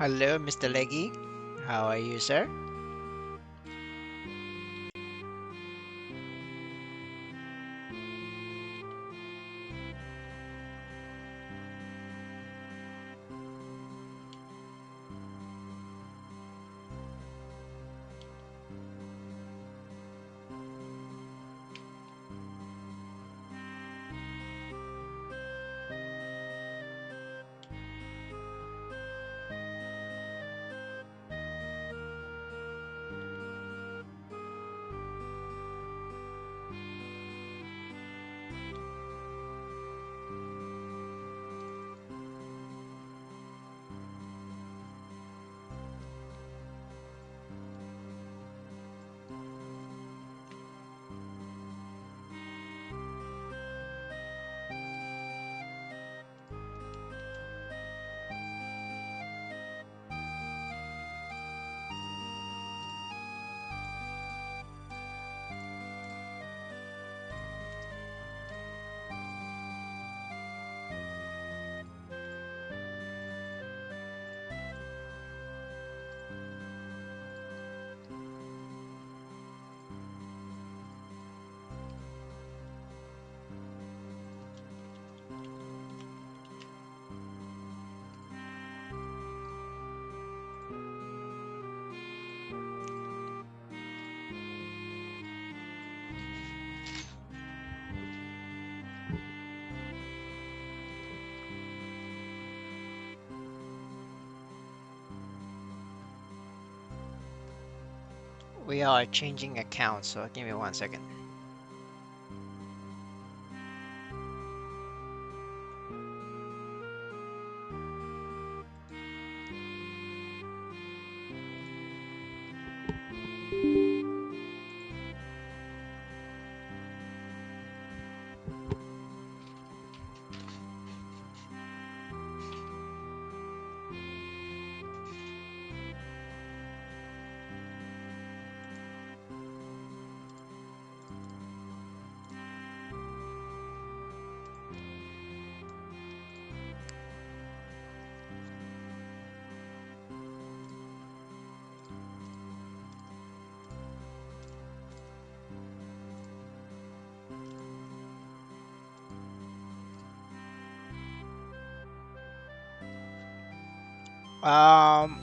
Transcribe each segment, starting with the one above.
Hello, Mr. Leggy. How are you, sir? We are changing accounts, so give me 1 second.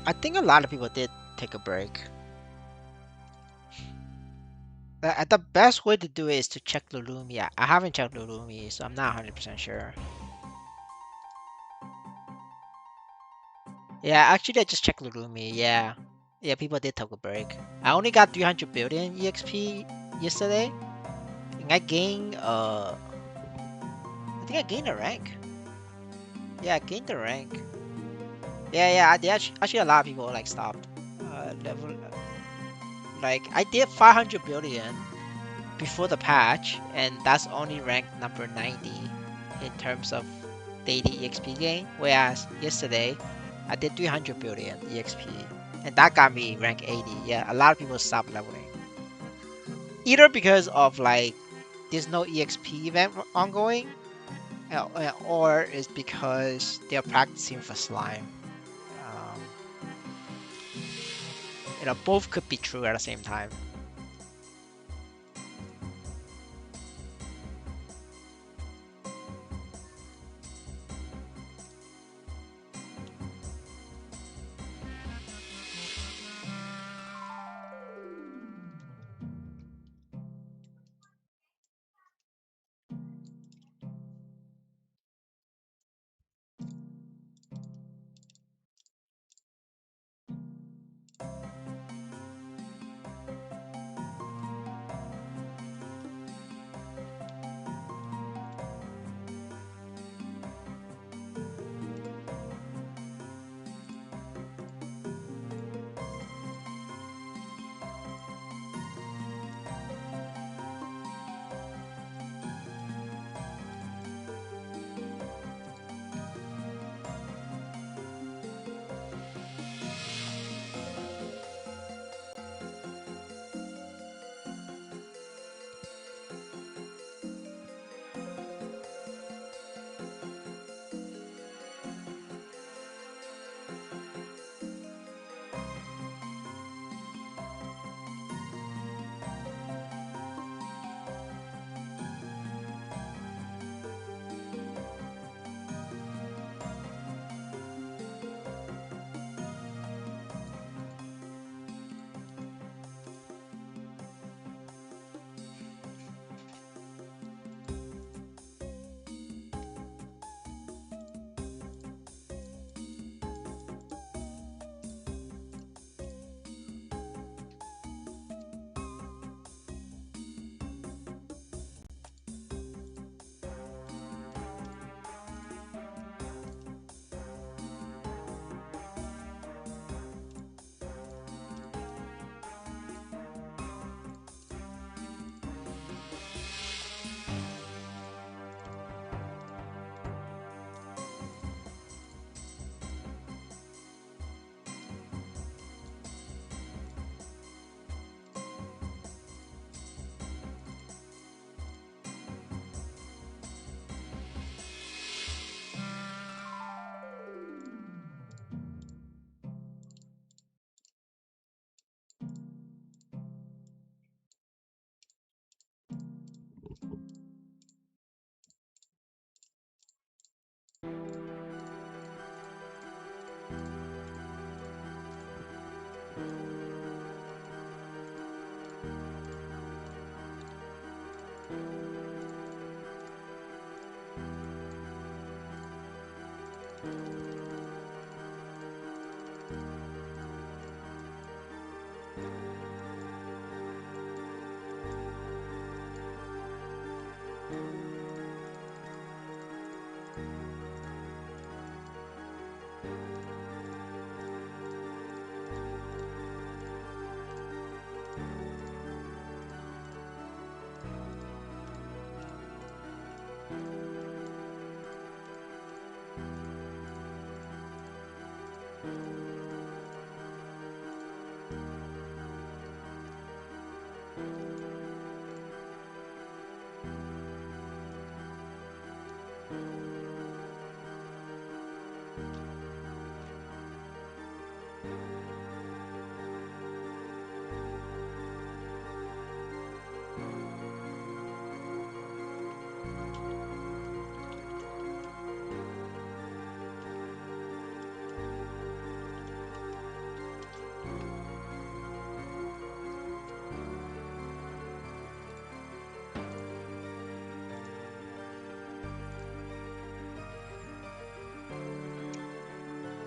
I think a lot of people did take a break. The best way to do it is to check Lulumi. I haven't checked Lulumi, so I'm not 100% sure. Yeah, actually, I just checked Lulumi. Yeah, yeah, people did take a break. I only got 300 billion EXP yesterday, and I think I gained a rank. Yeah, I gained a rank. Yeah, yeah, actually a lot of people like stopped. Level like I did 500 billion before the patch, and that's only ranked number 90 in terms of daily EXP gain. Whereas yesterday, I did 300 billion EXP, and that got me rank 80. Yeah, a lot of people stopped leveling, either because of like there's no EXP event ongoing, or it's because they're practicing for slime. Um, both could be true at the same time.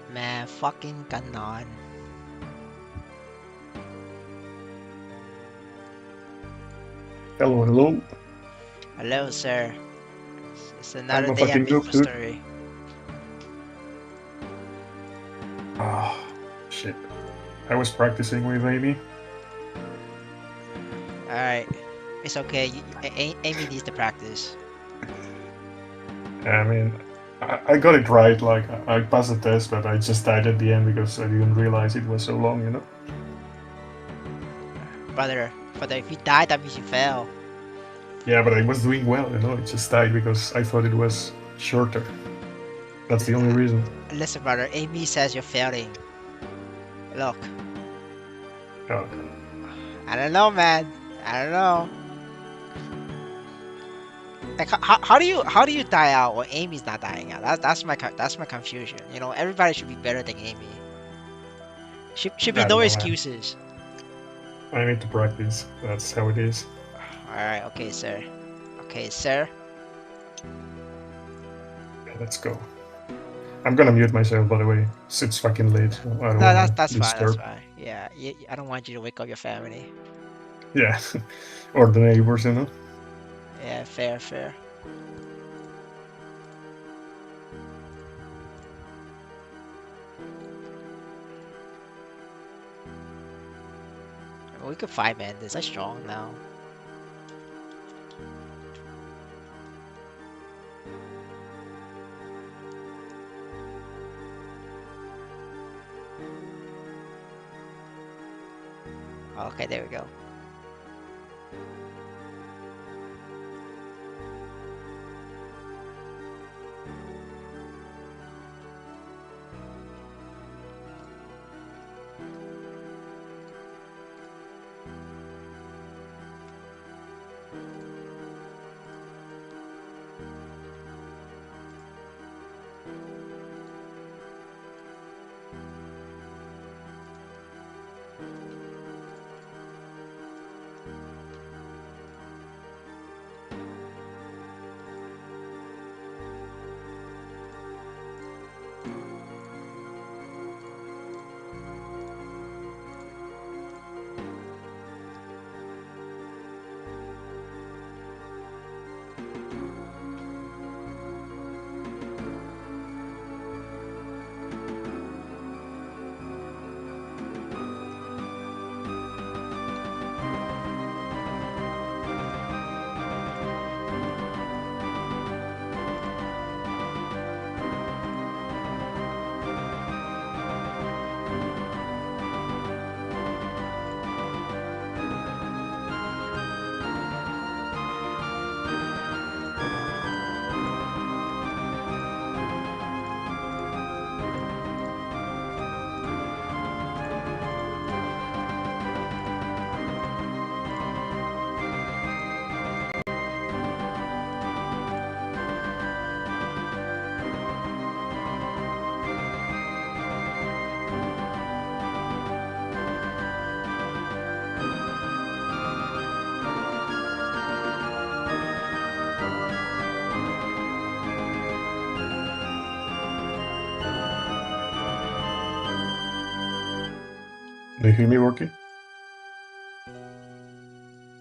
Man, fucking ganon. Hello, hello. Hello, sir. It's I'm another a day at fucking noob, dude. Maplestory. Ah, shit. I was practicing with Amy. Alright. It's okay. Amy needs to practice. I mean, I got it right. Like, I passed the test, but I just died at the end because I didn't realize it was so long, you know? Brother, if you die, that means you fail. Yeah, but I was doing well, you know? It just died because I thought it was shorter. That's the only reason. Listen, brother, Amy says you're failing. Look, Oh, I don't know, man. I don't know. Like, how do you die out when Amy's not dying out? That's my confusion. You know, everybody should be better than Amy. Should be I no don't know, man. excuses. I need to practice. That's how it is. All right, okay, sir. Okay, sir. Okay, let's go. I'm gonna mute myself, by the way. It's fucking late, so I don't No, wanna that's fine. That's disturb. fine. Yeah, I don't want you to wake up your family. Yeah, or the neighbors, you know? Yeah, fair, fair. I mean, we could five-man this. I'm strong now. Okay, there we go. Do you hear me, Rocky?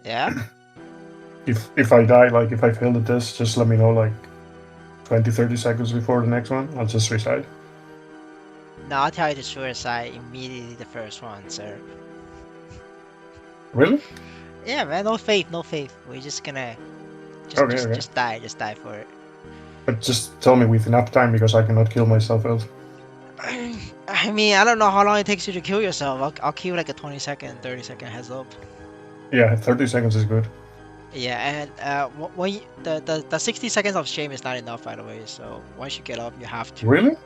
Yeah? If I die, like if I fail the test, just let me know like 20-30 seconds before the next one. I'll just reset. No, I'll tell you the suicide immediately the first one, sir. Really? Yeah, man, no faith, no faith. We're just gonna Okay. just die for it. But just tell me with enough time because I cannot kill myself else. I mean, I don't know how long it takes you to kill yourself. I'll kill like a 20-second, 30-second heads up. Yeah, 30 seconds is good. Yeah, and when the 60 seconds of shame is not enough, by the way. So once you get up, you have to. Really?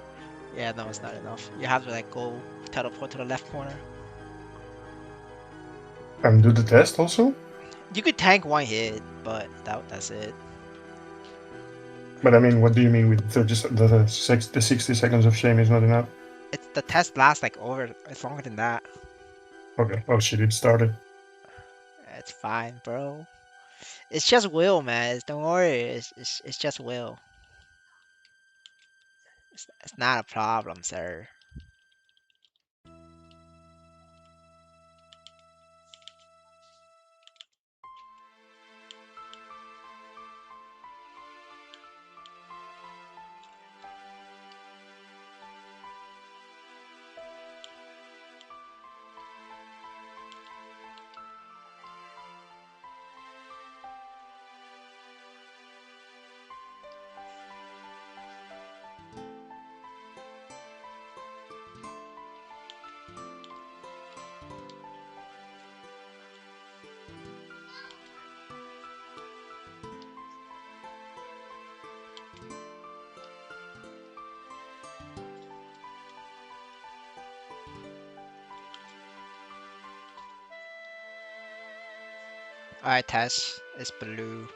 Yeah, no, it's not enough. You have to like go teleport to the left corner. And do the test also? You could tank one hit, but that's it. But I mean, what do you mean with the 60 seconds of shame is not enough? It's the test lasts like over. It's longer than that. Okay. Oh shit, it started. It's fine, bro. It's just will, man. Don't worry. It's just will. It's not a problem, sir. Alright, Tess. It's blue.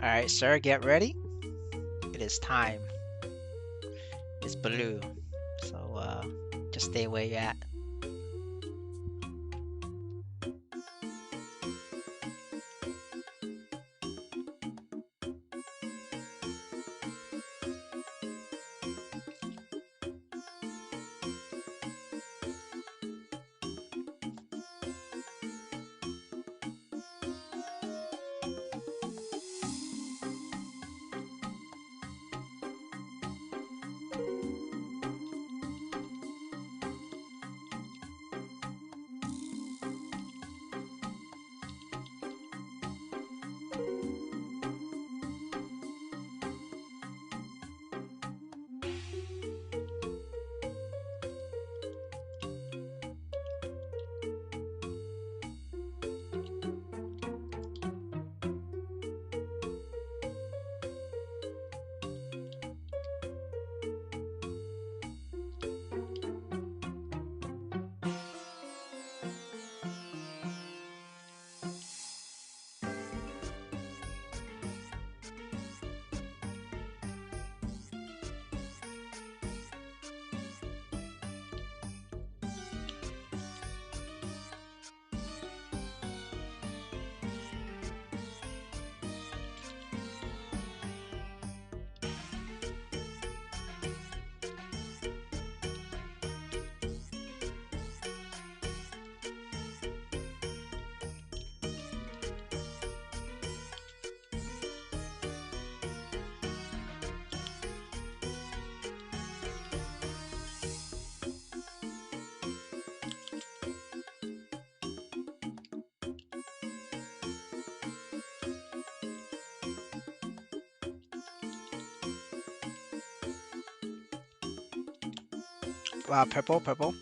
Alright, sir, get ready. It is time. It's blue. So, just stay where you're at. Purple, purple.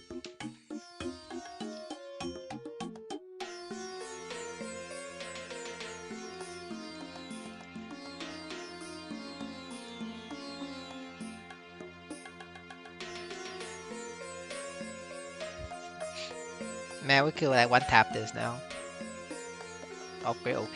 Man, we could like one tap this now. Upgrade OP.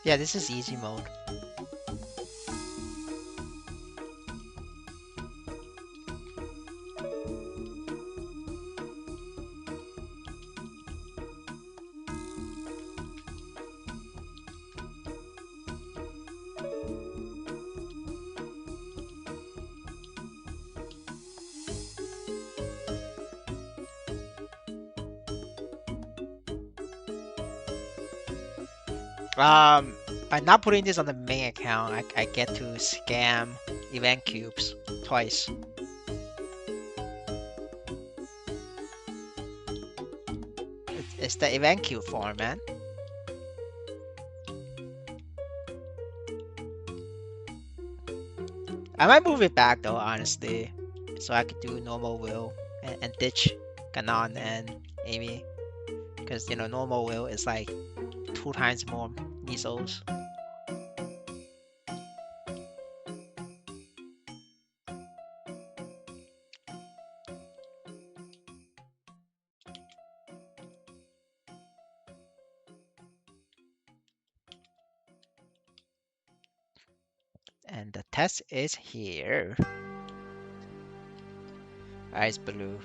Yeah, this is easy mode. By not putting this on the main account, I get to scam event cubes twice. It's the event cube form, man. I might move it back though, honestly, so I could do normal will and ditch Ganon and Amy, because you know normal will is like 2 times more measles. And the test is here. Ice blue.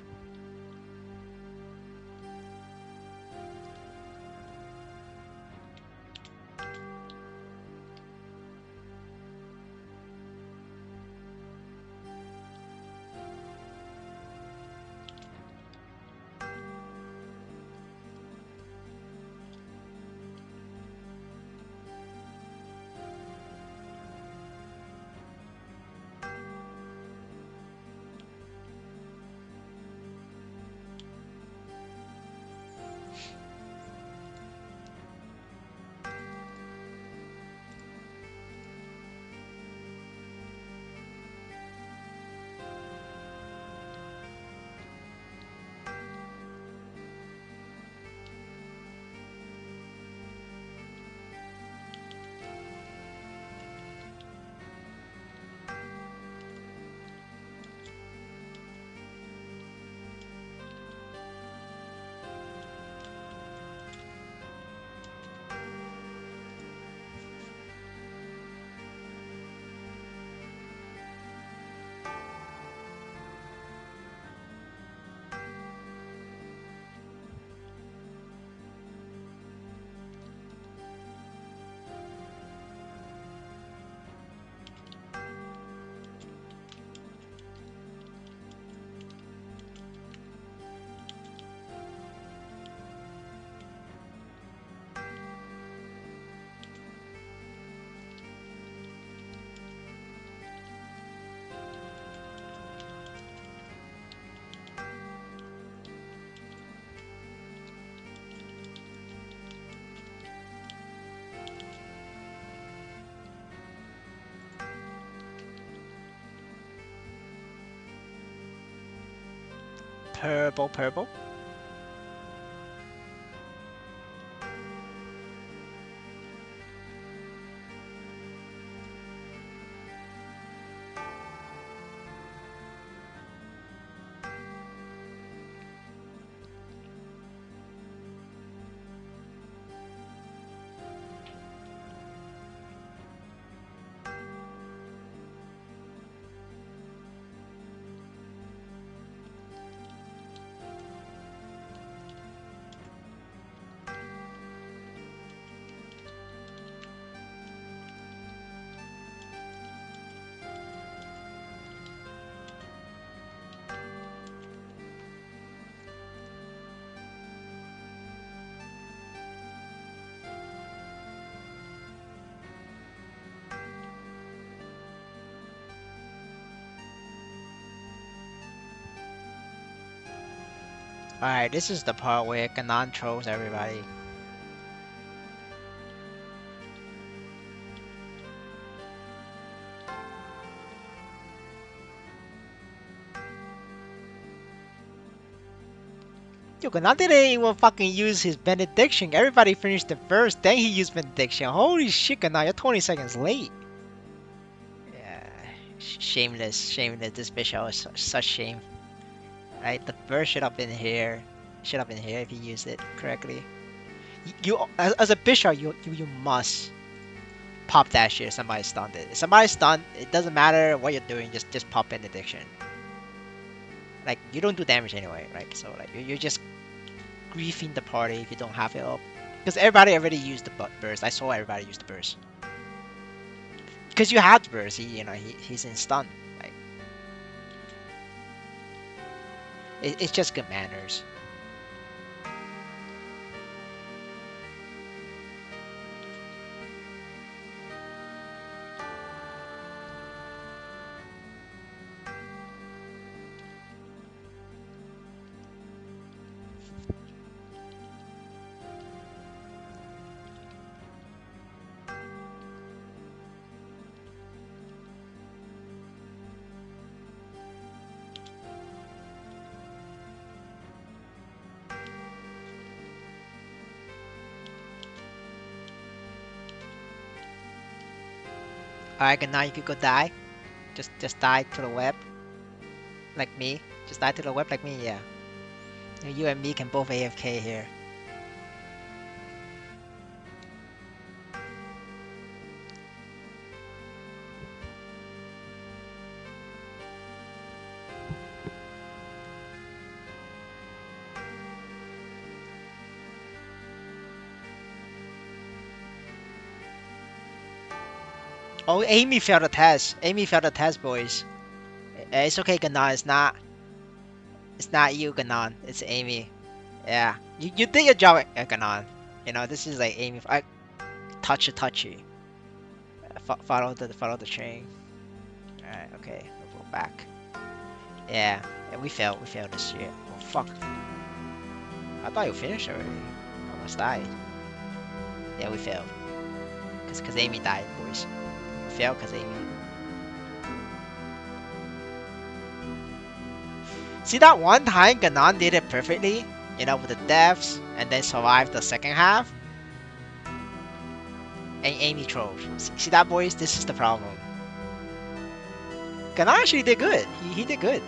Purple, purple. Alright, this is the part where Ganon trolls everybody. Yo, Ganon didn't even fucking use his benediction. Everybody finished the verse, then he used benediction. Holy shit, Ganon, you're 20 seconds late. Yeah, shameless. This bitch was such shame. Right, the verse should have been here. Should have been here if you used it correctly. You as a bishop, you must pop that shit if somebody stunned it. If somebody's stunned, it doesn't matter what you're doing, just pop benediction. Like, you don't do damage anyway, right? So like you're just griefing the party if you don't have it up. Because everybody already used the burst. I saw everybody use the burst. Because you had the burst, he's in stun. Like, it's just good manners. Alright, good now you could go die. Just die to the web. Like me. Just die to the web like me, yeah. You and me can both AFK here. Oh, Amy failed the test. Amy failed the test, boys. It's okay, Ganon. It's not you, Ganon. It's Amy. Yeah. You did your job, Ganon. This is like Amy. Touchy. Follow the train. Alright, okay. We'll go back. Yeah. We failed this shit. Oh fuck. I thought you finished already. I almost died. Yeah, we failed. Cause Amy died, boys. We failed cause Amy. See that one time Ganon did it perfectly? With the deaths, and then survived the second half? And Amy trolled. See that, boys? This is the problem. Ganon actually did good. He did good.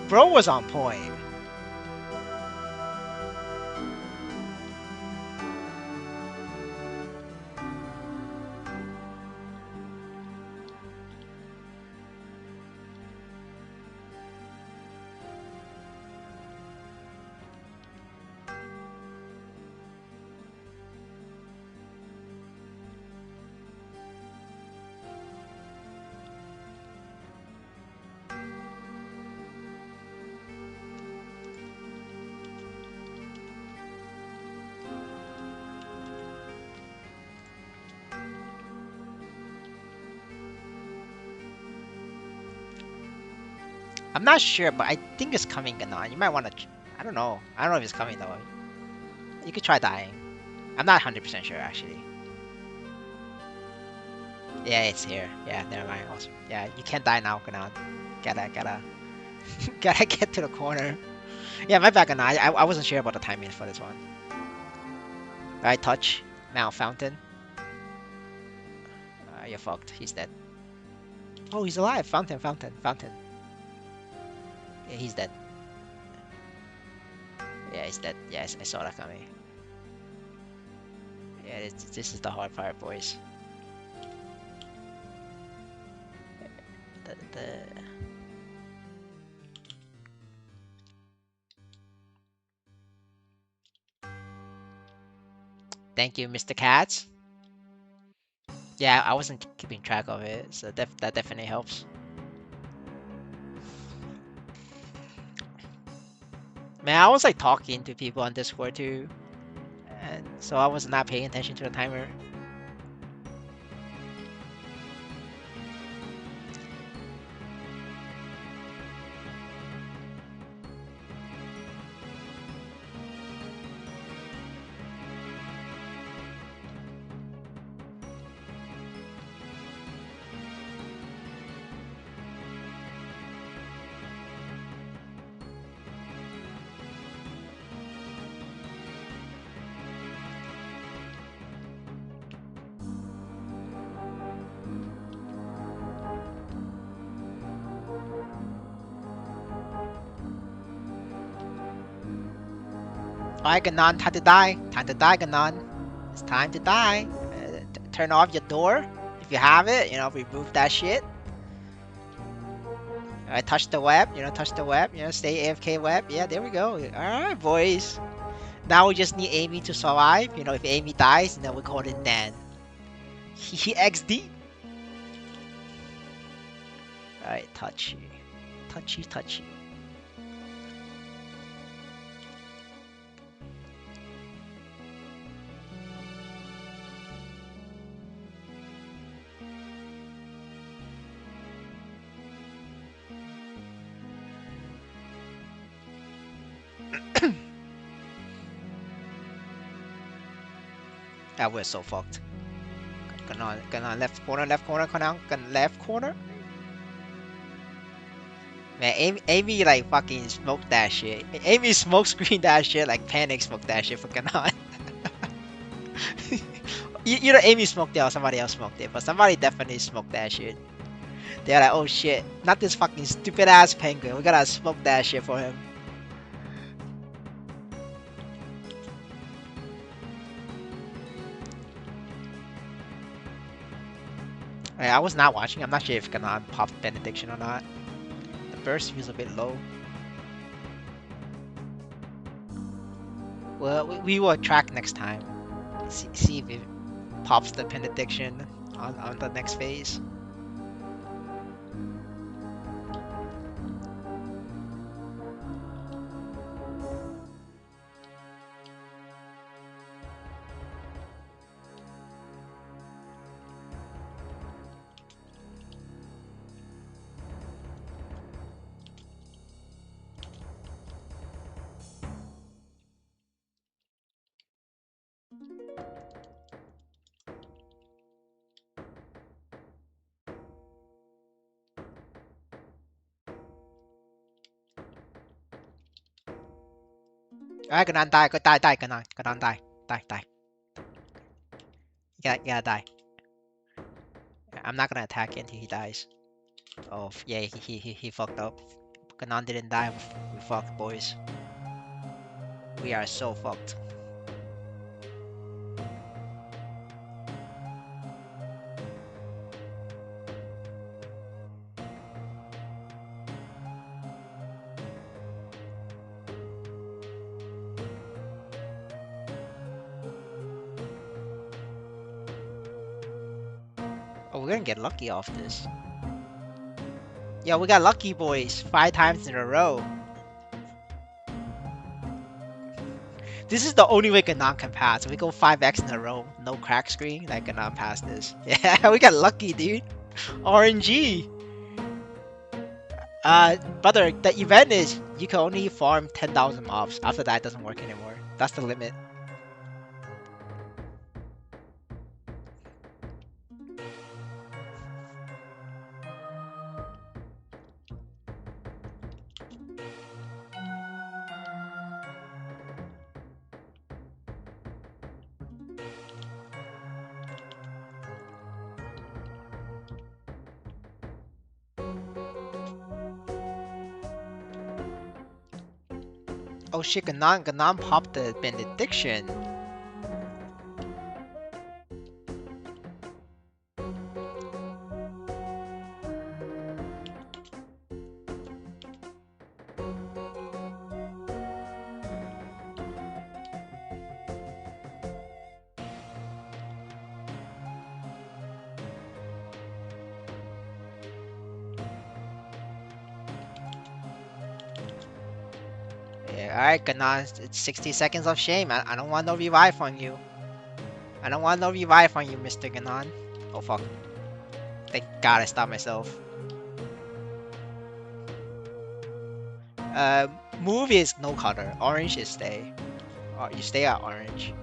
Bro was on point. I'm not sure, but I think it's coming, Ganon. You might want to... I don't know. I don't know if it's coming, though. You could try dying. I'm not 100% sure, actually. Yeah, it's here. Yeah, never mind. Also, yeah, you can't die now, Ganon. Gotta get to the corner. Yeah, my bad, Ganon. I wasn't sure about the timing for this one. Alright, touch. Now, fountain. You're fucked. He's dead. Oh, he's alive. Fountain. Yeah, he's dead. Yeah, he's dead. Yes, I saw that coming. Yeah, this is the hard part, boys. Thank you, Mr. Katz. Yeah, I wasn't keeping track of it, so that definitely helps. Man, I was like talking to people on Discord too, and so I was not paying attention to the timer. Alright, Ganon, time to die. Time to die, Ganon. It's time to die. Turn off your door if you have it. You know, remove that shit. Alright, touch the web. You know, touch the web. You know, stay AFK web. Yeah, there we go. Alright, boys. Now we just need Amy to survive. You know, if Amy dies, then we call it Dan. He XD. Alright, touchy. Touchy, touchy. Ah, we're so fucked. Gonna left corner, gonna left corner. Man, Amy like fucking smoked that shit. Amy smoke screen that shit, like panic smoked that shit for Ganon. You know Amy smoked it or somebody else smoked it, but somebody definitely smoked that shit. They're like, oh shit, not this fucking stupid ass penguin. We gotta smoke that shit for him. I was not watching. I'm not sure if Ganon popped Benediction or not. The burst was a bit low. Well, we will track next time. See if it pops the Benediction on the next phase. Alright, Ganon die, die, Ganon die, die. You gotta die. I'm not gonna attack until he dies. Oh yeah, he fucked up. Ganon didn't die. We fucked, boys. We are so fucked. Oh, we're gonna get lucky off this. Yeah, we got lucky, boys. 5 times in a row. This is the only way Ganon can pass. If we go 5x in a row, no crack screen, like Ganon pass this. Yeah, we got lucky, dude. RNG. Brother, the event is you can only farm 10,000 mobs. After that, it doesn't work anymore. That's the limit. Oh shit, Ganon popped the Benediction. Yeah, alright, Ganon, it's 60 seconds of shame. I don't want no revive on you. I don't want no revive on you, Mr. Ganon. Oh fuck. Thank God I stopped myself. Move is no color. Orange is stay. You stay at orange.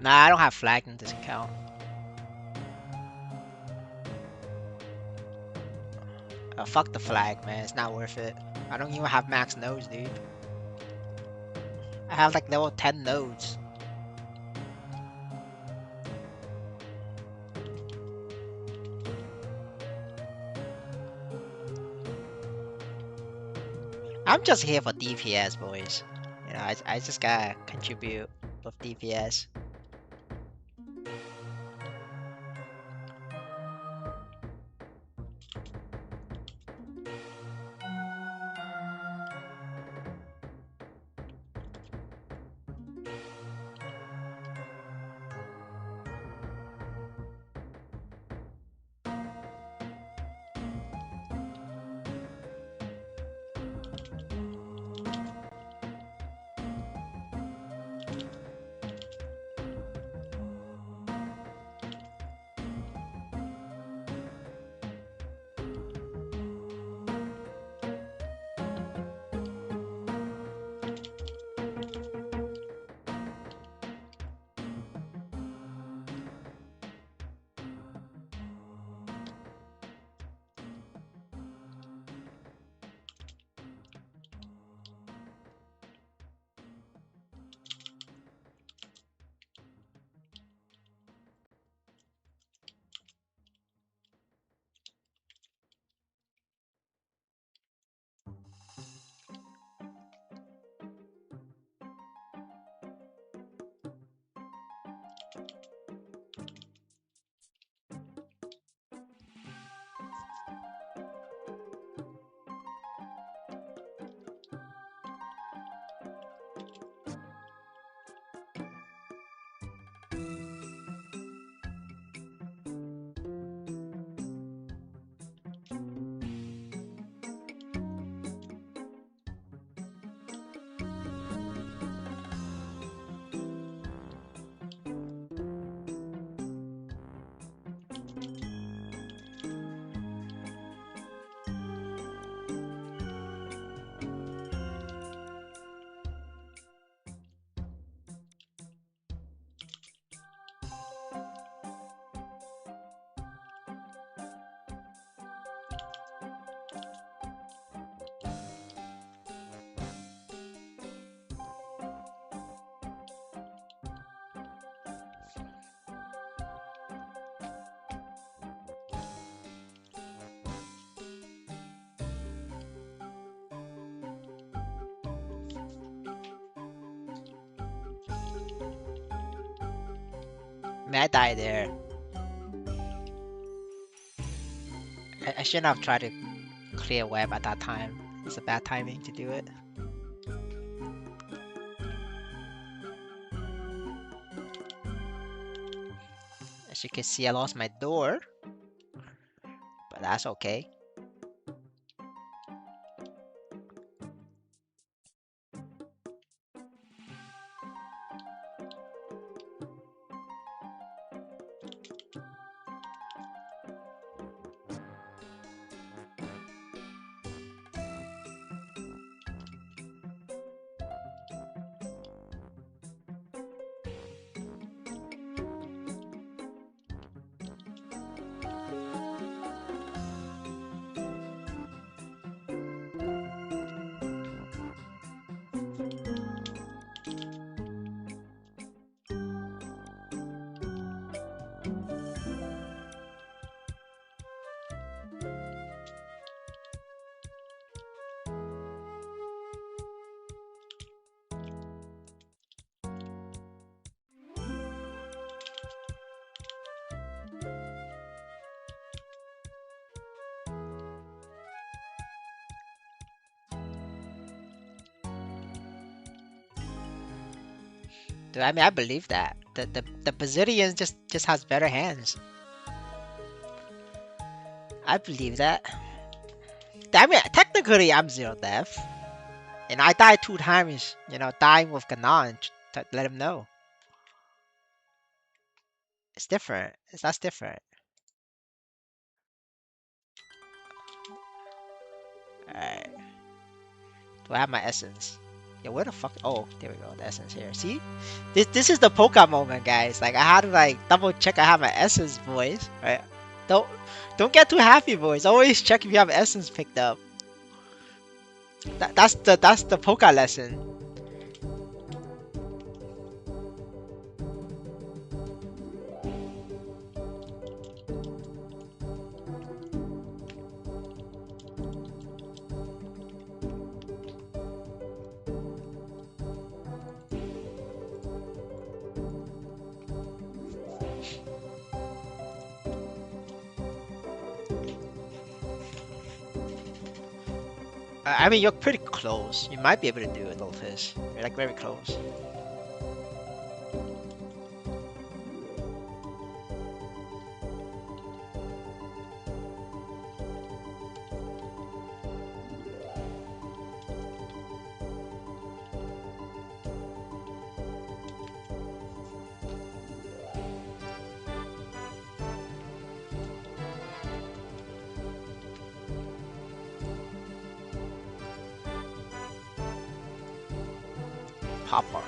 Nah, I don't have flag in this account. Fuck the flag, man. It's not worth it. I don't even have max nodes, dude. I have like level 10 nodes. I'm just here for DPS, boys. You know, I just gotta contribute with DPS. Man, I died there. I shouldn't have tried to clear web at that time. It's a bad timing to do it. As you can see, I lost my door, but that's okay. Dude, I mean, I believe that. The Brazilian just has better hands. I believe that. I mean, technically, I'm zero death. And I died 2 times, you know, dying with Ganon to let him know. It's different. That's different. Alright. Do I have my essence? Yeah, where the fuck? Oh, there we go. The essence here. See, this is the Poké moment, guys. Like I had to like double check I have my essence, boys. Right? Don't get too happy, boys. Always check if you have essence picked up. That's the Poké lesson. I mean, you're pretty close. You might be able to do it, little fish. You're like very close. Popper.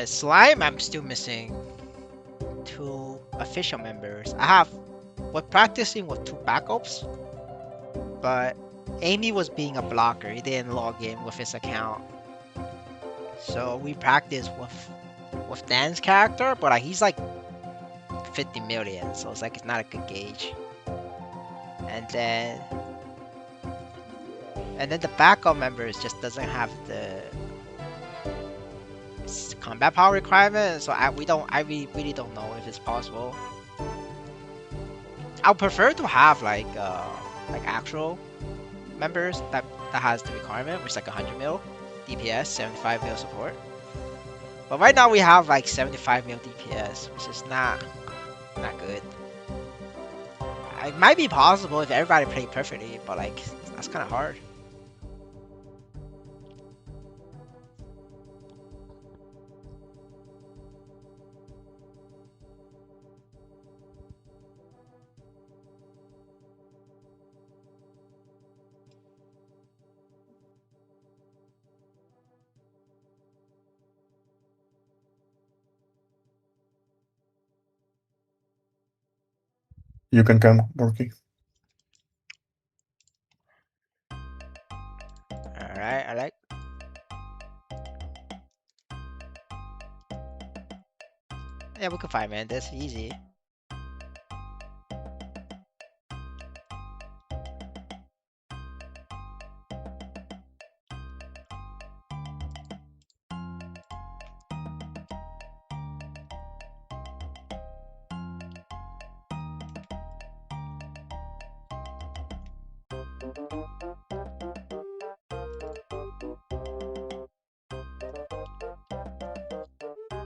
Slime, I'm still missing 2 official members. We're practicing with 2 backups, but Amy was being a blocker. He didn't log in with his account. So we practiced with Dan's character, but he's like 50 million, so it's like it's not a good gauge. And then the backup members just doesn't have the combat power requirement, so I really don't know if it's possible. I would prefer to have like actual members that has the requirement, which is like 100 mil DPS, 75 mil support. But right now we have like 75 mil DPS, which is not good. It might be possible if everybody played perfectly, but like that's kind of hard. You can come, Borky. Alright, I like. Yeah, we can 5-man this easy.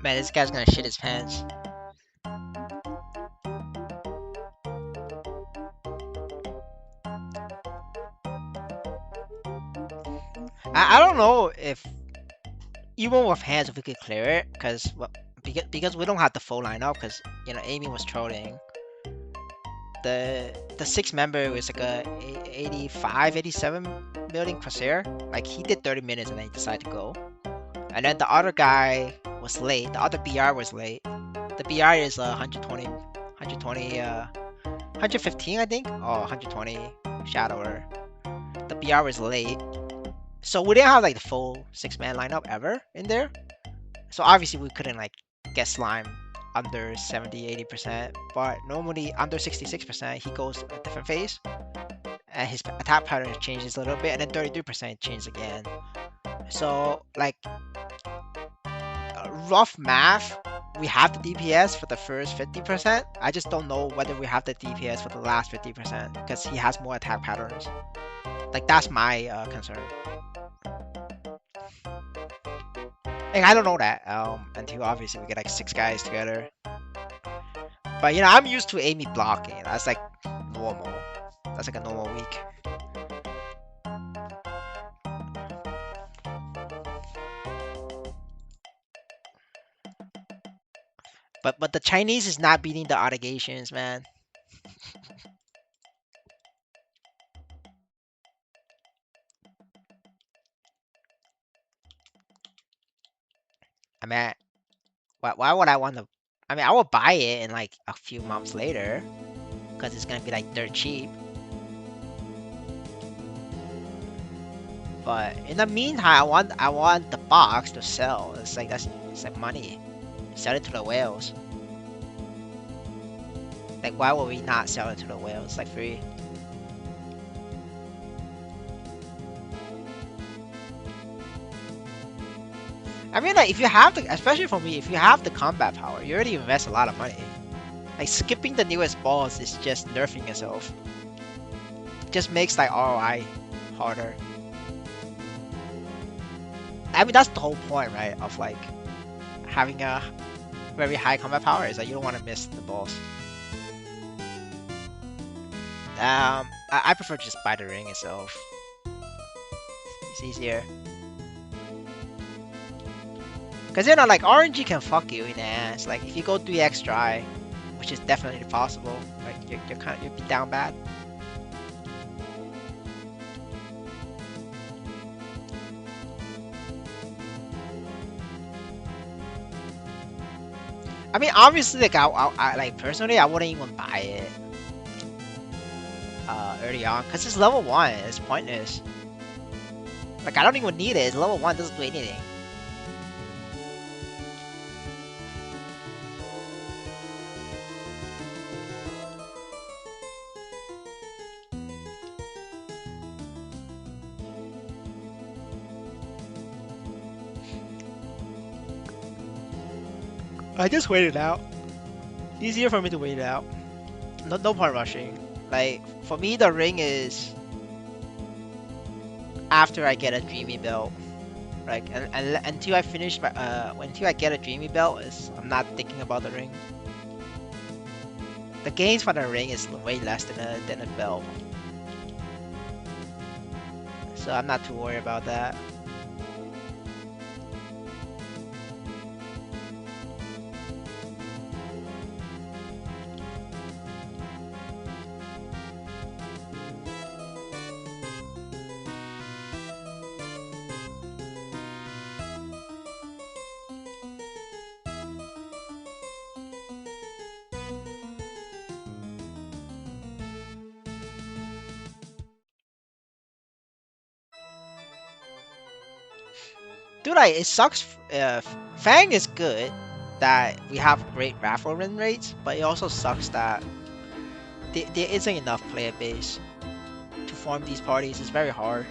Man, this guy's gonna shit his pants. I don't know if even with hands if we could clear it, because we don't have the full lineup, because you know Amy was trolling. the sixth member was like a 85, 87 million crosshair. Like he did 30 minutes and then he decided to go. And then the other guy was late. The other BR was late. The BR is 120, 115 I think. Oh, 120 Shadower. The BR was late. So we didn't have like the full 6-man lineup ever in there. So obviously we couldn't like get slime under 70-80%, but normally under 66% he goes a different phase and his attack pattern changes a little bit, and then 33% changes again. So like rough math, we have the DPS for the first 50%. I just don't know whether we have the DPS for the last 50% because he has more attack patterns. Like that's my concern. And I don't know that until obviously we get like 6 guys together. But you know, I'm used to Amy blocking. That's like normal. That's like a normal week. But the Chinese is not beating the other Asians, man. I mean, why would I want to? I mean, I will buy it in like a few months later, because it's gonna be like dirt cheap. But in the meantime, I want the box to sell. It's like it's like money. Sell it to the whales. Like why would we not sell it to the whales? It's like free. I mean, like if you have the, especially for me, if you have the combat power, you already invest a lot of money. Like skipping the newest balls is just nerfing yourself. It just makes like ROI harder. I mean, that's the whole point, right? Of like having a very high combat power is that you don't want to miss the boss. I prefer to just buy the ring itself. It's easier. Cause you know, like RNG can fuck you in the ass. Like if you go 3x dry, which is definitely possible, like you'll be down bad. I mean, obviously, like I like personally, I wouldn't even buy it early on, cause it's level 1. It's pointless. Like I don't even need it. It's level 1. Doesn't do anything. I just wait it out. Easier for me to wait it out. No point rushing. Like for me, the ring is after I get a dreamy belt. Like and until I finish my until I get a dreamy belt, I'm not thinking about the ring. The gains for the ring is way less than a belt, so I'm not too worried about that. Dude, like, it sucks. Fang is good that we have great raffle win rates, but it also sucks that there isn't enough player base to form these parties. It's very hard.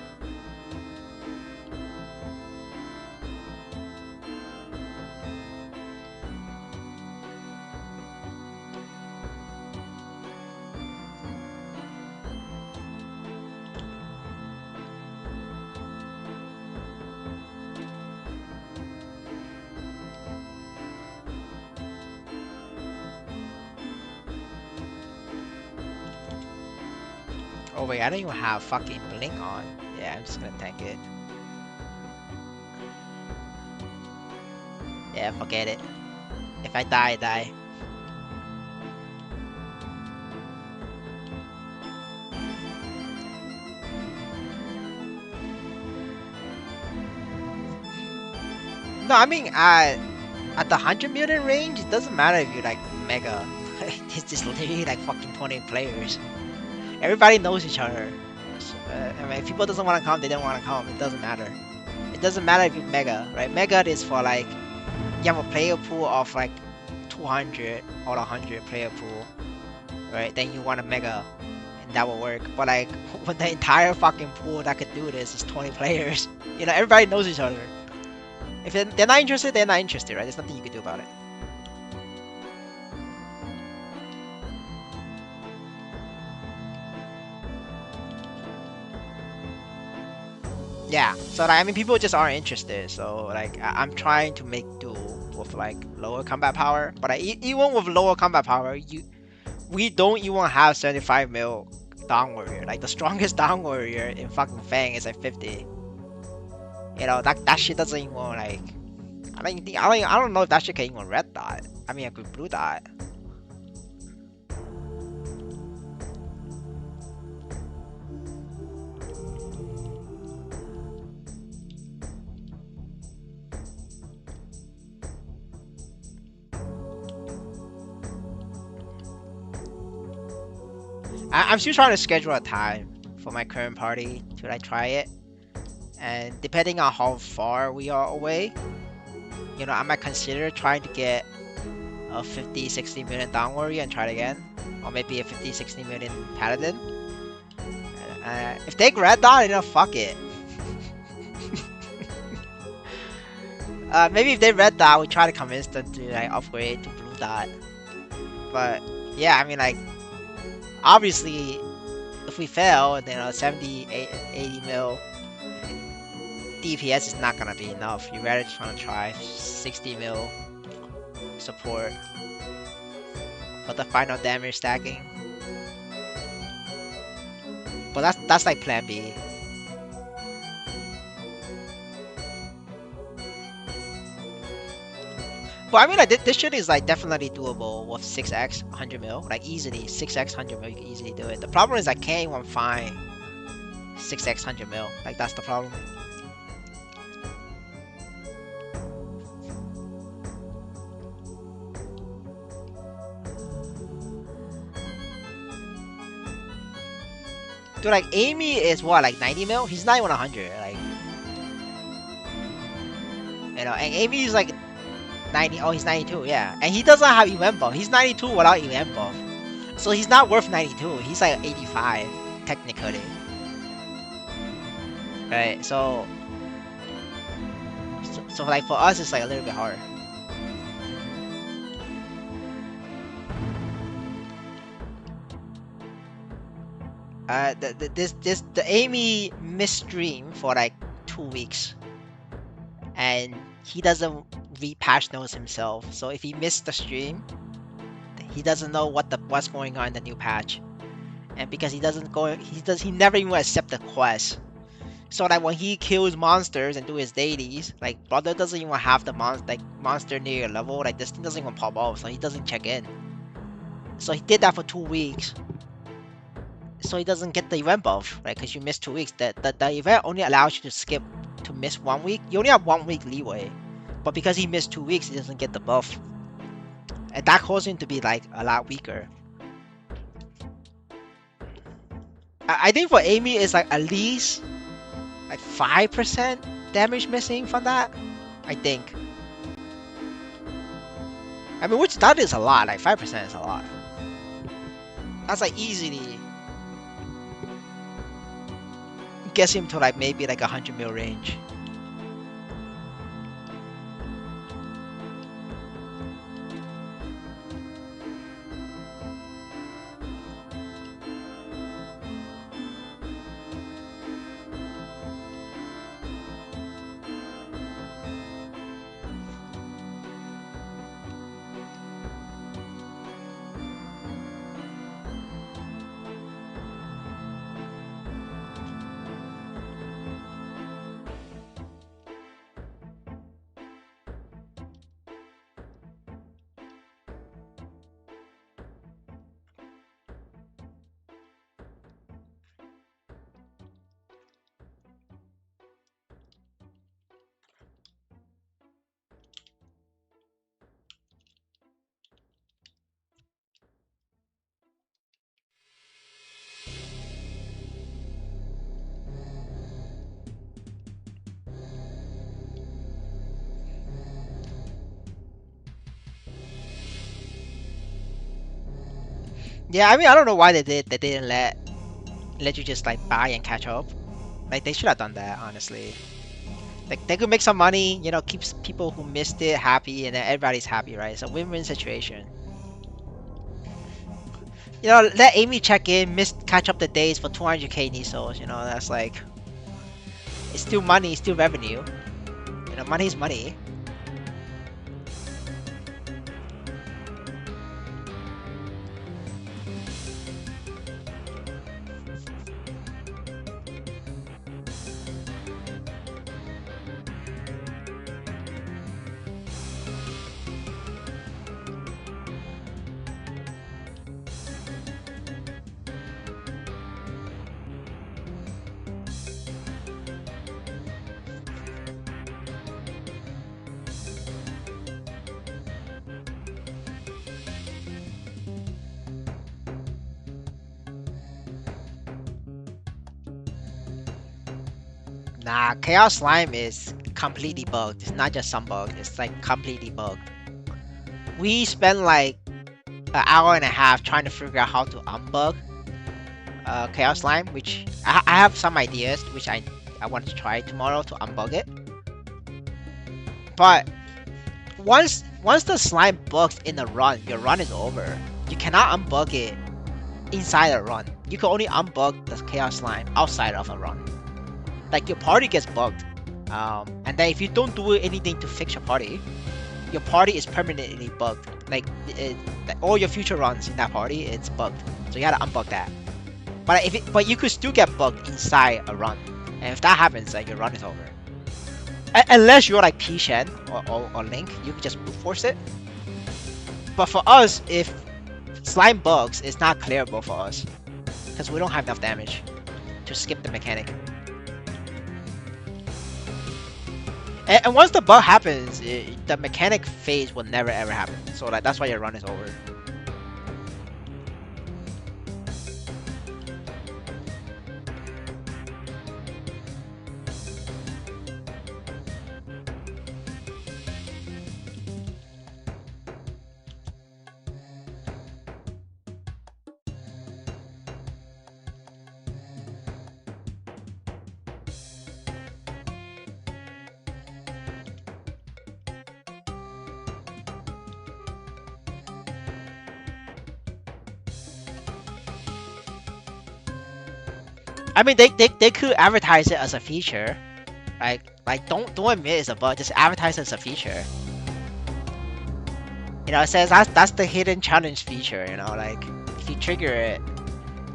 Oh wait, I don't even have fucking blink on. Yeah, I'm just gonna tank it. Yeah, forget it. If I die, I die. No, I mean at the 100 million range, it doesn't matter if you're like mega. It's just literally like fucking 20 players. Everybody knows each other. So, I mean, if people doesn't want to come, they don't want to come. It doesn't matter. It doesn't matter if you're mega, right? Mega is for like you have a player pool of like 200 or 100 player pool, right? Then you want a mega, and that will work. But like when the entire fucking pool that could do this is 20 players, you know, everybody knows each other. If they're not interested, they're not interested, right? There's nothing you can do about it. Yeah, so like, I mean, people just aren't interested. So like, I'm trying to make do with like lower combat power. But even with lower combat power, we don't even have 75 mil Dawn Warrior. Like the strongest Dawn Warrior in fucking Fang is like 50. You know that shit doesn't even like. I don't know if that shit can even red dot. I mean, I could blue dot. I'm still trying to schedule a time for my current party to like try it, and depending on how far we are away, you know, I might consider trying to get a 50-60 million Dawn Warrior and try it again, or maybe a 50-60 million Paladin. If they red dot, then fuck it. Maybe if they red dot, we try to convince them to like upgrade to blue dot. But yeah, I mean like. Obviously, if we fail, then 70, 80 mil DPS is not gonna be enough. You rather just wanna try 60 mil support for the final damage stacking. But that's like plan B. But I mean, like this shit is like definitely doable with 6x 100 mil, like easily 6x 100 mil. You can easily do it. The problem is I can't even find 6x 100 mil. Like that's the problem. Dude, like Amy is what, like 90 mil? He's not even 100. Like, you know, and Amy is like 90. Oh, he's 92. Yeah, and he doesn't have event buff. He's 92 without event buff, so he's not worth 92. He's like 85 technically. Right. So like for us, it's like a little bit hard. The Amy missed stream for like 2 weeks, and he doesn't read patch notes himself. So if he missed the stream, he doesn't know what's going on in the new patch, and because he never even accept the quest. So that when he kills monsters and do his dailies, like brother doesn't even have the monster near your level. Like this thing doesn't even pop up, so he doesn't check in. So he did that for 2 weeks. So he doesn't get the event buff, right? Because you missed 2 weeks. The event only allows you to miss 1 week. You only have 1 week leeway, but because he missed 2 weeks, he doesn't get the buff, and that caused him to be like a lot weaker. I think for Amy, it's like at least like 5% damage missing from that. I think. I mean, which that is a lot. Like 5% is a lot. That's like easily gets him to like maybe like 100 mil range. Yeah, I mean, I don't know why they didn't let you just like buy and catch up. Like they should have done that, honestly. Like they could make some money, you know, keeps people who missed it happy, and then everybody's happy, right? It's a win-win situation. You know, let Amy check in, catch up the days for 200k Nisos. You know, that's like it's still money, it's still revenue. You know, money is money. Nah, Chaos Slime is completely bugged. It's not just some bug. It's like completely bugged. We spent like an hour and a half trying to figure out how to unbug Chaos Slime, which I have some ideas, which I want to try tomorrow to unbug it. But once the slime bugs in a run, your run is over. You cannot unbug it inside a run. You can only unbug the Chaos Slime outside of a run. Like your party gets bugged, and then if you don't do anything to fix your party is permanently bugged. Like all your future runs in that party, it's bugged. So you gotta unbug that. But you could still get bugged inside a run, and if that happens, like your run is over. Unless you're like P-Shen or Link, you can just brute force it. But for us, if slime bugs, it's not clearable for us because we don't have enough damage to skip the mechanic. And once the bug happens, the mechanic phase will never ever happen. So like that's why your run is over. I mean, they could advertise it as a feature. Like don't admit it's a bug. Just advertise it as a feature. You know, it says that's the hidden challenge feature. You know, like if you trigger it,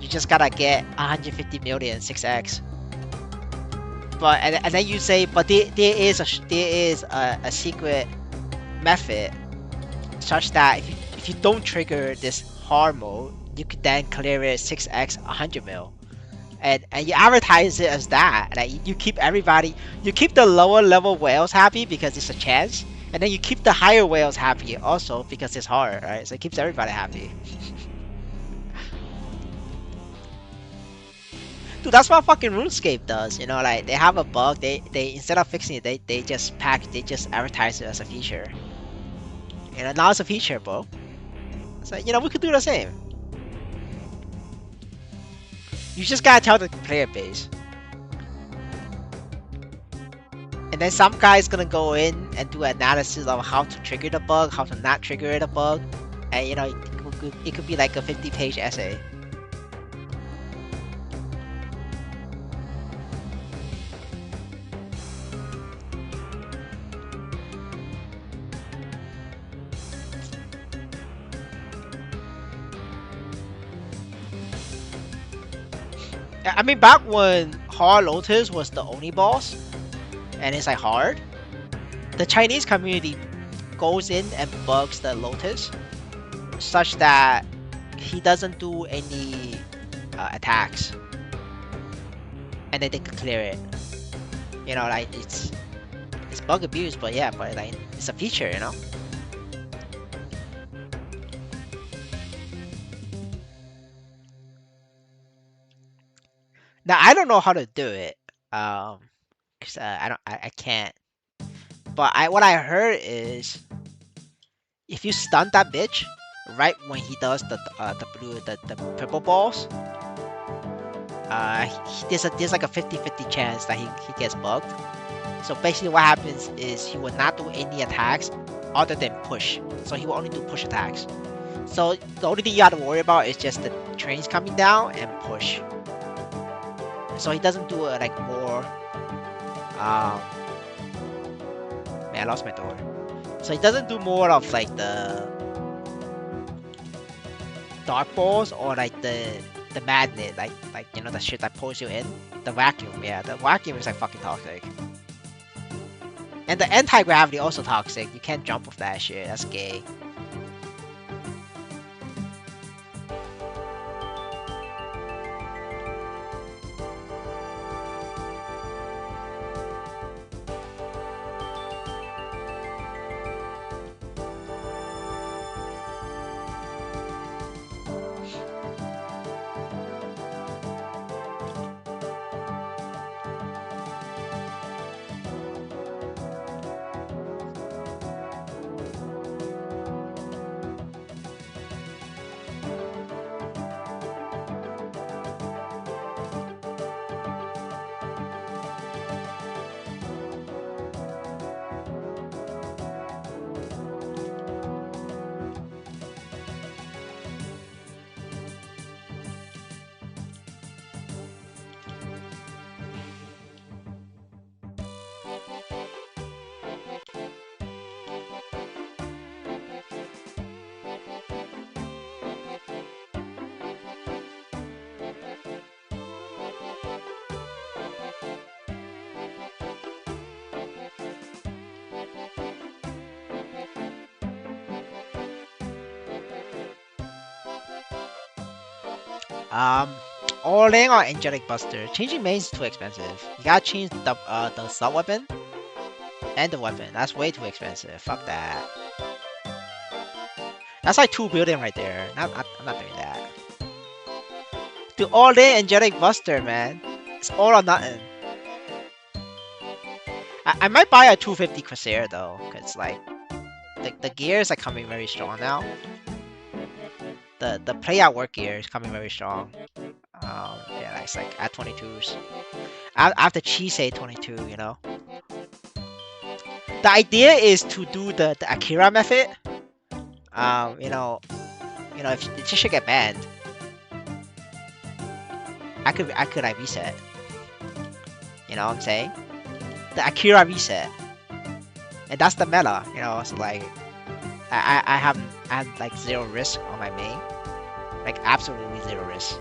you just gotta get 150 million 6x. But and then you say, but there is a secret method such that if you don't trigger this hard mode, you could then clear it 6x 100 mil. And you advertise it as that. Like you keep you keep the lower level whales happy because it's a chance, and then you keep the higher whales happy also because it's hard, right? So it keeps everybody happy. Dude, that's what fucking RuneScape does. You know, like they have a bug. They instead of fixing it, they just advertise it as a feature. You know, now it's a feature, bro. So you know we could do the same. You just gotta tell the player base. And then some guy's gonna go in and do analysis of how to trigger the bug, how to not trigger the bug. And you know, it could be like a 50-page essay. I mean, back when Hard Lotus was the only boss, and it's like hard, the Chinese community goes in and bugs the Lotus, such that he doesn't do any attacks, and then they can clear it. You know, like it's bug abuse, but yeah, but like it's a feature, you know. Now I don't know how to do it, cause I can't. But what I heard is if you stun that bitch, right when he does the purple balls, there's like a 50-50 chance that he gets bugged. So basically what happens is he will not do any attacks other than push. So he will only do push attacks. So the only thing you have to worry about is just the trains coming down and push. So he doesn't do like more. Man, I lost my door. So he doesn't do more of like the dark balls or like the magnet, like you know the shit that pulls you in. The vacuum, yeah, the vacuum is like fucking toxic. And the anti-gravity also toxic. You can't jump with that shit. That's gay. Um, all in on Angelic Buster. Changing mains is too expensive. You gotta change the sub weapon and the weapon. That's way too expensive. Fuck that. That's like 2 billion right there. I'm not doing that. Do all in Angelic Buster, man. It's all or nothing. I might buy a 250 Corsair though, cause like the gears are coming very strong now. The play out work gear is coming very strong. Yeah, it's like at 22s. After Cheese 22, you know. The idea is to do the Akira method. You know, if it just should get banned, I could like reset. You know what I'm saying? The Akira reset, and that's the meta. You know, so like, I have like 0 risk on my main, like absolutely 0 risk.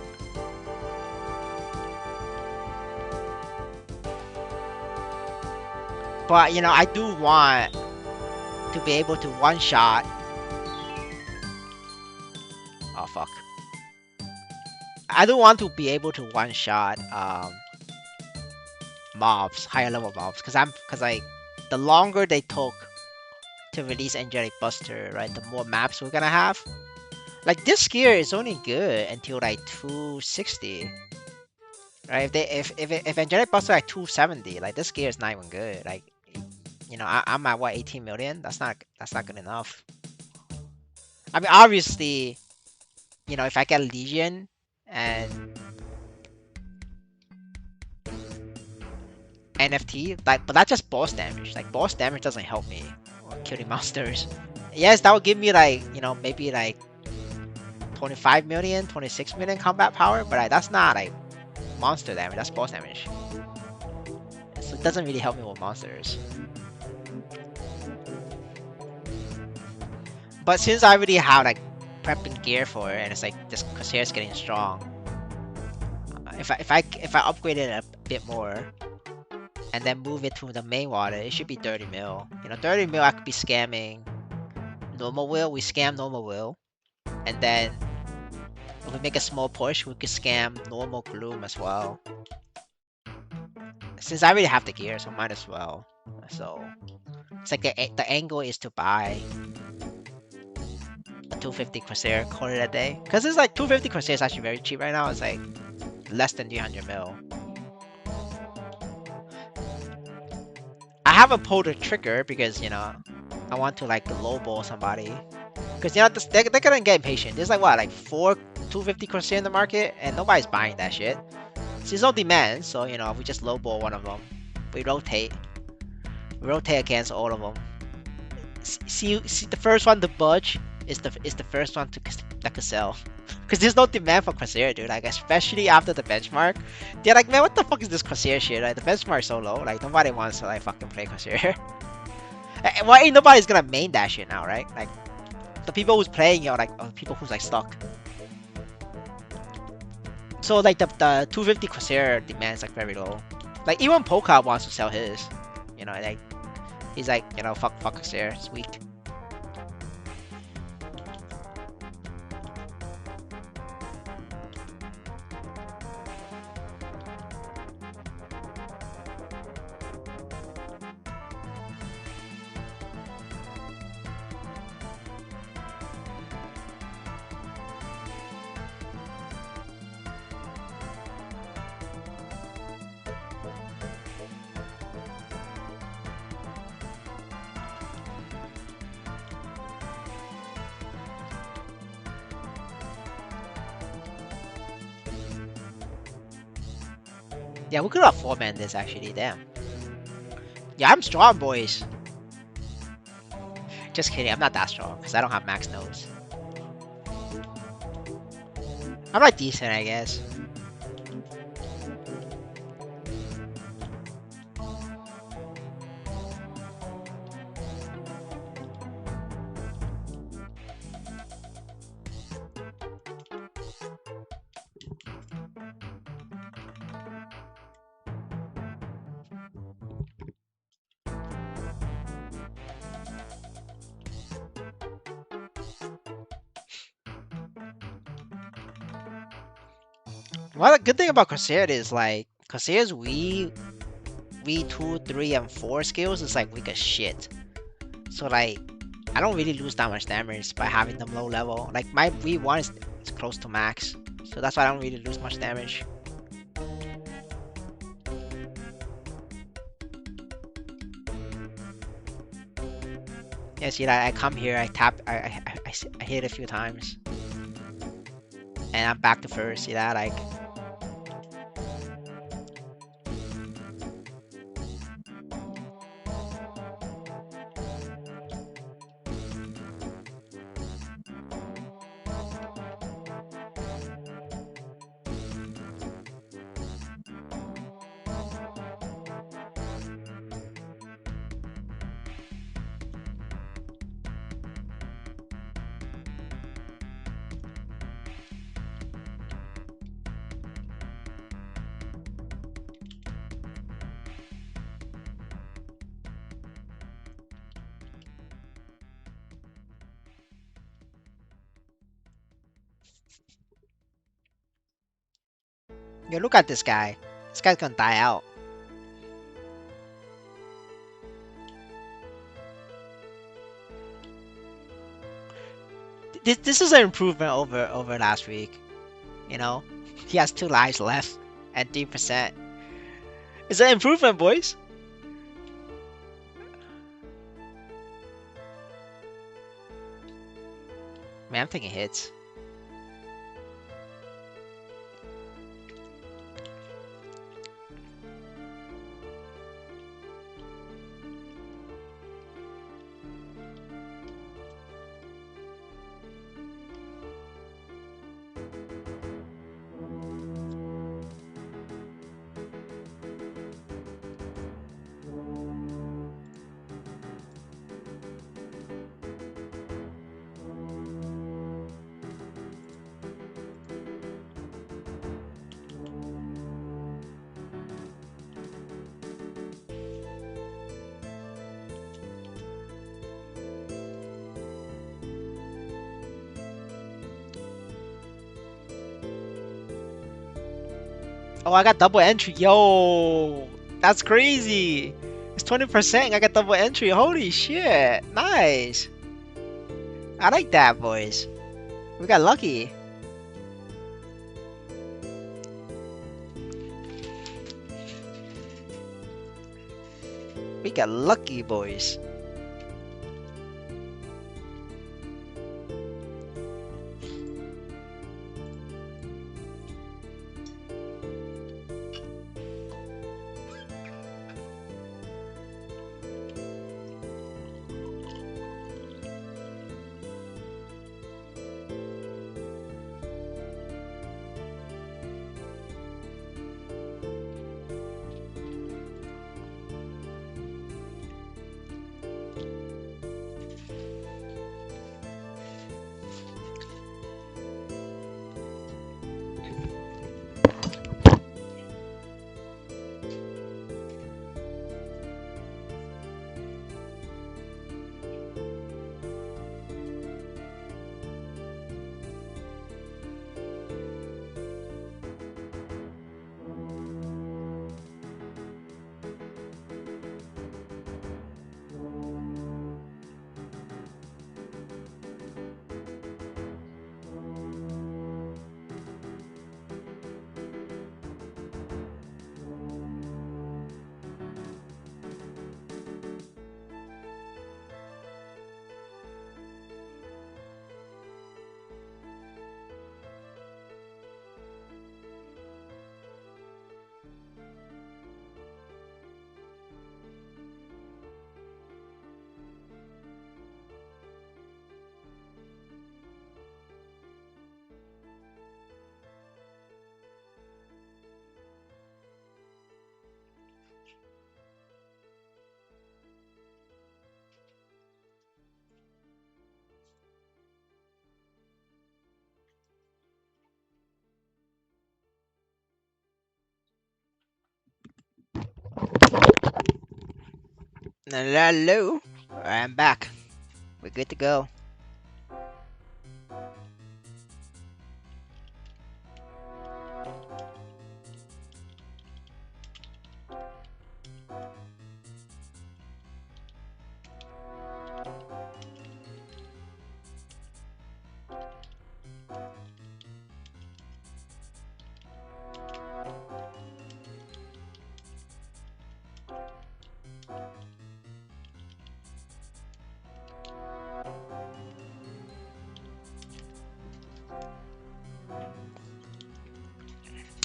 But you know, I do want to be able to one shot. Oh fuck! I do want to be able to one shot mobs, higher level mobs, because like the longer they took to release Angelic Buster, right, the more maps we're gonna have. Like this gear is only good until like 260. Right? If Angelic Buster like 270, like this gear is not even good. Like, you know, I'm at what 18 million. That's not good enough. I mean, obviously, you know, if I get Legion and NFT, like, but that's just boss damage. Like, boss damage doesn't help me killing monsters. Yes, that would give me like, you know, maybe like 25 million, 26 million combat power, but like, that's not like monster damage. That's boss damage. So it doesn't really help me with monsters. But since I already have like prepping gear for it, and it's like this Corsair is getting strong. If I upgrade it a bit more, and then move it to the main water, it should be 30 mil. You know, 30 mil I could be scamming normal will. We scam normal will, and then if we make a small push, we could scam normal gloom as well. Since I already have the gear, so might as well. So it's like the angle is to buy a 250 Corsair, call it a day. Because it's like 250 Corsair is actually very cheap right now. It's like less than 300 mil. I haven't pulled a trigger because, you know, I want to like lowball somebody. Because, you know, they're gonna get impatient. There's like, what, like 4 250 Corsair in the market, and nobody's buying that shit. So there's no demand, so, you know, we just lowball one of them. We rotate. We rotate against all of them. See, the first one to budge is the first one that could sell. Because there's no demand for Corsair, dude. Like, especially after the benchmark. They're like, man, what the fuck is this Corsair shit? Like, the benchmark's so low. Like, nobody wants to, like, fucking play Corsair. Why ain't nobody's gonna main that shit now, right? Like, the people who's playing it are, like, people who's, like, stuck. So, like, the 250 Corsair demand is, like, very low. Like, even Polka wants to sell his. You know, like, he's like, you know, fuck Corsair. It's weak. Yeah, we could have 4-man this actually, damn. Yeah, I'm strong, boys. Just kidding, I'm not that strong, because I don't have max nose. I'm like decent, I guess. Well, the good thing about Corsair is, like, Corsair's V 2, 3, and 4 skills is like weak as shit. So, like, I don't really lose that much damage by having them low level. Like, my V1 is close to max. So that's why I don't really lose much damage. Yeah, see that I come here, I tap, I hit a few times. And I'm back to first, see that? Like, yo, look at this guy. This guy's gonna die out. This is an improvement over last week. You know, he has 2 lives left and 3%. It's an improvement, boys. Man, I'm taking hits. Oh, I got double entry. Yo, that's crazy. It's 20%. I got double entry. Holy shit. Nice. I like that, boys. We got lucky. We got lucky, boys. Hello. I'm back. We're good to go.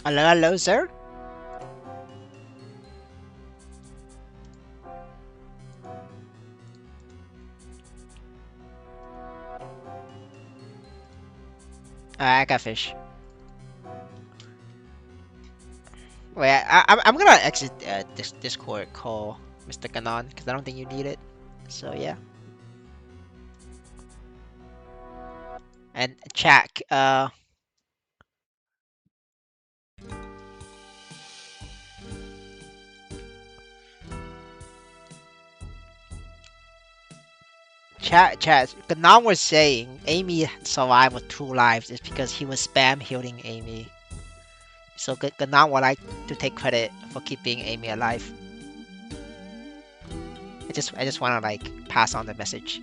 Hello, sir. I got fish. Wait, I'm gonna exit this Discord call, Mr. Ganon, because I don't think you need it. So yeah. And chat, chat. Ganon was saying Amy survived with 2 lives is because he was spam healing Amy. So Ganon would like to take credit for keeping Amy alive. I just wanna like pass on the message.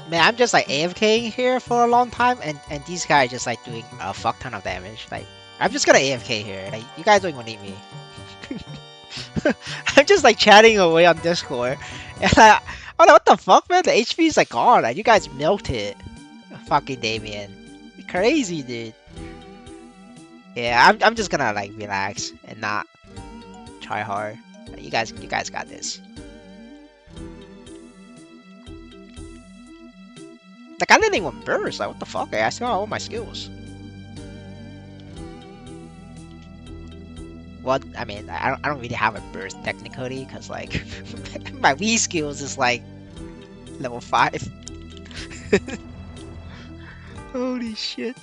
Man, I'm just like AFKing here for a long time, and these guys just like doing a fuck ton of damage. Like, I'm just gonna AFK here. Like, you guys don't even need me. I'm just like chatting away on Discord, and I'm like, what the fuck, man? The HP is like gone. Like, you guys milked it. Fucking Damien, crazy dude. Yeah, I'm just gonna like relax and not try hard. Like, you guys got this. Like, I didn't even burst. Like, what the fuck? I still have all my skills. Well, I mean, I don't really have a burst technically, because, like, my Wii skills is, like, level 5. Holy shit.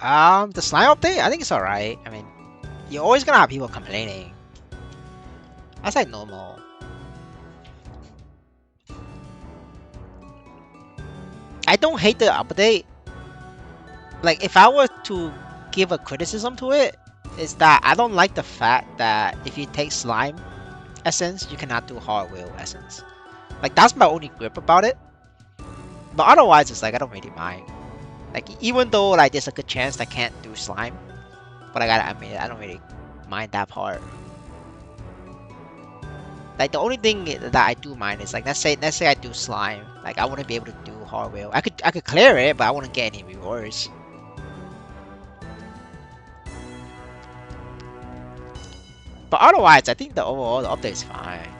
The slime update, I think it's alright. I mean, you're always gonna have people complaining. That's like normal. I don't hate the update. Like, if I were to give a criticism to it, is that I don't like the fact that if you take slime essence, you cannot do hard wheel essence. Like, that's my only grip about it. But otherwise, it's like, I don't really mind. Like, even though, like, there's a good chance I can't do slime, but I mean, I don't really mind that part. Like, the only thing that I do mind is, like, let's say I do slime, like, I wouldn't be able to do hard wheel. I could clear it, but I wouldn't get any rewards. But otherwise, I think the overall update is fine.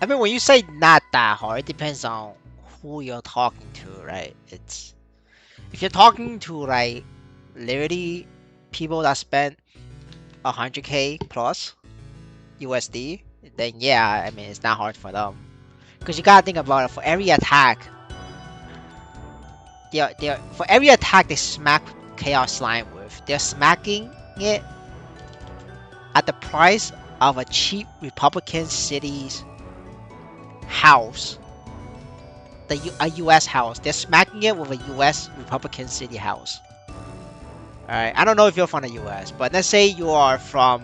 I mean, when you say not that hard, it depends on who you're talking to, right? It's if you're talking to like literally people that spend 100k plus USD, then yeah, I mean it's not hard for them. Because you gotta think about it. For every attack, for every attack they smack Chaos Slime with, they're smacking it at the price of a cheap Republican city's house, a U.S. house. They're smacking it with a U.S. Republican city house. Alright, I don't know if you're from the U.S., but let's say you are from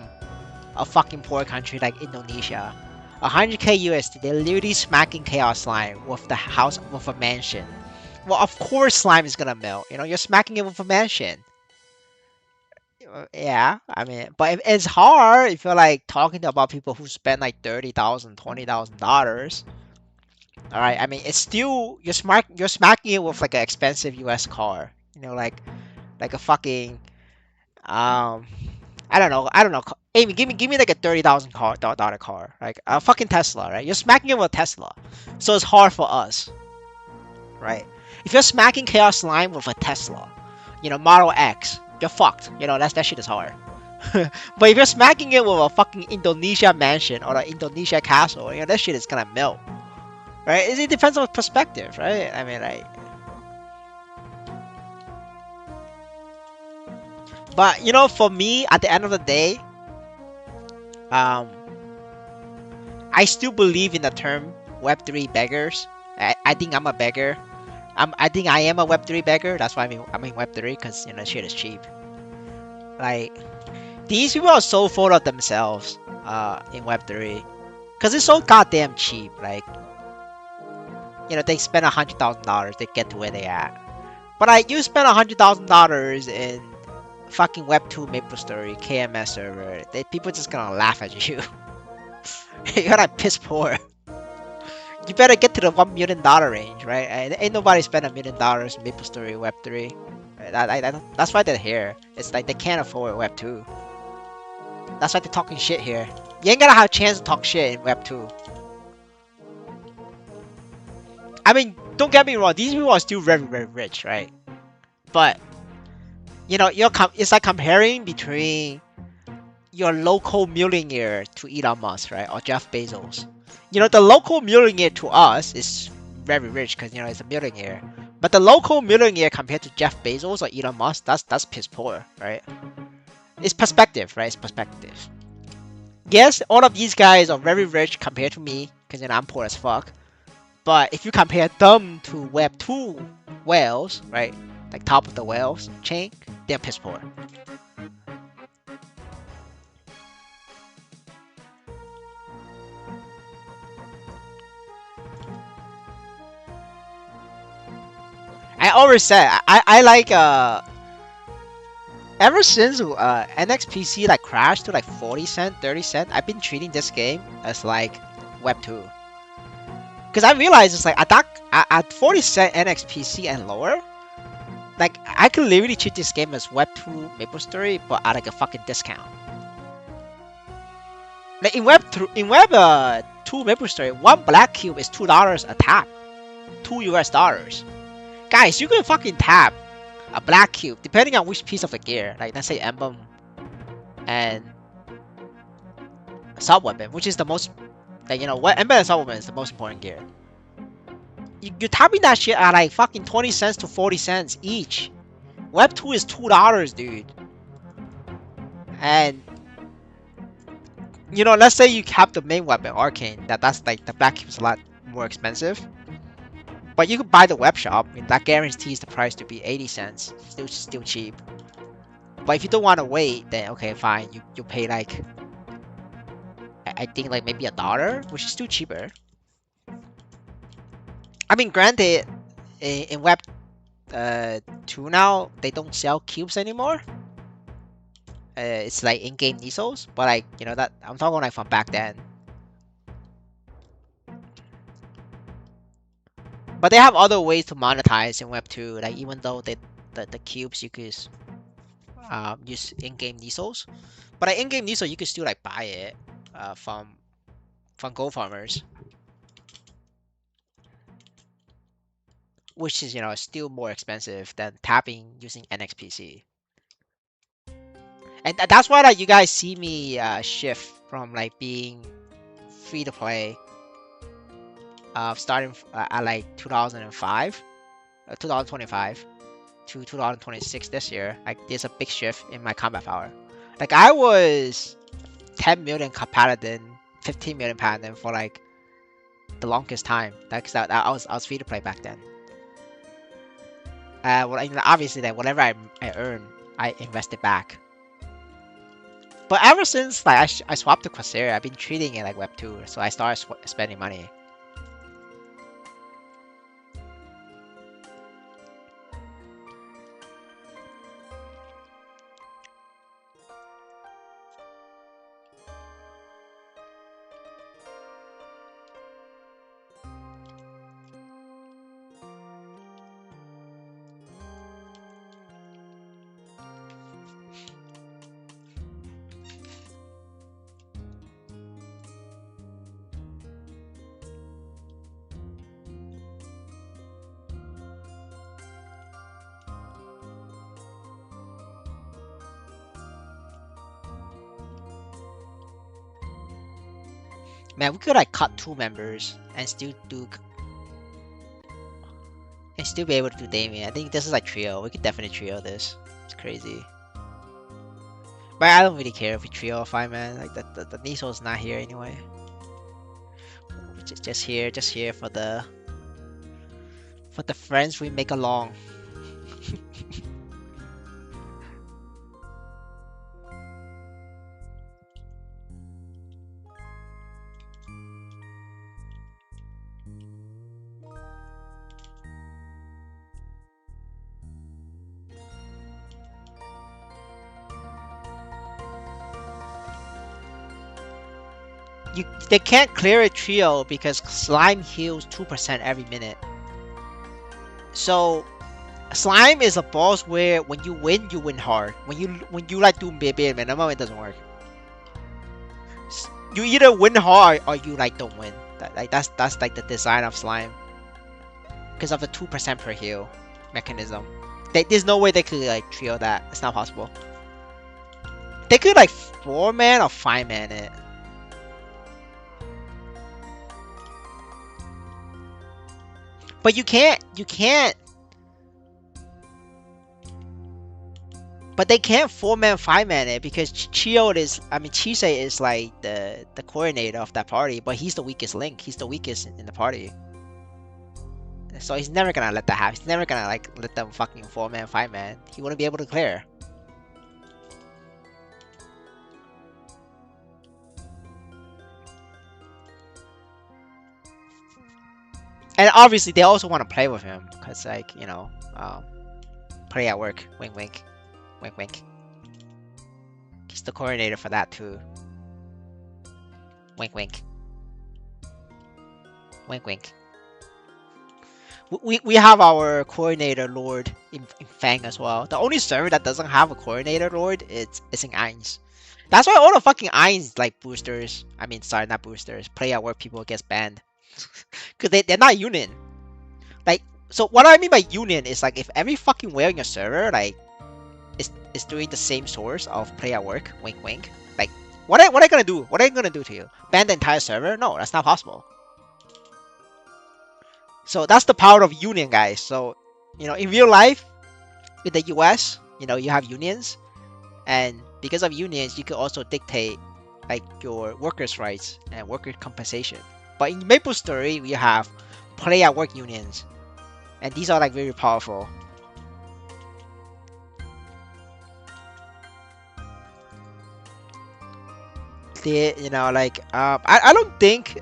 a fucking poor country like Indonesia. 100k USD, they're literally smacking Chaos Slime with the house, with a mansion. Well, of course slime is gonna melt. You know, you're smacking it with a mansion. Yeah, I mean, but it's hard if you're like talking about people who spend like $30,000, $20,000. All right, I mean, it's still you're smacking it with like an expensive U.S. car. You know, like a fucking I don't know. Amy, give me like a $30,000 car, like a fucking Tesla, right? You're smacking it with a Tesla, so it's hard for us, right? If you're smacking Chaos Slime with a Tesla, you know, Model X, you're fucked. You know, that shit is hard. But if you're smacking it with a fucking Indonesia mansion or an Indonesia castle, you know, that shit is gonna melt, right? It depends on perspective, right? I mean, like, but you know, for me, at the end of the day, um, I still believe in the term Web3 beggars. I think I'm a beggar. I think I am a Web3 beggar. That's why I'm in Web3 because you know shit is cheap. Like these people are so full of themselves in Web3 because it's so goddamn cheap. Like you know they spend $100,000 they get to where they at. But like you spend $100,000 in fucking Web2 Maplestory KMS server, people just gonna laugh at you. You're like piss poor. You better get to the $1 million range, right? Ain't nobody spend $1 million in Maplestory Web3. Right? That's why they're here. It's like they can't afford Web2. That's why they're talking shit here. You ain't gonna have a chance to talk shit in Web2. I mean, don't get me wrong. These people are still very, very rich, right? But you know, it's like comparing between your local millionaire to Elon Musk, right? Or Jeff Bezos. You know, the local millionaire to us is very rich because, you know, it's a millionaire. But the local millionaire compared to Jeff Bezos or Elon Musk, that's piss poor, right? It's perspective, right? It's perspective. Yes, all of these guys are very rich compared to me because, you know, I'm poor as fuck. But if you compare them to Web2 whales, right? Like top of the whales chain, they're piss poor. I always said I like Ever since NXPC like crashed to like 40 cent, 30 cent, I've been treating this game as like Web 2. Because I realized it's like at 40 cent NXPC and lower, like I could literally treat this game as Web 2 Maplestory, but at like a fucking discount. Like in Web 2 Maplestory, one black cube is $2 a tap, $2 US. Guys, you can fucking tap a black cube depending on which piece of the gear. Like let's say emblem and assault weapon, which is the most, like what emblem and assault weapon is the most important gear. You're tapping that shit at like fucking 20 cents to 40 cents each. Web 2 is $2, dude. And let's say you cap the main weapon, Arcane. That's like the black cube is a lot more expensive. But you could buy the web shop. I mean, that guarantees the price to be 80 cents. Still cheap. But if you don't want to wait, then okay, fine. You pay like I think like maybe $1, which is still cheaper. I mean, granted, in Web 2 now they don't sell cubes anymore. It's like in-game Nisos, but like that I'm talking like from back then. But they have other ways to monetize in Web 2. Like even though the cubes you could use in-game Nisos, but like in-game Niso you could still like buy it from gold farmers, which is still more expensive than tapping using NXPC. And that's why like you guys see me shift from like being free to play starting at like 2005 2025 to 2026 this year. Like there's a big shift in my combat power. Like I was 10 million paladin, 15 million paladin for like the longest time. Like I was free to play back then. Well, obviously that whatever I earn, I invest it back. But ever since like I swapped to Corsair, I've been treating it like Web 2, so I started spending money. Man, we could like cut 2 members and still be able to do Damien. I think this is like trio. We could definitely trio this. It's crazy. But I don't really care if we trio or 5-man. Like the Niso's not here anyway. Just here for the friends we make along. They can't clear a trio because slime heals 2% every minute. So slime is a boss where when you win hard. When you like do bare minimum, it doesn't work. You either win hard or you like don't win. That's like the design of slime. Because of the 2% per heal mechanism. There's no way they could like trio that. It's not possible. They could like 4-man or 5-man it. But you can't. But they can't 4-man, 5-man it because Chise is like the coordinator of that party, but he's the weakest link. He's the weakest in the party. So he's never gonna let that happen. He's never gonna like let them fucking 4-man, 5-man. He wouldn't be able to clear. And obviously they also want to play with him because like play at work, wink wink, wink wink. the coordinator for that too. Wink, wink. Wink, wink. We have our coordinator lord in Fang as well. The only server that doesn't have a coordinator lord is in Eins. That's why all the fucking Eins like boosters. I mean, sorry, not boosters. Play at work people gets banned because they're not union. Like, so what I mean by union is like if every fucking whale in your server like is doing the same source of play at work. Wink, wink. Like, what are they gonna do? What are they gonna do to you? Ban the entire server? No, that's not possible. So that's the power of union, guys. So, in real life, in the US, you have unions, and because of unions, you can also dictate like your workers' rights and worker compensation. But in Maplestory, we have play at work unions, and these are like very powerful. I don't think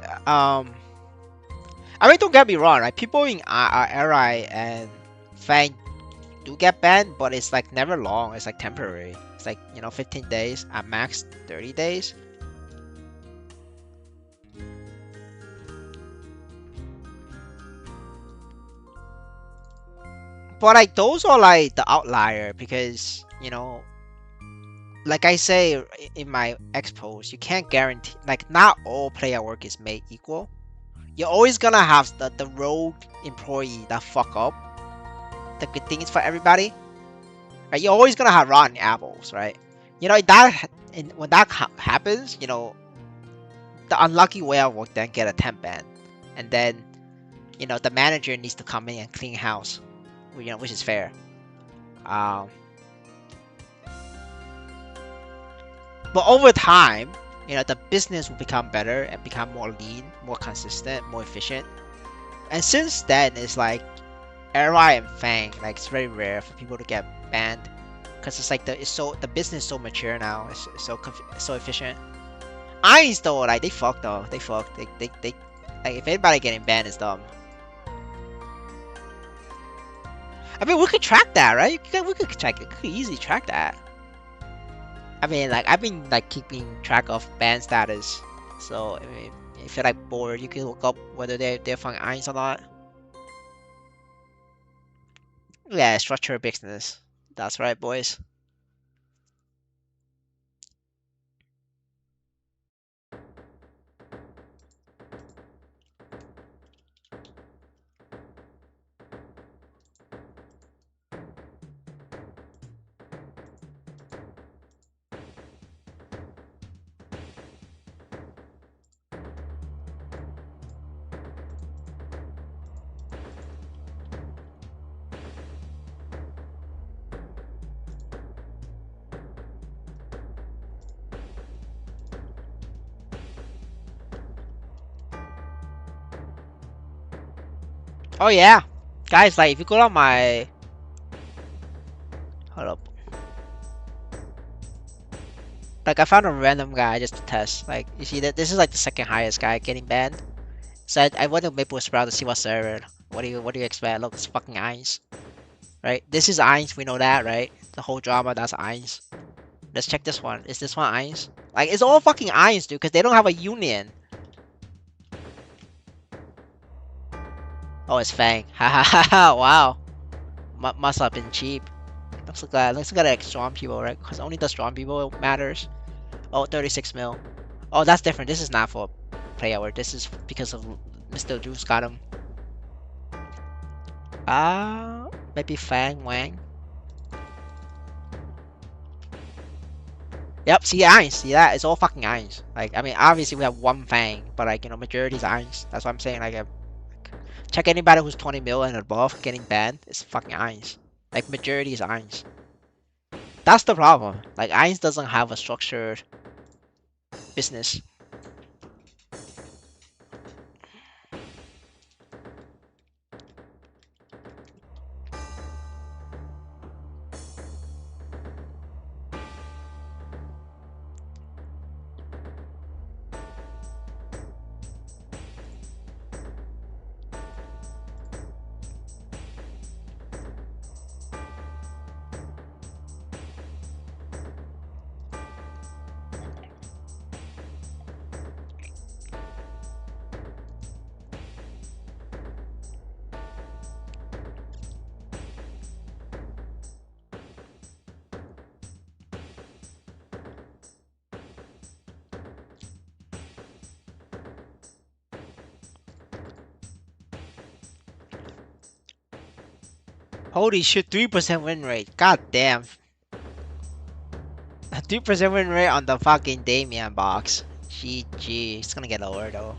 I mean, don't get me wrong, right? People in RI and Fang do get banned, but it's like never long. It's like temporary. It's like 15 days at max, 30 days. But like those are like the outlier because like I say in my expos, you can't guarantee like not all player work is made equal. You're always gonna have the rogue employee that fuck up the good things for everybody. Right? You're always gonna have rotten apples, right? When that happens, the unlucky whale will then get a temp ban, and then the manager needs to come in and clean house, which is fair. But over time, the business will become better and become more lean, more consistent, more efficient. And since then, it's like RI and Fang, like it's very rare for people to get banned because it's like the business is so mature now. It's so efficient. Eins though, like they fucked though. They fucked. They like if anybody getting banned is dumb. I mean, we could track that, right? We could track it. We could easily track that. I mean, like I've been like keeping track of ban status, so I mean, if you're like bored, you can look up whether they're from Eins or not. Yeah, structured business. That's right, boys. Oh yeah, guys, like if you go on my, hold up, like I found a random guy just to test. Like you see that this is like the second highest guy getting banned. So I went to Maple Sprout to see what server. What do you expect? Look, it's fucking Eins, right? This is Eins. We know that, right? The whole drama that's Eins. Let's check this one. Is this one Eins? Like it's all fucking Eins, dude, because they don't have a union. Oh, it's Fang. Ha ha ha ha! Wow, must have been cheap. Let's look at like strong people, right? Because only the strong people matters. Oh, 36 mil. Oh, that's different. This is not for play hour. This is because of Mr. Juice got him. Maybe Fang Wang. Yep, see Eins. See that? It's all fucking Eins. Like, I mean, obviously we have one Fang, but like, majority is Eins. That's what I'm saying. Like, check anybody who's 20 mil and above getting banned. It's fucking Eins. Like, majority is Eins. That's the problem. Like, Eins doesn't have a structured business. Holy shit, 3% win rate. God damn. A 3% win rate on the fucking Damien box. GG. It's gonna get lower though.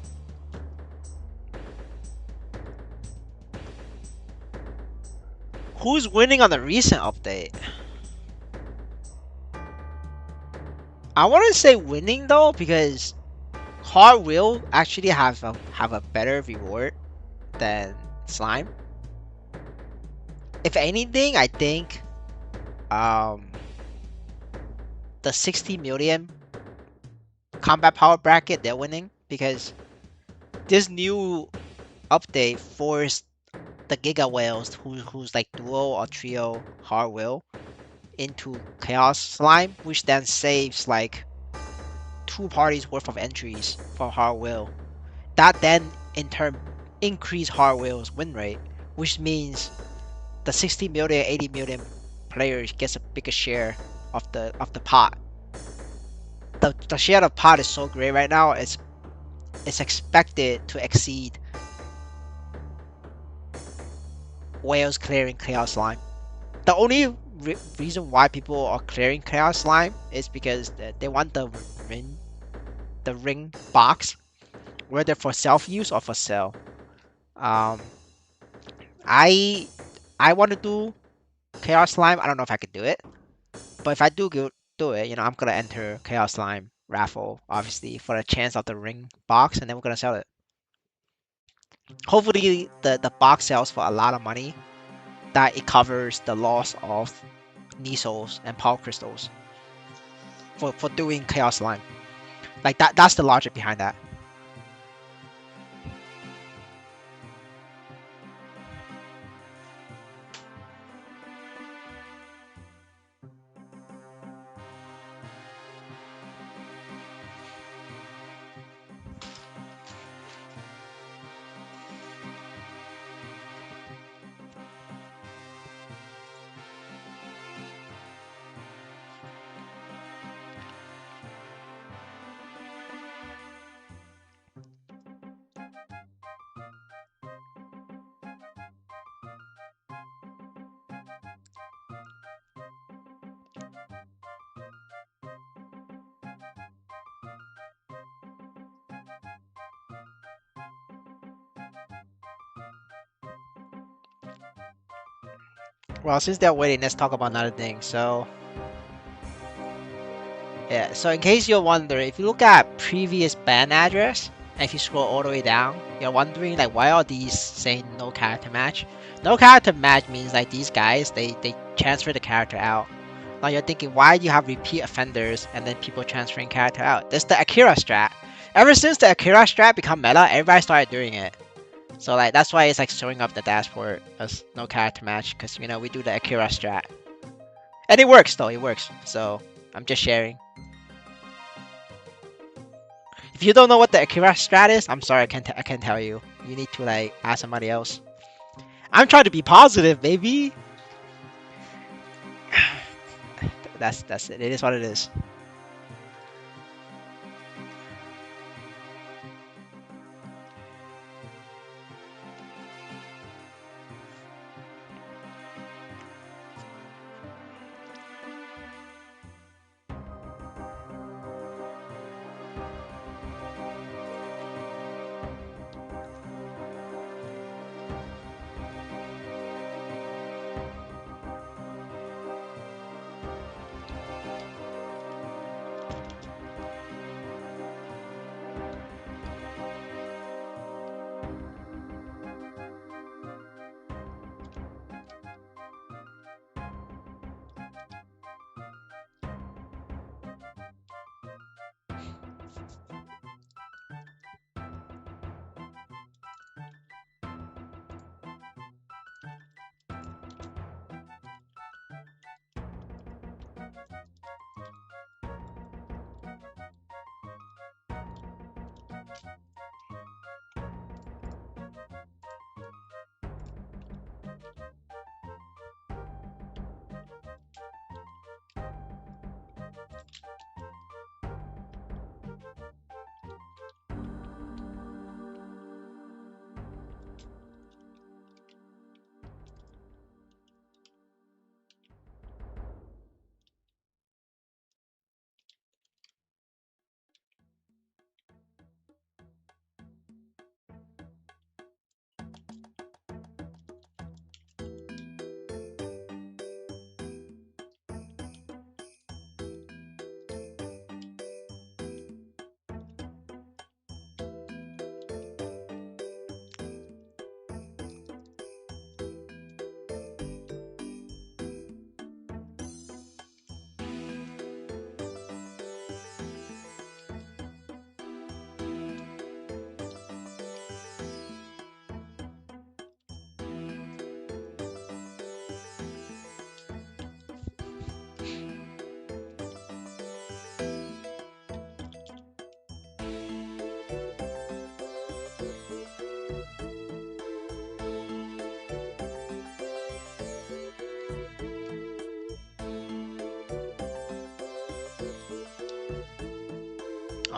Who's winning on the recent update? I want to say winning though because Hard will actually have a better reward than Slime. If anything, I think um the 60 million combat power bracket they're winning because this new update forced the Giga Whales who's like duo or trio Hard will into Chaos Slime, which then saves like 2 parties worth of entries for Hard will. That then in turn increase Hard will's win rate, which means the 60 million, 80 million players gets a bigger share of the pot. The share of pot is so great right now. It's expected to exceed whales clearing Chaos Slime. The only reason why people are clearing Chaos Slime is because they want the ring box, whether for self use or for sale. Um, I I want to do Chaos Slime. I don't know if I could do it, but if I do it, I'm gonna enter Chaos Slime raffle, obviously, for a chance of the ring box, and then we're gonna sell it. Hopefully, the box sells for a lot of money, that it covers the loss of Nisos and Power Crystals for doing Chaos Slime. Like that's the logic behind that. Well, since they're waiting, let's talk about another thing. So, yeah. So in case you're wondering, if you look at previous ban address, and if you scroll all the way down, you're wondering like why are these saying no character match? No character match means like these guys they transfer the character out. Now you're thinking why do you have repeat offenders and then people transferring character out? That's the Akira strat. Ever since the Akira strat become meta, everybody started doing it. So like that's why it's like showing up the dashboard as no character match because we do the Akira strat. And it works though, it works. So I'm just sharing. If you don't know what the Akira strat is, I'm sorry, I can't tell you. You need to like ask somebody else. I'm trying to be positive, baby. That's it. It is what it is.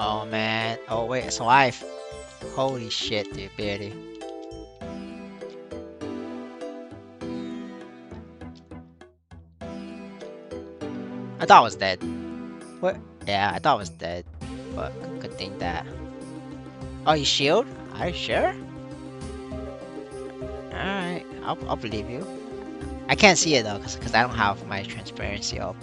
Oh man. Oh wait, so I've. Holy shit, dude, barely. I thought I was dead. What? Yeah, I thought I was dead. But good thing that. Oh, you shield? Are you sure? Alright, I'll believe you. I can't see it though, cause I don't have my transparency up.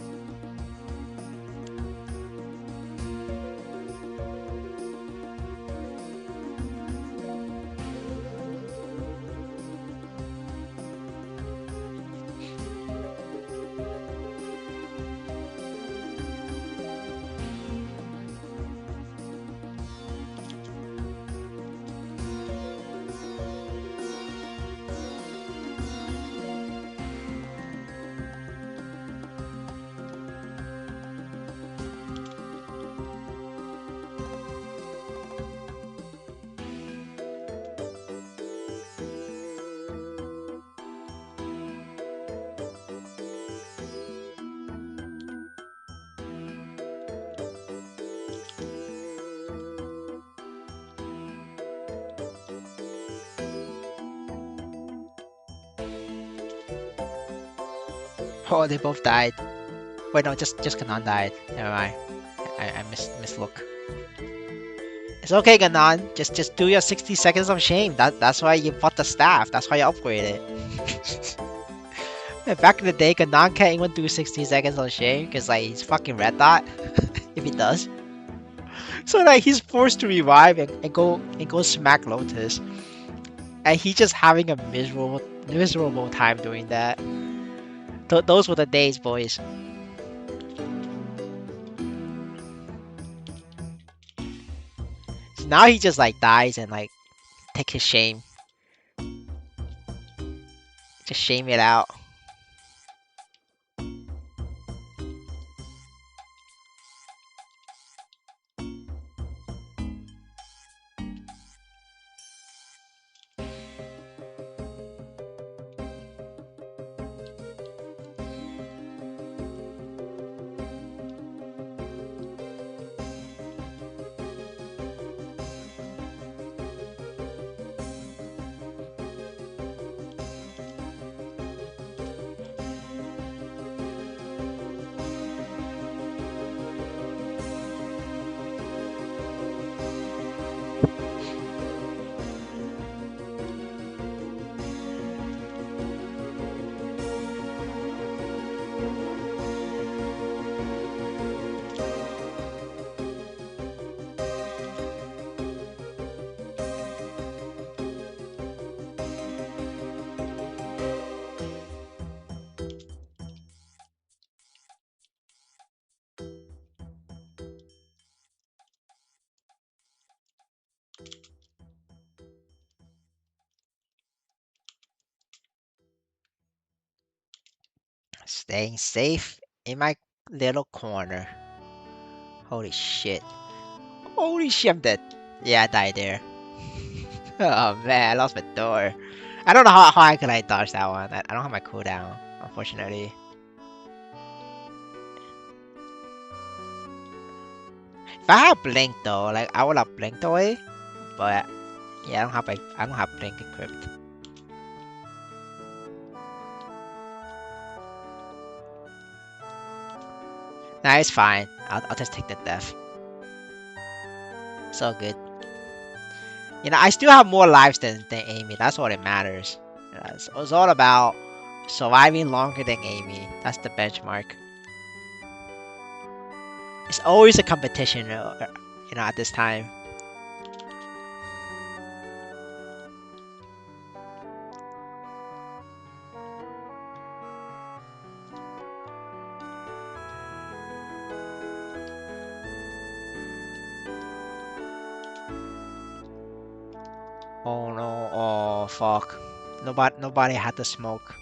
Oh, they both died. Wait, no, just Ganon died. Never mind. I mislook. It's okay, Ganon. Just do your 60 seconds of shame. That's why you bought the staff. That's why you upgrade it. And back in the day, Ganon can't even do 60 seconds of shame because like he's fucking red dot. If he does, so like he's forced to revive and go smack Lotus, and he just having a miserable time doing that. Those were the days, boys. So now he just like dies and like take his shame, just shame it out. Staying safe in my little corner. Holy shit. Holy shit, I'm dead. Yeah, I died there. Oh man, I lost my door. I don't know how I could like dodge that one. I don't have my cooldown, unfortunately. If I had blink though, like I would have blinked away. But yeah, I don't have blink equipped. Nah, it's fine. I'll just take the death. It's all good. You know, I still have more lives than Amy. That's what it matters. It's all about surviving longer than Amy. That's the benchmark. It's always a competition, at this time. Oh no! Oh fuck! Nobody had the smoke.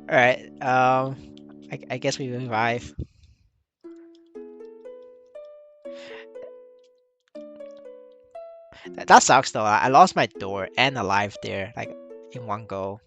All right. I guess we revive. That sucks though. I lost my door and a life there, like in one go.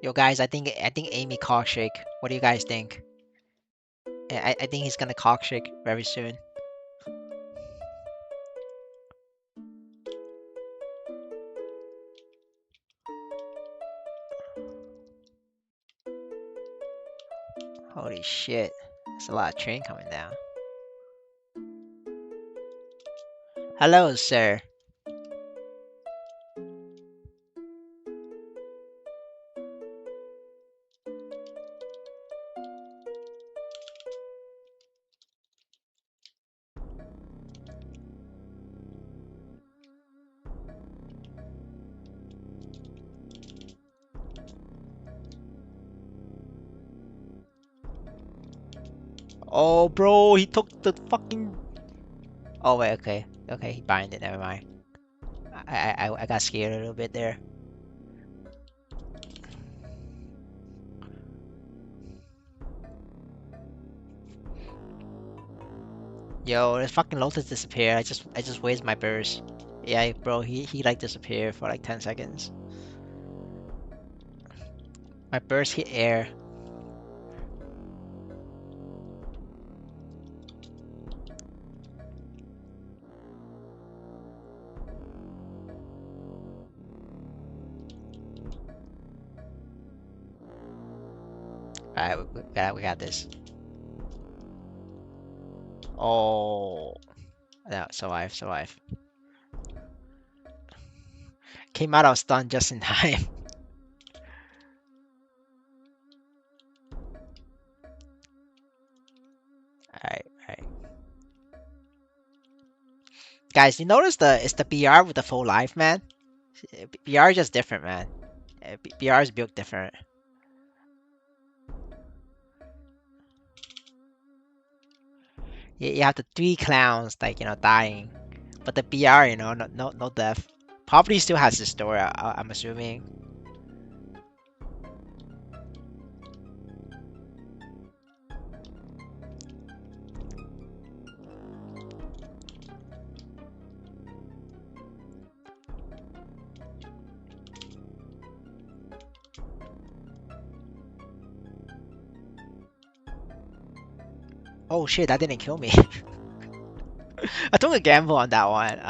Yo, guys, I think Amy cockshake. What do you guys think? I think he's gonna cockshake very soon. Holy shit. There's a lot of train coming down. Hello, sir. Oh, bro, he took the fucking. Oh wait, okay, okay, he bind it. Never mind. I got scared a little bit there. Yo, this fucking Lotus disappeared. I just wasted my burst. Yeah, bro, he like disappeared for like 10 seconds. My burst hit air. Alright, we got this. Oh, no, survive. Came out of stun just in time. Alright. Guys, you notice it's the BR with the full life, man? BR is just different, man. BR is built different. You have the 3 clowns, like, dying. But the BR, no death. Probably still has the story, I'm assuming. Oh shit, that didn't kill me. I took a gamble on that one.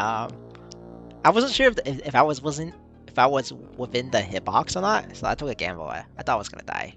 I wasn't sure if I was within the hitbox or not, so I took a gamble. I thought I was gonna die.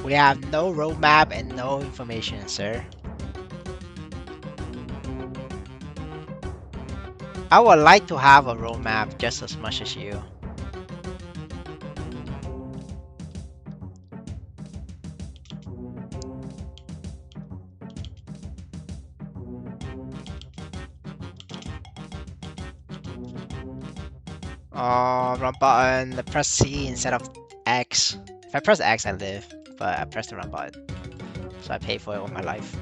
We have no roadmap and no information, sir. I would like to have a roadmap just as much as you. Run button, press C instead of X. If I press X, I live, but I press the run button. So I pay for it with my life.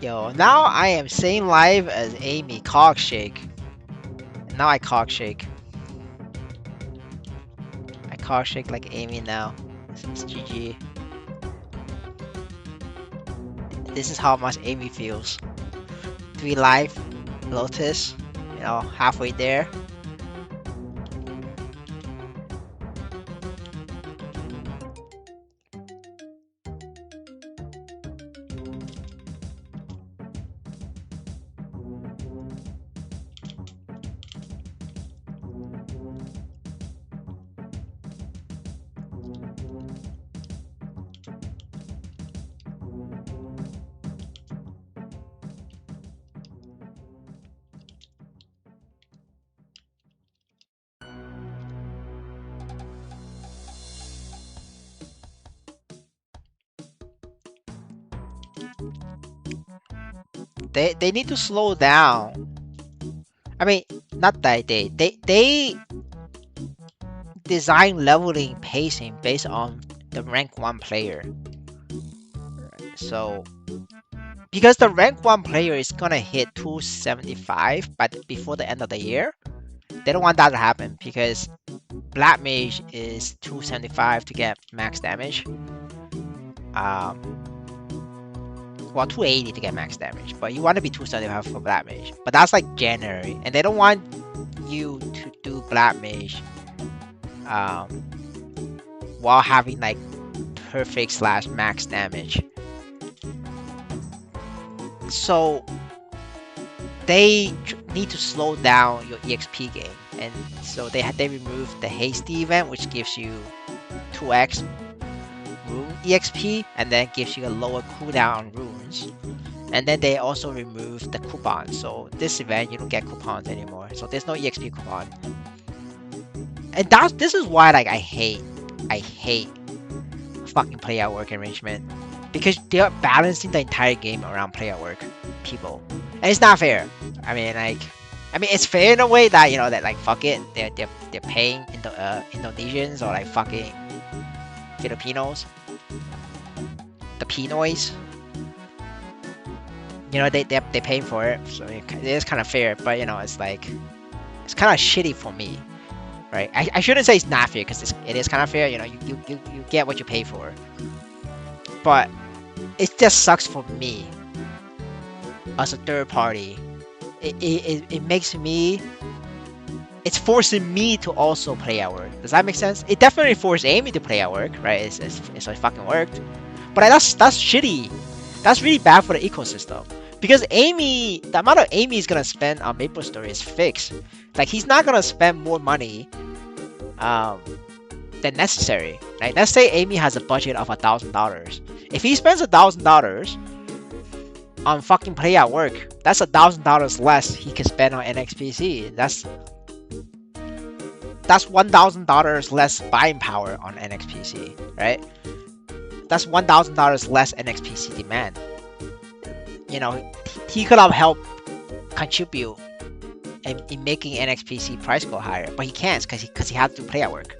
Yo, now I am same live as Amy Cockshake. Now I cock shake. I cock shake like Amy now. It's GG. This is how much Amy feels. 3 life, Lotus, you know, halfway there. They need to slow down. I mean, not that they design leveling pacing based on the rank 1 player. So because the rank 1 player is gonna hit 275 before the end of the year, they don't want that to happen because Black Mage is 275 to get max damage. Well, 280 to get max damage, but you want to be 275 for Black Mage. But that's like January, and they don't want you to do Black Mage while having like perfect / max damage. So they need to slow down your EXP game, and so they removed the hasty event, which gives you 2x rune EXP, and then gives you a lower cooldown on runes. And then they also removed the coupon. So this event you don't get coupons anymore. So there's no EXP coupon. And this is why like I hate fucking player work arrangement, because they're balancing the entire game around player work people, and it's not fair. I mean it's fair in a way that, you know, that like fuck it, they're paying Indonesians or like fucking Filipinos, the Pinoys. You know, they're paying for it, so it is kind of fair. But you know, it's like it's kind of shitty for me. Right, I shouldn't say it's not fair because it is kind of fair. You know, you get what you pay for, but it just sucks for me as a third party. It makes me, it's forcing me to also play at work. Does that make sense? It definitely forced Amy to play at work, right? It's like fucking worked, but that's shitty. That's really bad for the ecosystem. Because Amy, the amount of Amy is gonna spend on Maplestory is fixed. Like, he's not gonna spend more money than necessary. Right? Let's say Amy has a budget of $1,000. If he spends $1,000 on fucking play at work, that's $1,000 less he can spend on NXPC. That's $1,000 less buying power on NXPC, right? That's $1,000 less NXPC demand. You know, he could have helped contribute in making NXPC price go higher, but he can't because he has to play at work.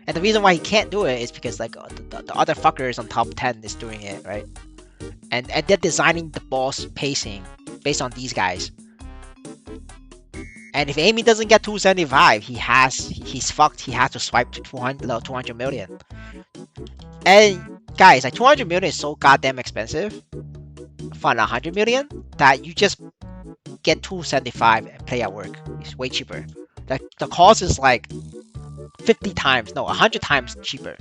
And the reason why he can't do it is because like the other fuckers on top 10 is doing it, right? And they're designing the boss pacing based on these guys. And if Amy doesn't get 275, he's fucked. He has to swipe to 200 million. And guys, like 200 million is so goddamn expensive for 100 million that you just get 275 and play at work. It's way cheaper. The cost is like 50 times, no, 100 times cheaper.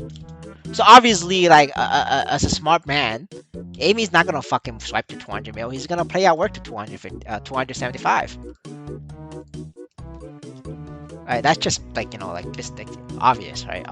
So obviously, like as a smart man, Amy's not gonna fucking swipe to 200 mil. He's gonna play at work to 275. Right? That's just like, you know, like just like obvious, right?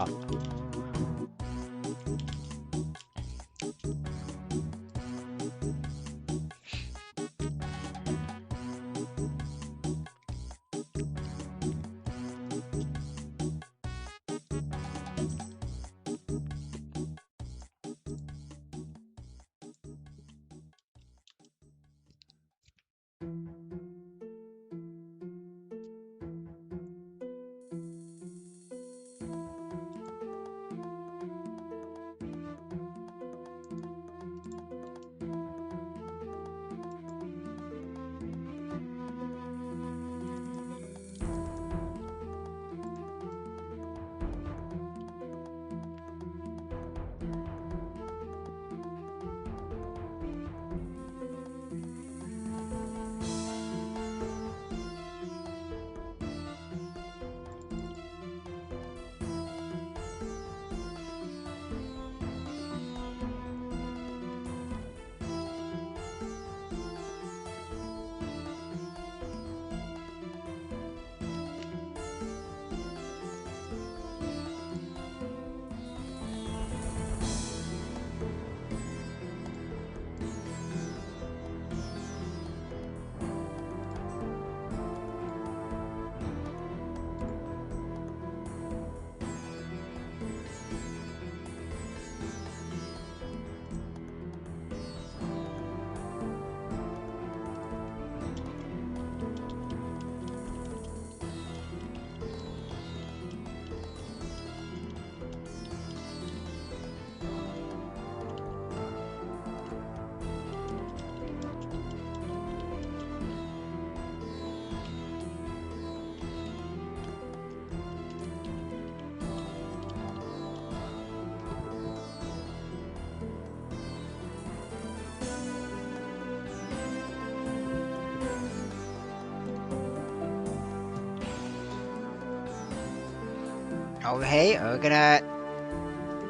Okay, we're gonna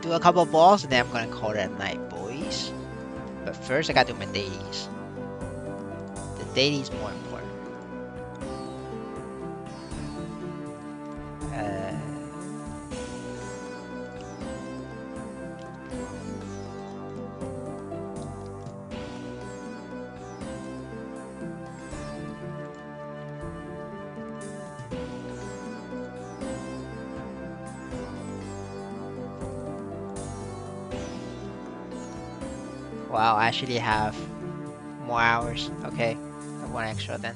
do a couple balls and then I'm gonna call it a night, boys. But first I gotta do my dailies. The daily's more important. Wow, I actually have more hours. Okay, I have one extra then.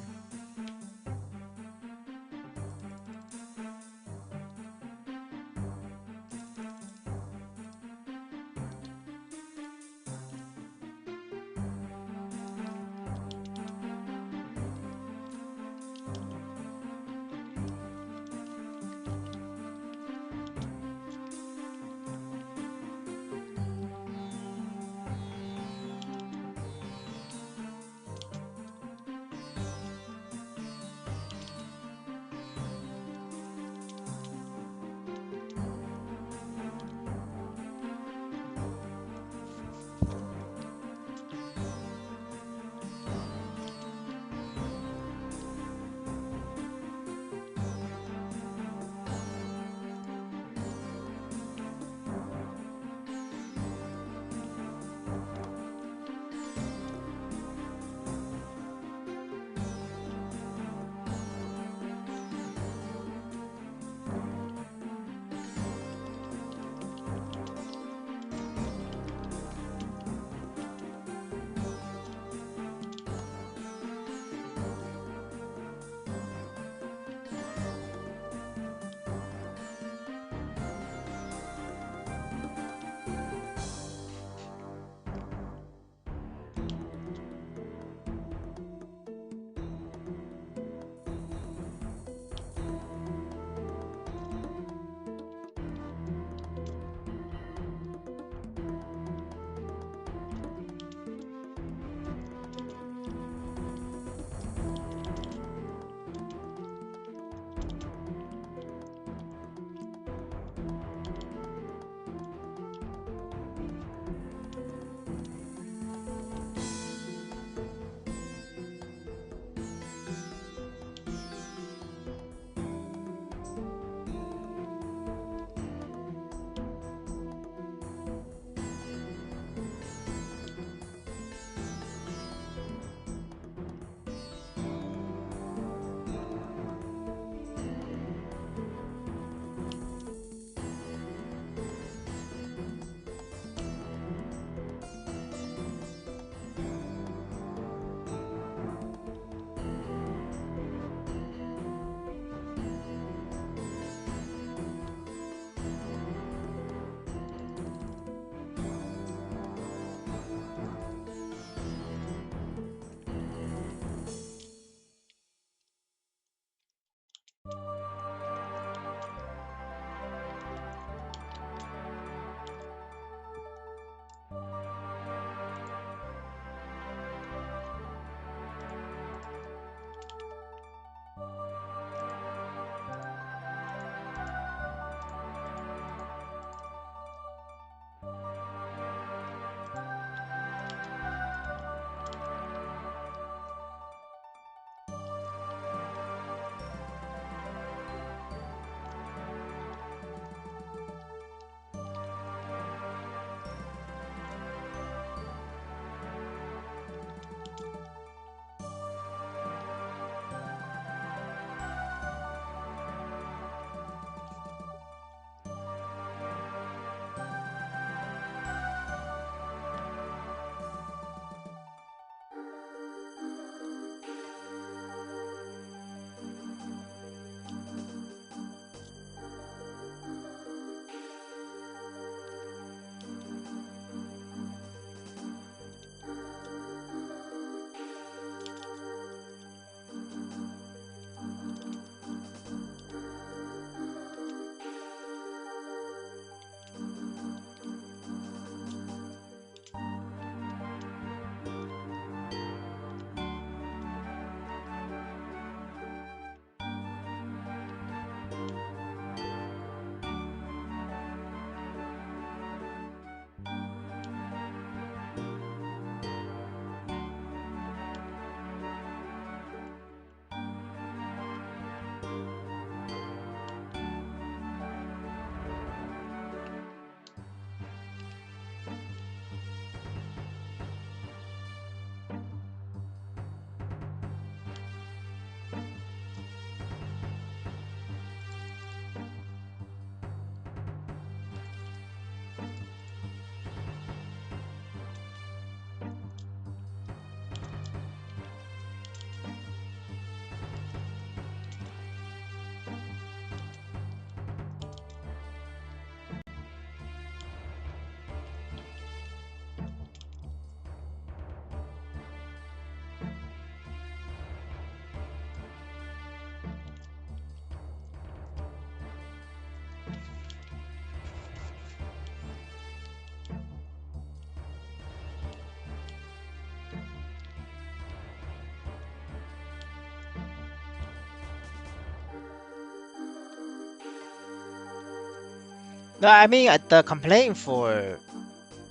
No, I mean the complaint for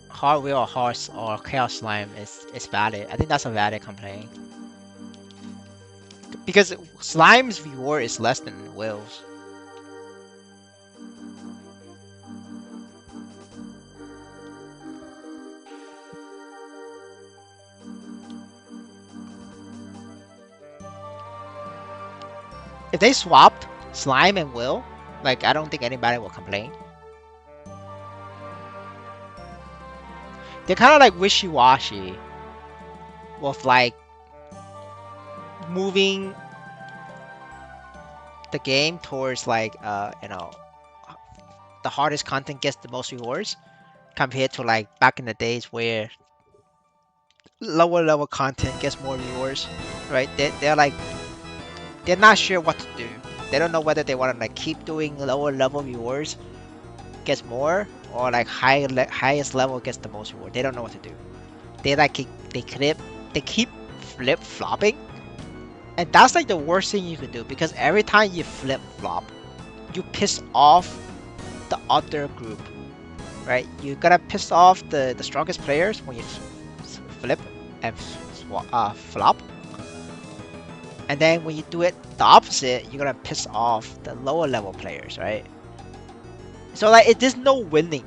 hard wheel or horse or chaos slime is valid. I think that's a valid complaint because slime's reward is less than whales. If they swapped slime and whale, like I don't think anybody will complain. They're kind of like wishy-washy with like moving the game towards like the hardest content gets the most rewards compared to like back in the days where lower level content gets more rewards, right? They're like they're not sure what to do. They don't know whether they want to like keep doing lower level rewards gets more or like highest level gets the most reward. They don't know what to do. They like they keep flip flopping, and that's like the worst thing you could do because every time you flip flop, you piss off the other group, right? You gotta piss off the strongest players when you flip and flop, and then when you do it the opposite, you're gonna piss off the lower level players, right? So like there's no winning.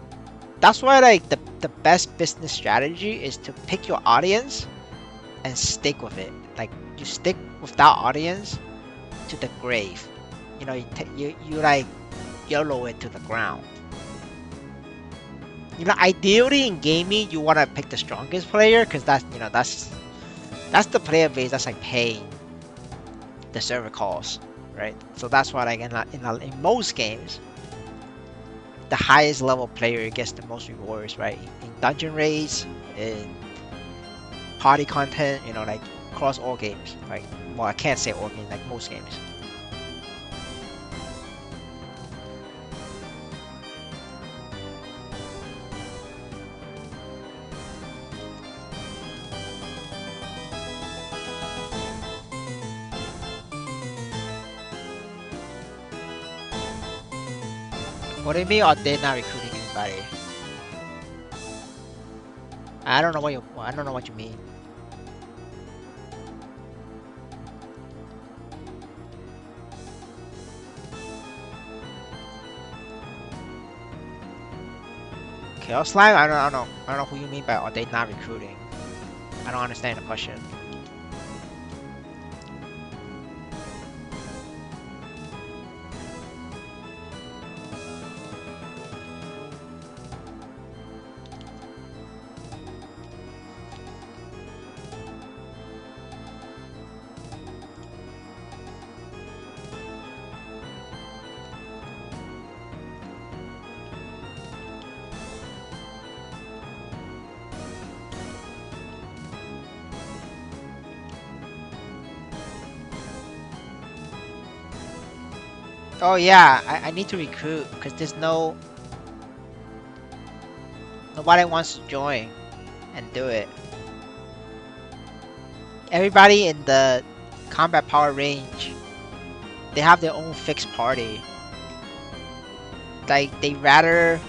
That's why like the best business strategy is to pick your audience and stick with it. Like you stick with that audience to the grave. You know, you like YOLO it to the ground. You know, ideally in gaming, you want to pick the strongest player because that's that's the player base that's like paying the server calls, right? So that's why like in most games, the highest level player gets the most rewards, right? In dungeon raids, in party content, you know, like across all games, right? Well, I can't say all games, like most games. What do you mean? Are they not recruiting anybody? I don't know what you mean. Chaos Slime? I don't know. I don't know who you mean by are they not recruiting. I don't understand the question. Oh yeah, I need to recruit because there's nobody wants to join and do it. Everybody in the combat power range, they have their own fixed party. Like they rather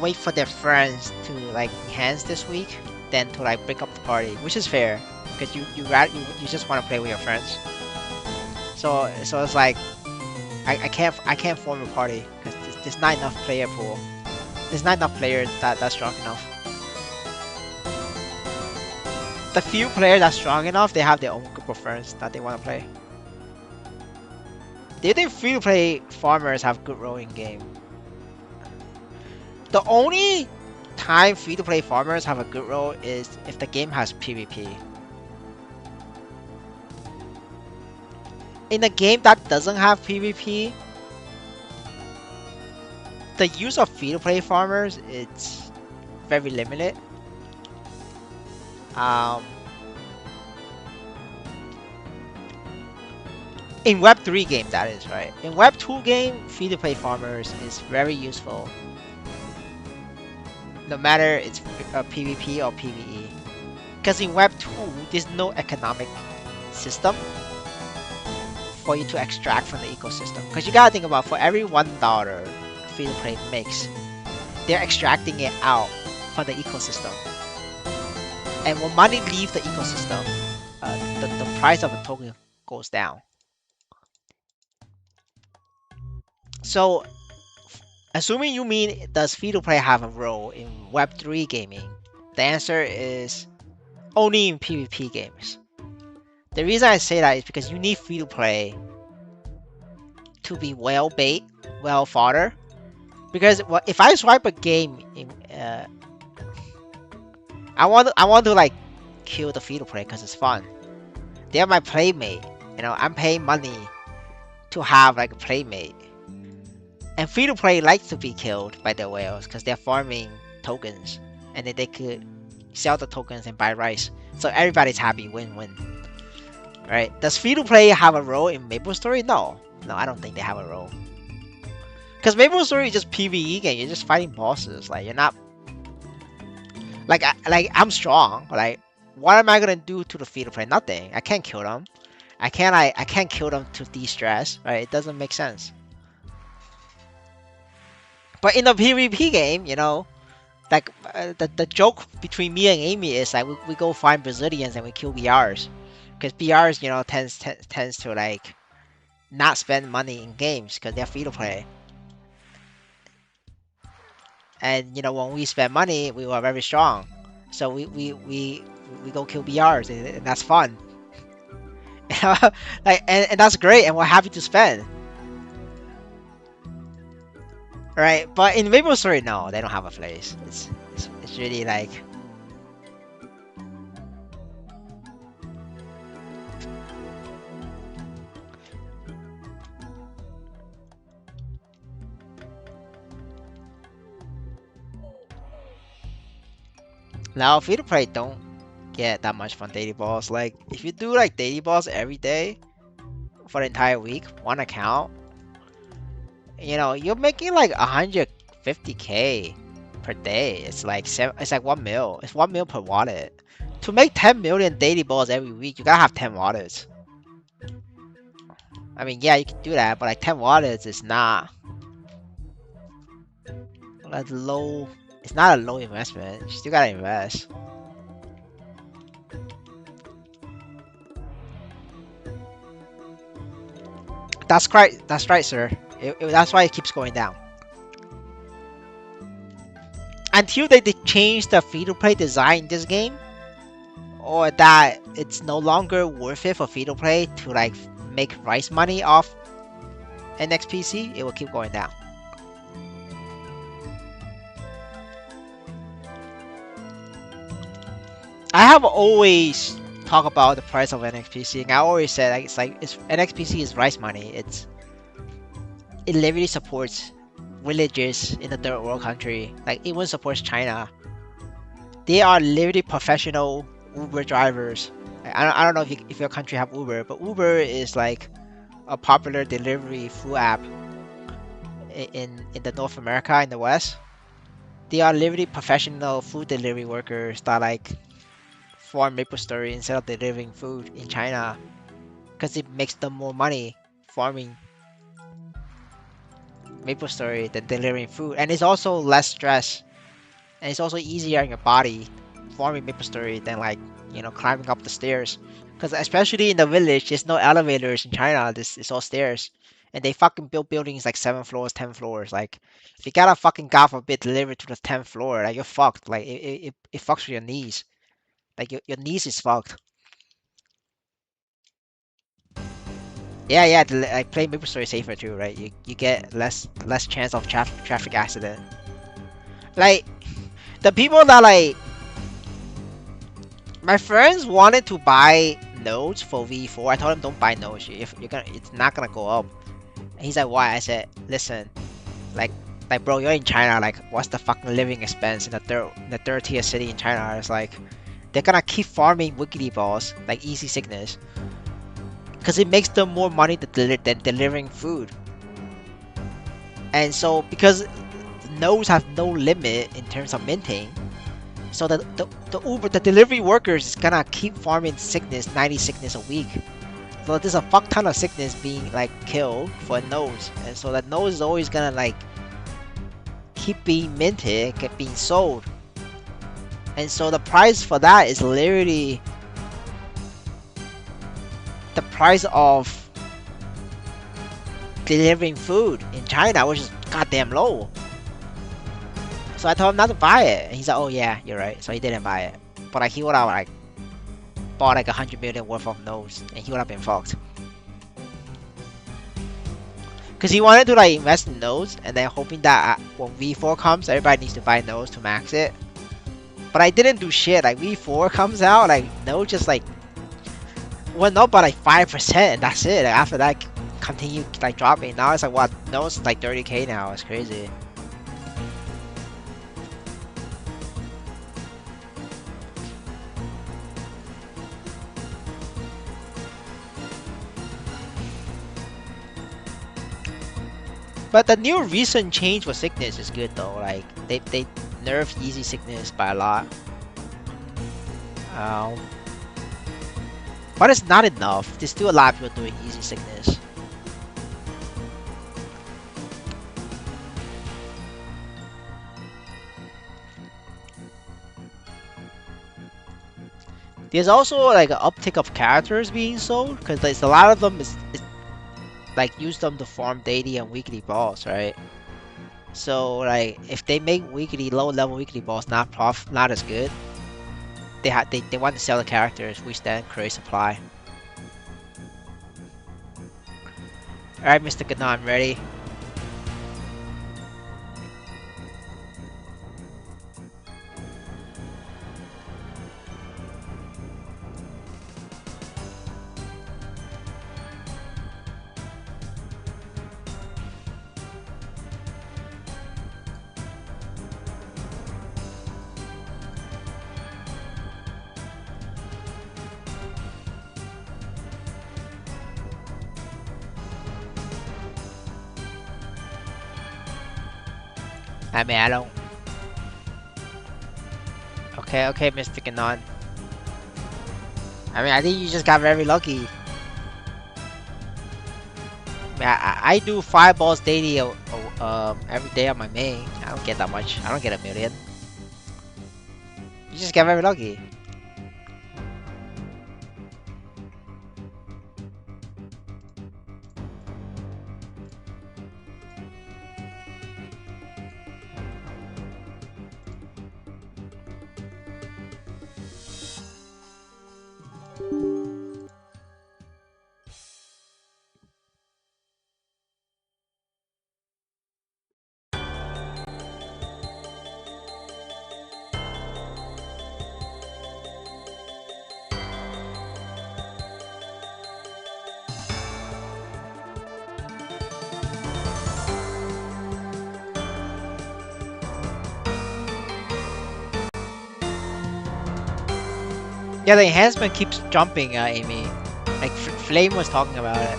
wait for their friends to like enhance this week than to like break up the party, which is fair because you just want to play with your friends. So it's like I can't form a party because there's not enough player pool. There's not enough players that's strong enough. The few players that's strong enough, they have their own group of friends that they want to play. Do you think free-to-play farmers have good role in game? The only time free-to-play farmers have a good role is if the game has PvP. In a game that doesn't have PvP, the use of free-to-play farmers it's very limited. In Web 3 game that is, right? In Web 2 game, free-to-play farmers is very useful. No matter it's PvP or PvE. Because in Web 2, there's no economic system for you to extract from the ecosystem. Because you gotta think about, for every $1 free to play makes, they're extracting it out from the ecosystem. And when money leaves the ecosystem, the price of a token goes down. So, assuming you mean, does free to play have a role in Web3 gaming? The answer is only in PvP games. The reason I say that is because you need free to play to be well bait, well fodder. Because if I swipe a game, I want to like kill the free to play because it's fun. They're my playmate. You know, I'm paying money to have like a playmate. And free to play likes to be killed by the whales because they're farming tokens, and then they could sell the tokens and buy rice. So everybody's happy, win-win. Right? Does free to play have a role in Maplestory? No, I don't think they have a role. Because Maplestory is just PvE game. You're just fighting bosses. Like, you're not like I'm strong. Like, what am I gonna do to the free to play? Nothing. I can't kill them. I can't kill them to de-stress. Right? It doesn't make sense. But in the PvP game, you know, like the joke between me and Amy is like we go find Brazilians and we kill BRs, because BRs, you know, tends to like not spend money in games because they're free to play. And you know, when we spend money, we are very strong, so we go kill BRs, and that's fun. Like and that's great, and we're happy to spend. Right, but in Maplestory, no, they don't have a place. It's really like now free to play don't get that much from daily balls. Like if you do like daily balls every day for the entire week, one account, you know, you're making like 150k per day. It's like 1 mil. It's 1 mil per wallet. To make 10 million daily balls every week, you gotta have 10 wallets. I mean, yeah, you can do that, but like 10 wallets is not like low. It's not a low investment. You still gotta invest. That's right. That's right, sir. That's why it keeps going down. Until they change the free-to-play design in this game, or that it's no longer worth it for free-to-play to like make rice money off NXPC, it will keep going down. I have always talked about the price of NXPC, and I always said like it's NXPC is rice money. It literally supports villages in a third world country. Like, it even supports China. They are literally professional Uber drivers. I don't know if your country have Uber, but Uber is like a popular delivery food app in the North America, in the West. They are literally professional food delivery workers that like farm Maplestory instead of delivering food in China, because it makes them more money farming Maplestory than delivering food, and it's also less stress, and it's also easier on your body farming Maplestory than like, you know, climbing up the stairs. Because especially in the village, there's no elevators in China. It's all stairs, and they fucking build buildings like 7 floors, 10 floors. Like, if you gotta fucking, God forbid, deliver to the 10th floor, like, you're fucked. Like, it fucks with your knees. Like, your knees is fucked. Yeah, like playing Maplestory is safer too, right? You get less chance of traffic accident. Like, the people that like, my friends wanted to buy nodes for V4. I told them don't buy nodes. If you're gonna, it's not gonna go up. And he's like, why? I said, listen, like bro, you're in China. Like, what's the fucking living expense in the third tier city in China? It's like, they're gonna keep farming wiggly balls, like easy sickness, because it makes them more money than delivering food. And so, because nodes have no limit in terms of minting, so the delivery workers is gonna keep farming sickness, 90 sickness a week. So there's a fuck ton of sickness being like killed for a nose, and so that nose is always gonna like keep being minted, keep being sold, and so the price for that is literally the price of delivering food in China, which is goddamn low. So I told him not to buy it, and he's like, "Oh yeah, you're right." So he didn't buy it, but like he would have like bought like 100 million worth of nodes, and he would have been fucked. Cause he wanted to like invest in nodes, and then hoping that when V4 comes, everybody needs to buy nodes to max it. But I didn't do shit. Like V4 comes out, like node just like went up by like 5%, and that's it. Like, after that, continued like dropping. Now it's like what? Nodes is like 30k now. It's crazy. But the new recent change for sickness is good though. Like they nerfed easy sickness by a lot. But it's not enough. There's still a lot of people doing easy sickness. There's also like an uptick of characters being sold because there's a lot of them is like use them to farm daily and weekly balls, right? So like if they make weekly low level weekly balls not as good, they want to sell the characters, which then create supply. Alright, Mr. Gana, I'm ready. I mean, I don't... Okay, Mr. Ganon. I mean, I think you just got very lucky. I mean, I do 5 balls daily every day on my main. I don't get that much. I don't get a million. You just got very lucky. Yeah, the enhancement keeps jumping, Amy. Like Flame was talking about it.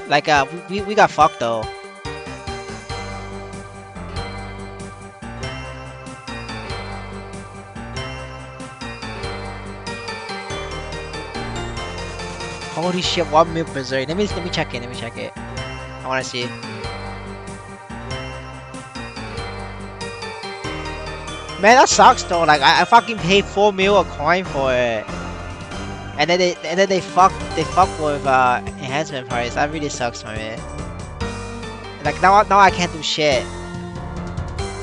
Like we got fucked though. Holy shit! 1 mil berserk. Let me check it. I wanna see. Man, that sucks though. Like I fucking paid 4 mil a coin for it, and then they fuck with enhancement price. That really sucks for me. Like now I can't do shit.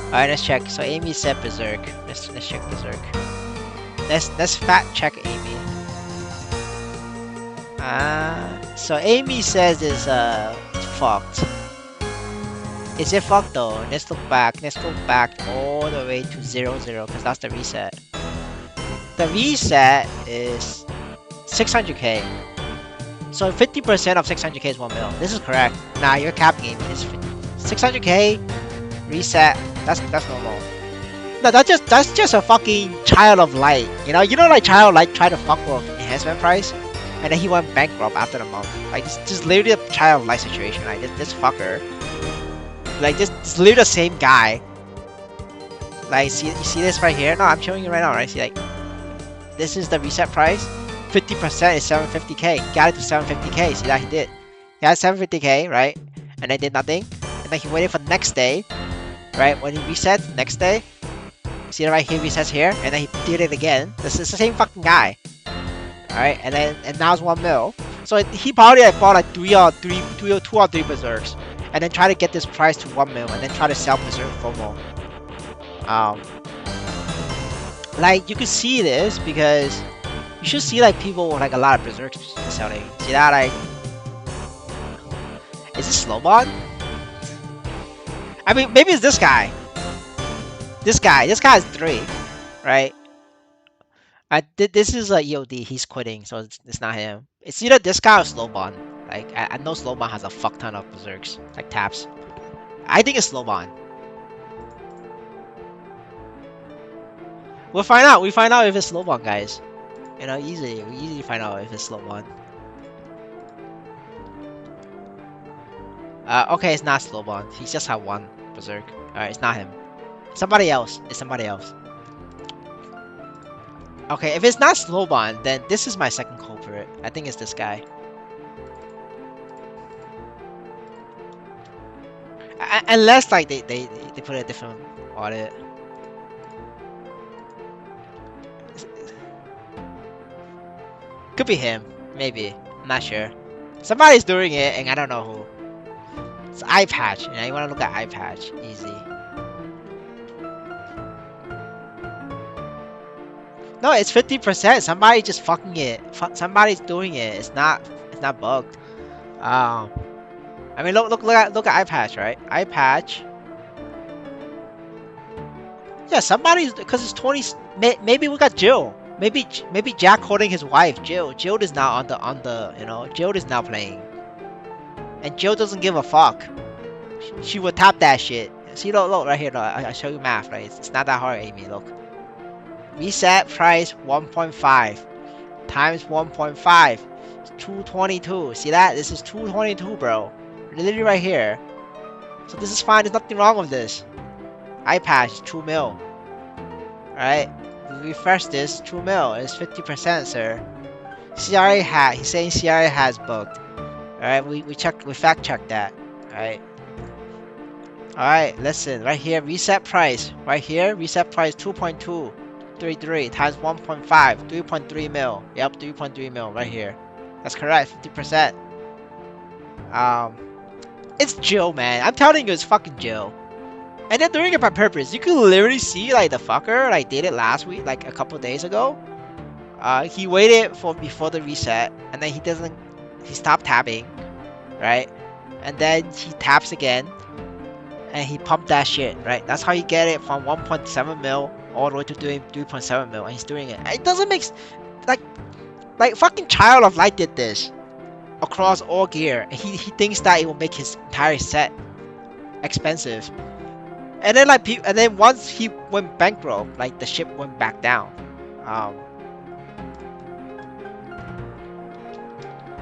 Alright, let's check. So Amy said berserk. Let's check berserk. Let's fact check Amy. So Amy says it's fucked. Is it fucked though? Let's look back. Let's go back all the way to 0, 0, because that's the reset. The reset is 600k. So 50% of 600k is 1 mil. This is correct. Nah, you're capping it. It's 600k reset. That's normal. No, that's just a fucking child of light. You know like child of light tried to fuck with enhancement price, and then he went bankrupt after the month. Like it's just literally a child of light situation. Like this fucker. Like this is literally the same guy. Like you see this right here? No, I'm showing you right now, right? See, like this is the reset price. 50% is 750k. He got it to 750k. See that he did. He had 750k, right? And then did nothing. And then he waited for the next day, right? When he resets next day, see right here, resets here, and then he did it again. This is the same fucking guy. Alright, and now it's 1 mil. So he probably like bought like 2 or 3 berserks, and then try to get this price to 1 mil, and then try to sell berserk FOMO. Like you can see this because you should see like people with like a lot of berserks selling. See that? Like, is this Slowbond? I mean, maybe it's this guy. This guy is 3, right? This is a EOD. He's quitting, so it's not him. It's either this guy or Slowbond. Like I know Slowbond has a fuck ton of berserks, like taps. I think it's Slowbond. We'll find out. We find out if it's Slowbond, guys. You know, we easily find out if it's Slowbond. Okay, it's not Slowbond. He just had 1 berserk. Alright, it's not him. Somebody else. It's somebody else. Okay, if it's not Slowbond, then this is my second culprit. I think it's this guy. Unless like they put a different audit. Could be him, maybe. I'm not sure. Somebody's doing it, and I don't know who. It's iPatch. You know, you want to look at iPatch. Easy. No, it's 50%. Somebody just fucking it. Somebody's doing it. It's not bugged. I mean, look at iPatch, right? iPatch. Yeah, somebody's, because it's 20. Maybe we got Jill. Maybe Jack holding his wife, Jill. Jill is now on the you know, Jill is now playing. And Jill doesn't give a fuck. She will tap that shit. See, look right here. Look, I show you math, right? It's not that hard, Amy. Look. Reset price 1.5 times 1.5. It's 222. See that? This is 222, bro. Literally right here. So this is fine. There's nothing wrong with this. iPatch is 2 mil. Alright. We refresh this. 2 mil. It's 50%, sir. CRA hat. He's saying CRA has bugged. Alright. We fact checked that. Alright. Alright. Listen. Right here. Reset price. Right here. Reset price 2.233 times 1.5. 3.3 mil. Yep. 3.3 mil. Right here. That's correct. 50%. It's Jill, man. I'm telling you, it's fucking Jill. And they're doing it by purpose. You can literally see, like, the fucker, like, did it last week, like, a couple days ago. He waited for before the reset, and then he stopped tapping, right? And then he taps again, and he pumped that shit, right? That's how you get it from 1.7 mil all the way to doing 3.7 mil, and he's doing it. It doesn't make, like fucking Child of Light did this across all gear. He thinks that it will make his entire set expensive. And then once he went bankrupt, like the ship went back down.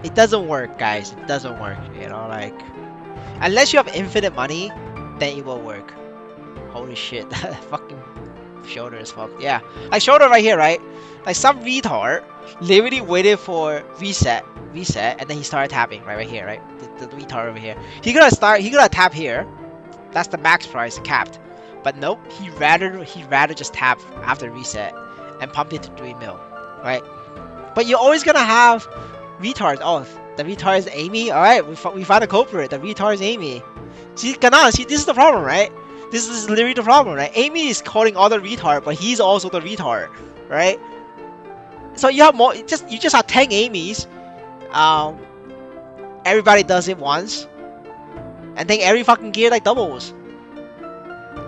It doesn't work, guys. It doesn't work. You know, like, unless you have infinite money, then it will work. Holy shit, that fucking shoulder is fucked. Yeah, like shoulder right here, right? Like some retard literally waited for reset, and then he started tapping right here, right? The retard over here. He gonna tap here. That's the max price capped. But nope, he rather just tap after reset and pump it to 3 mil, right? But you're always gonna have retards. Oh, the retard is Amy. All right, we found a culprit. The retard is Amy. See, this is the problem, right? This is literally the problem, right? Amy is calling all the retard, but he's also the retard, right? So you have more. You just have 10 Amy's. Everybody does it once, and then every fucking gear like doubles.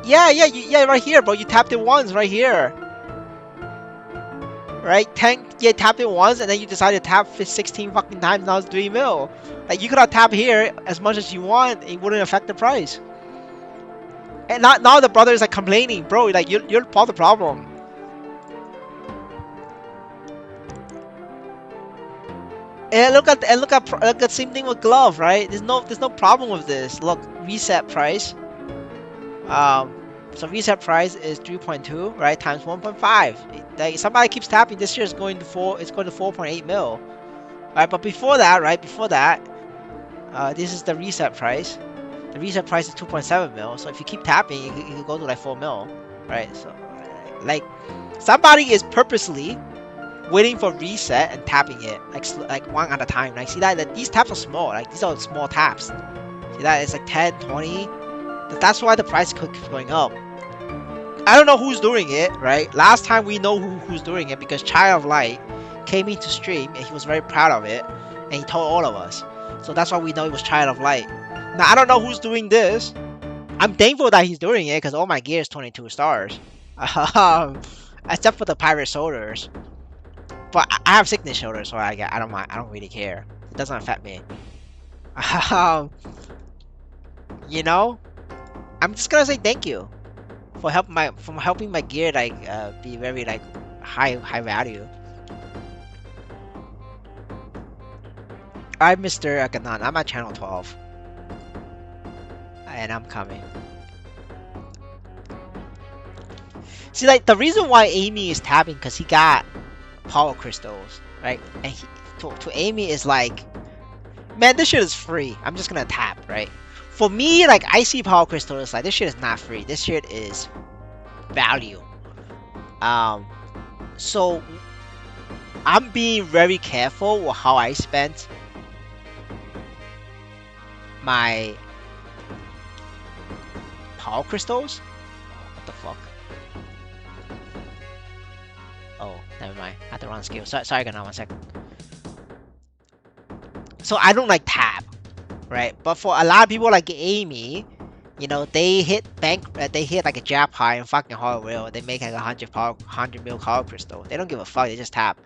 Yeah, right here, bro. You tapped it once, right here. Right? 10, yeah, tapped it once, and then you decided to tap 16 fucking times. Now it's 3 mil. Like, you could have tapped here as much as you want. It wouldn't affect the price. And now the brother is like complaining, bro. Like, you're part of the problem. And look at same thing with glove, right? There's no problem with this. Look, reset price. So reset price is 3.2, right? Times 1.5. Like somebody keeps tapping, this shit is going to 4.8 mil. Right, but before that, right? Before that, this is the reset price. The reset price is 2.7 mil. So if you keep tapping, you can go to like 4 mil, right? So like somebody is purposely waiting for reset and tapping it like one at a time. Like see that these taps are small. Like these are small taps. See that it's like 10, 20. That's why the price keeps going up. I don't know who's doing it, right? Last time we know who's doing it because Child of Light came into stream and he was very proud of it and he told all of us. So that's why we know it was Child of Light. Now I don't know who's doing this. I'm thankful that he's doing it because all my gear is 22 stars. Except for the pirate shoulders. But I have sickness shoulders, so I don't mind. I don't really care. It doesn't affect me. You know, I'm just gonna say thank you for helping my gear like be very like high value. I'm Mr. Ganon. I'm at channel 12, and I'm coming. See, like the reason why Amy is tapping because he got power crystals, right? And to Amy is like, man, this shit is free. I'm just gonna tap, right? For me, like I see power crystals like this shit is not free. This shit is value. So I'm being very careful with how I spent my power crystals. What the fuck? Oh, never mind. I had the wrong skill. Sorry, Gana, 1 second. So I don't like tap, right? But for a lot of people like Amy, you know, they hit they hit like a jab high and fucking hard wheel. They make like 100 mil power crystal. They don't give a fuck. They just tap.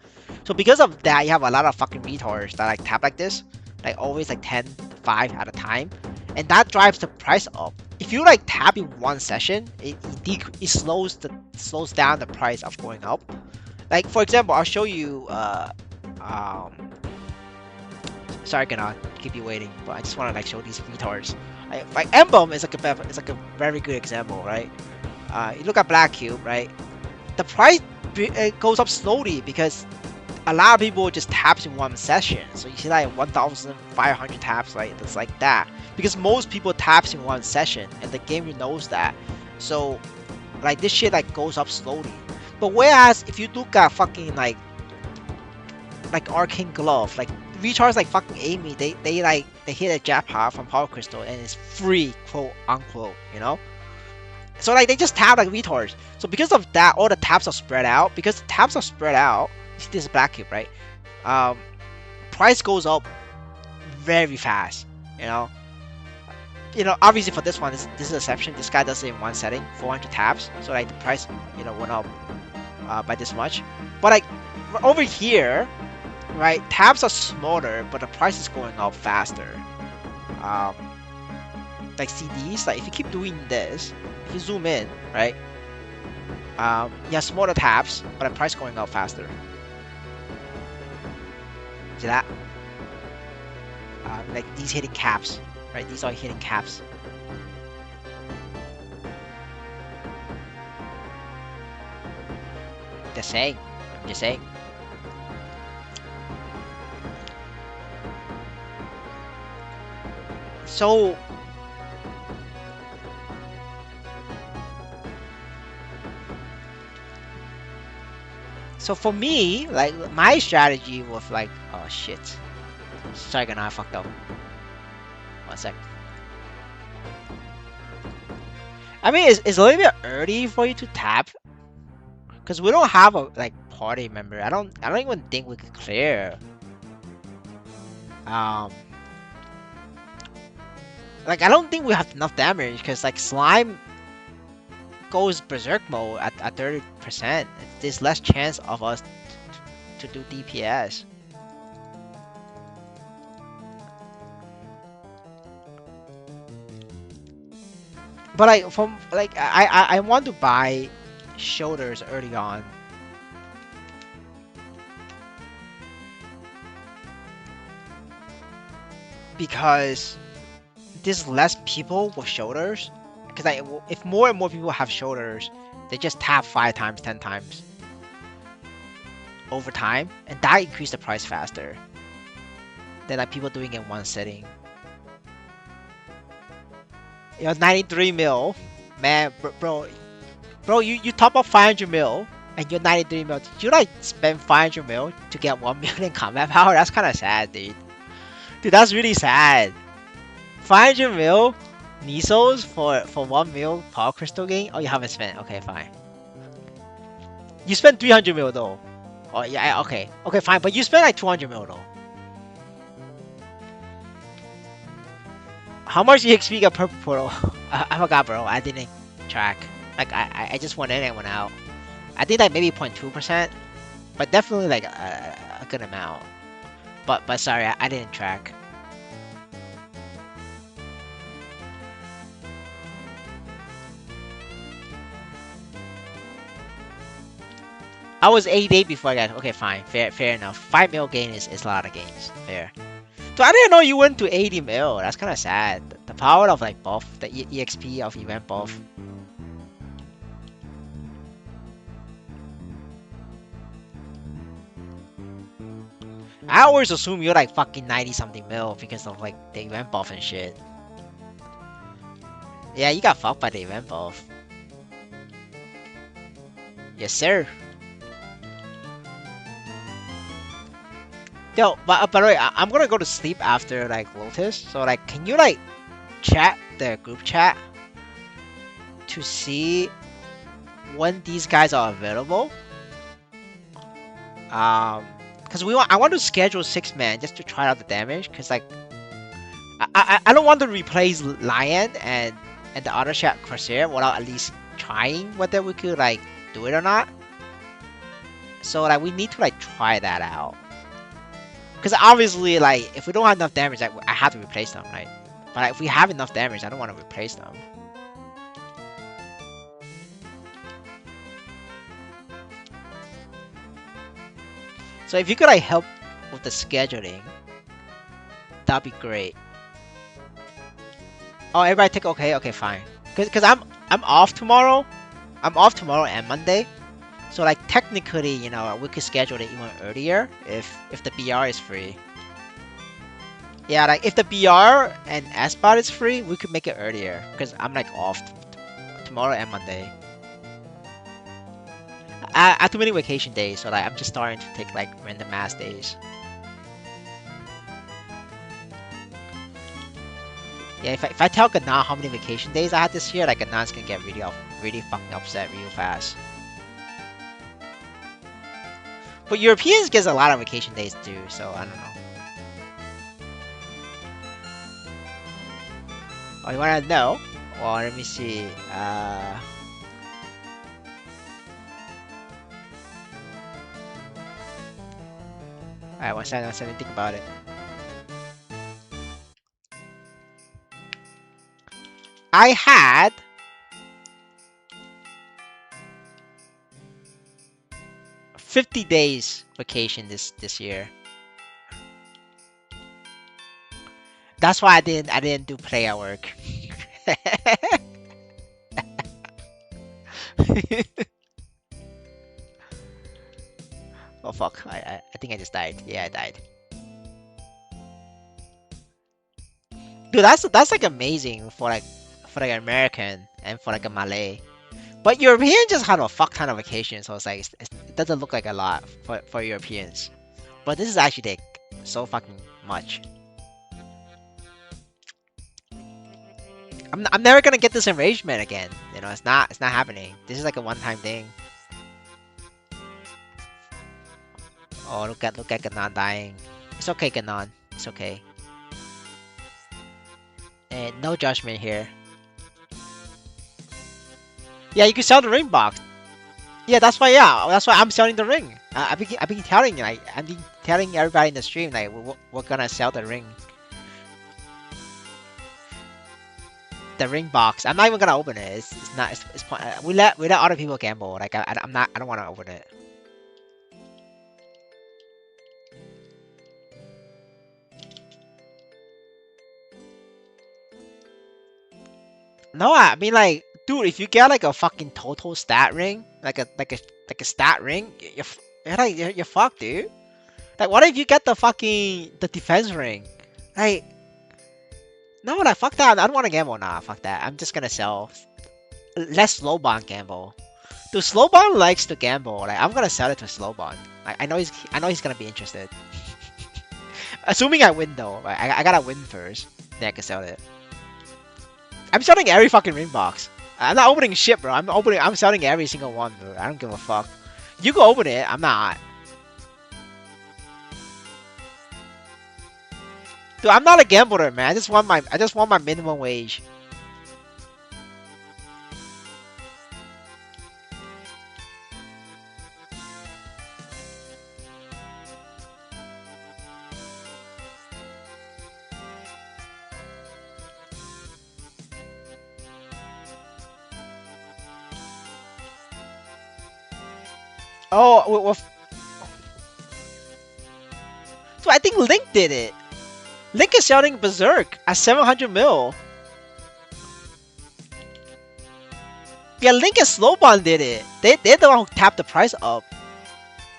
So because of that, you have a lot of fucking retards that like tap like this, like always like 10, 5 at a time, and that drives the price up. If you like tap in one session, it slows down the price of going up. Like for example, I'll show you. Sorry, gonna keep you waiting, but I just want to like show these retards. Like Emblem is like a very good example, right? You look at Black Cube, right? The price it goes up slowly because a lot of people just taps in one session. So you see like 1,500 taps, right? It's like that because most people taps in one session, and the game knows that. So like this shit like goes up slowly. But whereas if you look at fucking like Arcane Glove, like recharge like fucking Amy, they hit a jackpot from Power Crystal and it's free, quote unquote, you know? So like they just tap like retards. So because of that, all the taps are spread out. Because the taps are spread out, this is Black Cube, right? Price goes up very fast, you know? You know, obviously for this one, this is an exception. This guy does it in one setting, 400 taps. So like the price, you know, went up by this much. But like over here, right, tabs are smaller, but the price is going up faster. Like CDs, like if you keep doing this, if you zoom in, right, you have smaller tabs, but the price going up faster. See that? Like these hitting caps, right? These are hitting caps. Just saying. I'm just saying. So for me, like my strategy was like, oh shit. Sorry, gonna I fucked up. 1 sec. I mean, it's a little bit early for you to tap, cause we don't have a like party member. I don't even think we could clear. Like I don't think we have enough damage, because like slime goes berserk mode at 30%. There's less chance of us to do DPS. But like from like I want to buy shoulders early on. Because there's less people with shoulders. because like if more and more people have shoulders, they just tap 5 times, 10 times over time, and that increase the price faster than like people doing it in one sitting. You know, 93 mil, man, bro, you top up 500 mil. And you're 93 mil. Did you like spend 500 mil to get 1 million combat power? That's kind of sad, dude. Dude, that's really sad. 500 mil Nisos for 1 mil power crystal gain? Oh, you haven't spent. Okay, fine. You spent 300 mil though. Oh, yeah, okay. Okay, fine. But you spent like 200 mil though. How much EXP got purple portal? I forgot, bro. I didn't track. Like, I just went in and went out. I think like maybe 0.2%, but definitely like a good amount. But sorry, I didn't track. I was 88 before I got. Okay, fine, fair enough. 5 mil gain is a lot of gains. Fair. So I didn't know you went to 80 mil. That's kind of sad. The power of like buff, the EXP of event buff. I always assume you're like fucking 90 something mil because of like the event buff and shit. Yeah, you got fucked by the event buff. Yes, sir. Yo, but by the way, I'm gonna go to sleep after like Lotus. So like, can you like chat the group chat to see when these guys are available? Because I want to schedule 6 man just to try out the damage. Cause like, I don't want to replace Lion and the other shot Corsair without at least trying whether we could like do it or not. So like, we need to like try that out. Because obviously, like, if we don't have enough damage, like, I have to replace them, right? But like, if we have enough damage, I don't want to replace them. So if you could like help with the scheduling, that'd be great. Oh, everybody take okay, fine. Cause I'm off tomorrow. I'm off tomorrow and Monday. So like technically, you know, we could schedule it even earlier if the BR is free. Yeah, like if the BR and S-Bot is free, we could make it earlier. Because I'm like off tomorrow and Monday. I have too many vacation days, so like I'm just starting to take like random ass days. Yeah, if I tell Ganon how many vacation days I had this year, like Ganon's gonna get really fucking upset real fast. But Europeans gets a lot of vacation days too, so I don't know. Oh, you wanna know? Well, let me see. Alright, one second, think about it. I had 50 days vacation this year. That's why I didn't do player work. Oh fuck! I think I just died. Yeah, I died. Dude, that's like amazing for like an American and for like a Malay. But European just had a fuck ton of vacation, so it's like it doesn't look like a lot for Europeans. But this is actually like so fucking much. I'm never gonna get this enragement again. You know, it's not happening. This is like a one-time thing. Oh, look at Ganon dying. It's okay, Ganon. It's okay. And no judgment here. Yeah, you can sell the ring box. Yeah, that's why. Yeah, that's why I'm selling the ring. I've been telling I've been telling everybody in the stream like we're gonna sell the ring. The ring box. I'm not even gonna open it. It's not. It's we let other people gamble. Like I'm not. I don't want to open it. No, I mean like, dude, if you get like a fucking total stat ring, like a stat ring, you're fucked, dude. Like, what if you get the defense ring? Like, no, like fuck that. I don't want to gamble. Nah, fuck that. I'm just gonna sell. Let Slowbond gamble. Dude, Slowbond likes to gamble. Like, I'm gonna sell it to Slowbond. Like, I know he's gonna be interested. Assuming I win though. Like, I gotta win first. Then I can sell it. I'm selling every fucking ring box. I'm not opening shit, bro. I'm selling every single one, bro. I don't give a fuck. You can open it. I'm not. Dude, I'm not a gambler, man. I just want my minimum wage. Oh, well, so I think Link did it. Link is selling Berserk at 700 mil. Yeah, Link and Slowbond did it. They're the one who tapped the price up.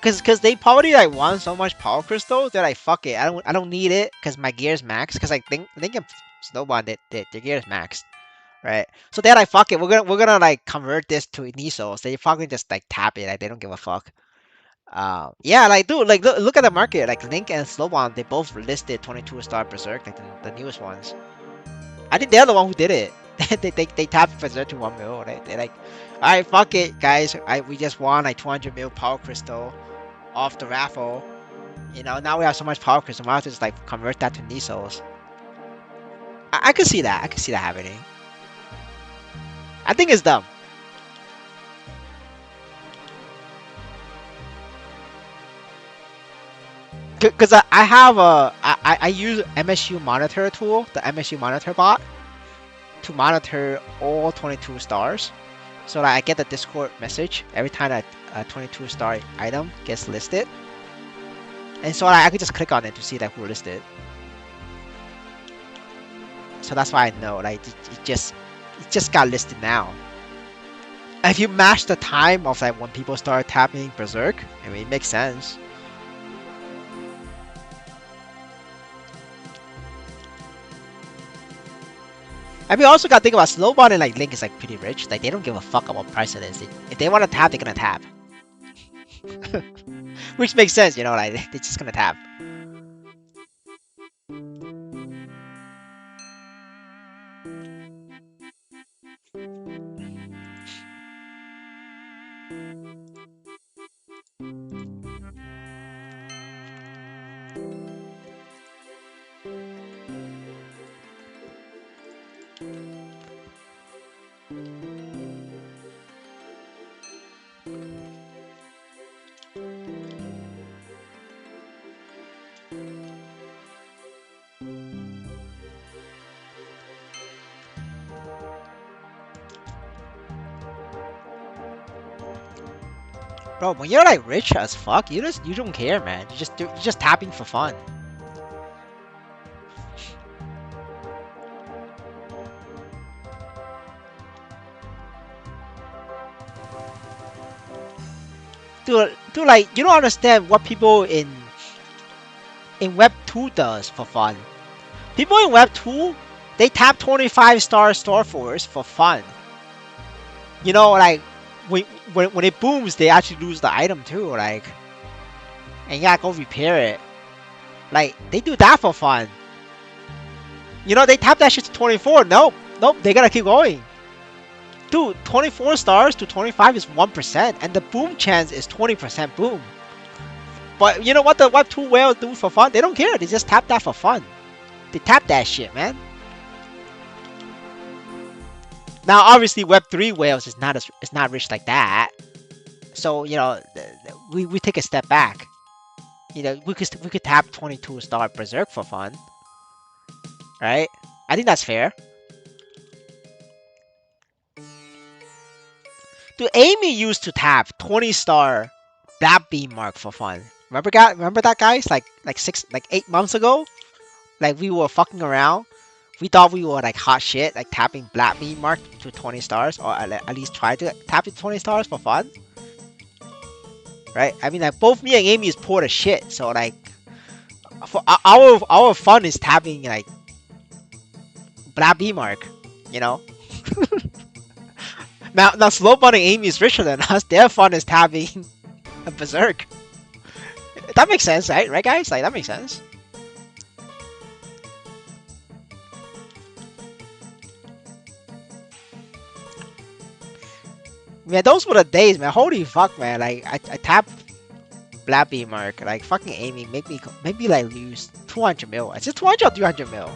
Cause they probably like want so much power crystals. They're like, fuck it. I don't need it because my gear's max. Cause like Link and Slowbond their gear is maxed, right? So they're like, fuck it. We're gonna like convert this to Nisos. They fucking just like tap it. Like they don't give a fuck. Yeah, like dude, like look at the market. Like Link and Slowbond, they both listed 22-star Berserk, like the newest ones. I think they're the one who did it. They tapped Berserk to 1 mil. They're like, all right, fuck it, guys. We just won like 200 mil power crystal off the raffle. You know, now we have so much power crystal. Might have to just like convert that to Nisos. I could see that. I could see that happening. I think it's dumb. Because I have I use MSU monitor tool, the MSU monitor bot, to monitor all 22 stars. So that I get the Discord message every time that a 22-star item gets listed. And so I could just click on it to see like who listed. So that's why I know like it just got listed now. If you match the time of like when people start tapping Berserk, I mean it makes sense. I mean, also gotta think about Slowbond and like Link is like pretty rich. Like they don't give a fuck about what price it is. If they want to tap, they're gonna tap. Which makes sense, you know, like they're just gonna tap. Bro, when you're like rich as fuck, you don't care, man. You're just tapping for fun. Dude, like you don't understand what people in Web 2 does for fun. People in Web 2, they tap 25-star Starforce for fun. You know, like when it booms, they actually lose the item too, like, and you gotta go repair it. Like they do that for fun. You know, they tap that shit to 24. Nope, they gotta keep going. Dude, 24 stars to 25 is 1%, and the boom chance is 20% boom. But you know what the Web 2 whales do for fun? They don't care. They just tap that for fun. They tap that shit, man. Now, obviously, Web 3 whales is not rich like that. So you know, we take a step back. You know, we could tap 22-star Berserk for fun, right? I think that's fair. Dude, Amy used to tap 20-star Black Beam Mark for fun. Remember that, guys? Like 8 months ago, like we were fucking around we thought we were like hot shit, like tapping Black Bean Mark to 20 stars, or at least try to tap it to 20 stars for fun. Right? I mean, like both me and Amy is poor as shit, so like for our fun is tapping like Black Bean Mark, you know. Now slow bunning Amy is richer than us. Their fun is tapping a Berserk. That makes sense, right? Right, guys? Like that makes sense. Man, those were the days, man. Holy fuck, man. Like I tapped Black Bean Mark. Like fucking Amy make me like lose 200 mil. Is it 200 or 300 mil?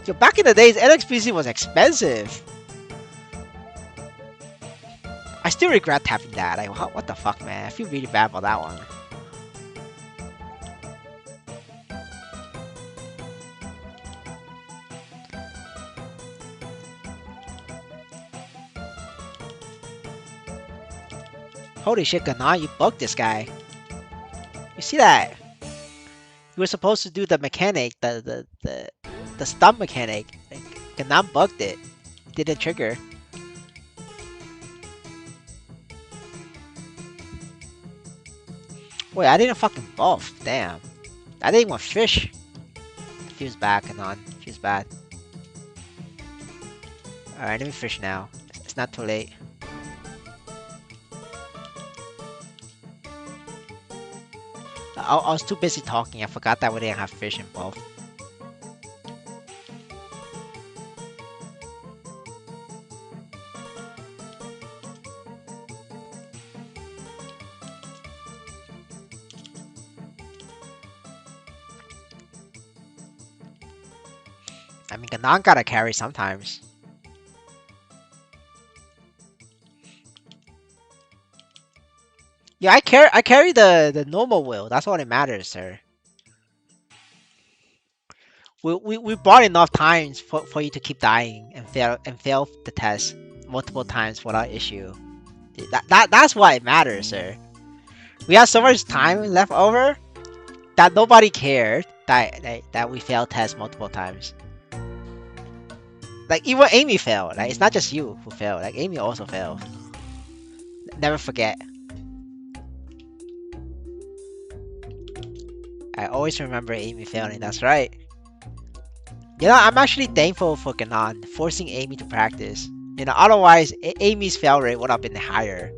Yo, back in the days, NXPC was expensive. I still regret tapping that. Like, what the fuck, man? I feel really bad about that one. Holy shit, Gana, you bugged this guy. You see that? You were supposed to do the mechanic, the stun mechanic. Like, Gana bugged it. It didn't trigger. Wait, I didn't fucking buff. Damn. I didn't even fish. Feels bad, Kanon. Feels bad. Alright, let me fish now. It's not too late. I was too busy talking. I forgot that we didn't have fish involved. I mean, Ganon gotta carry sometimes. Yeah, I carry the normal will. That's all that matters, sir. We brought enough times for you to keep dying and fail the test multiple times without issue. That's why it matters, sir. We have so much time left over that nobody cared that we failed tests multiple times. Like even Amy failed. Like it's not just you who failed. Like Amy also failed. Never forget. I always remember Amy failing. That's right. You know, I'm actually thankful for Ganon forcing Amy to practice. You know, otherwise Amy's fail rate would have been higher.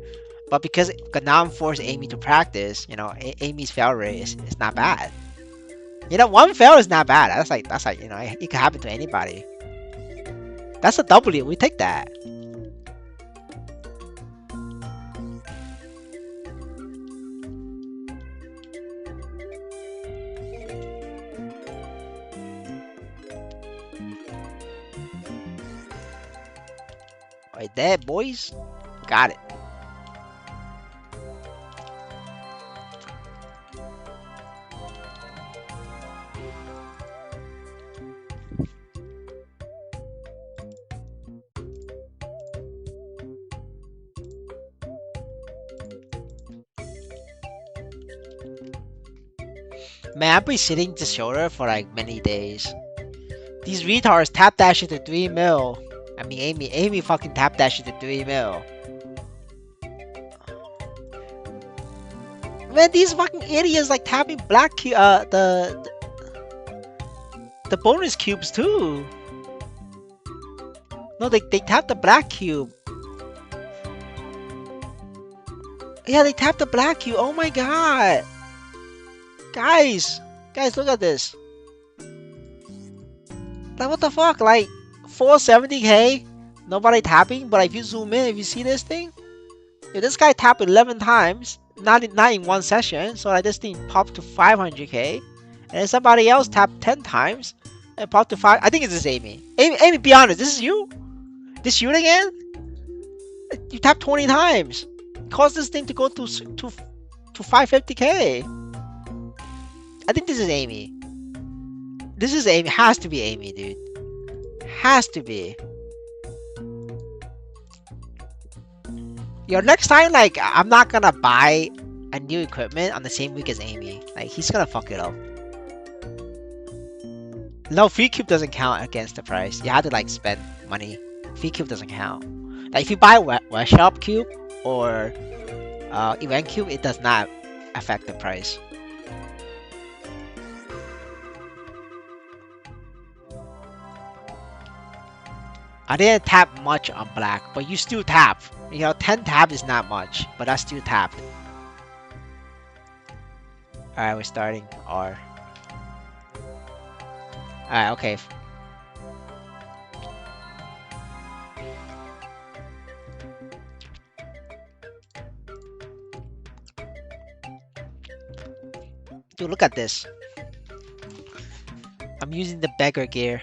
But because Ganon forced Amy to practice, you know, Amy's fail rate is not bad. You know, one fail is not bad. That's like you know, it could happen to anybody. That's a W. We take that. Right there, boys. Got it. Man, I've been sitting this shoulder for like many days. These retards tap that shit to 3 mil. I mean, Amy fucking tap that shit to 3 mil. Man, these fucking idiots like tapping black the bonus cubes too. No, they tap the black cube. Yeah, they tap the black cube. Oh my god. Guys, look at this. Like, what the fuck? Like, 470k, nobody tapping, but if you zoom in, if you see this thing, if this guy tapped 11 times, not in one session, so like this thing popped to 500k, and then somebody else tapped 10 times, and popped to 5. I think it's this Amy. Amy, be honest, this is you? This you again? You tapped 20 times. It caused this thing to go to 550k. I think this is Amy. This is Amy. Has to be Amy, dude. Has to be. Yo, next time, like, I'm not gonna buy a new equipment on the same week as Amy. Like, he's gonna fuck it up. No, free cube doesn't count against the price. You have to like spend money. Free cube doesn't count. Like if you buy web shop cube or event cube, it does not affect the price. I didn't tap much on black, but you still tap. You know, 10 tap is not much, but I still tapped. Alright, we're starting R. Alright, okay. Dude, look at this. I'm using the beggar gear.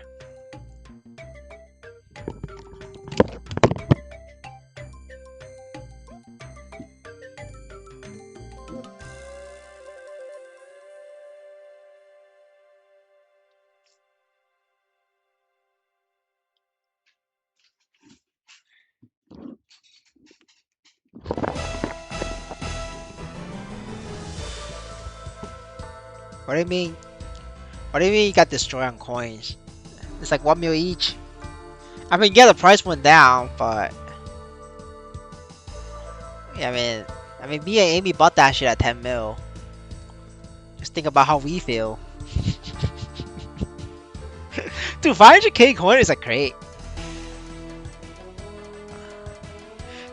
What do you mean? What do you mean you got destroyed on coins? It's like 1 mil each. I mean, yeah, the price went down, but yeah, I mean, me and Amy bought that shit at 10 mil. Just think about how we feel. Dude, 500k coin is like great.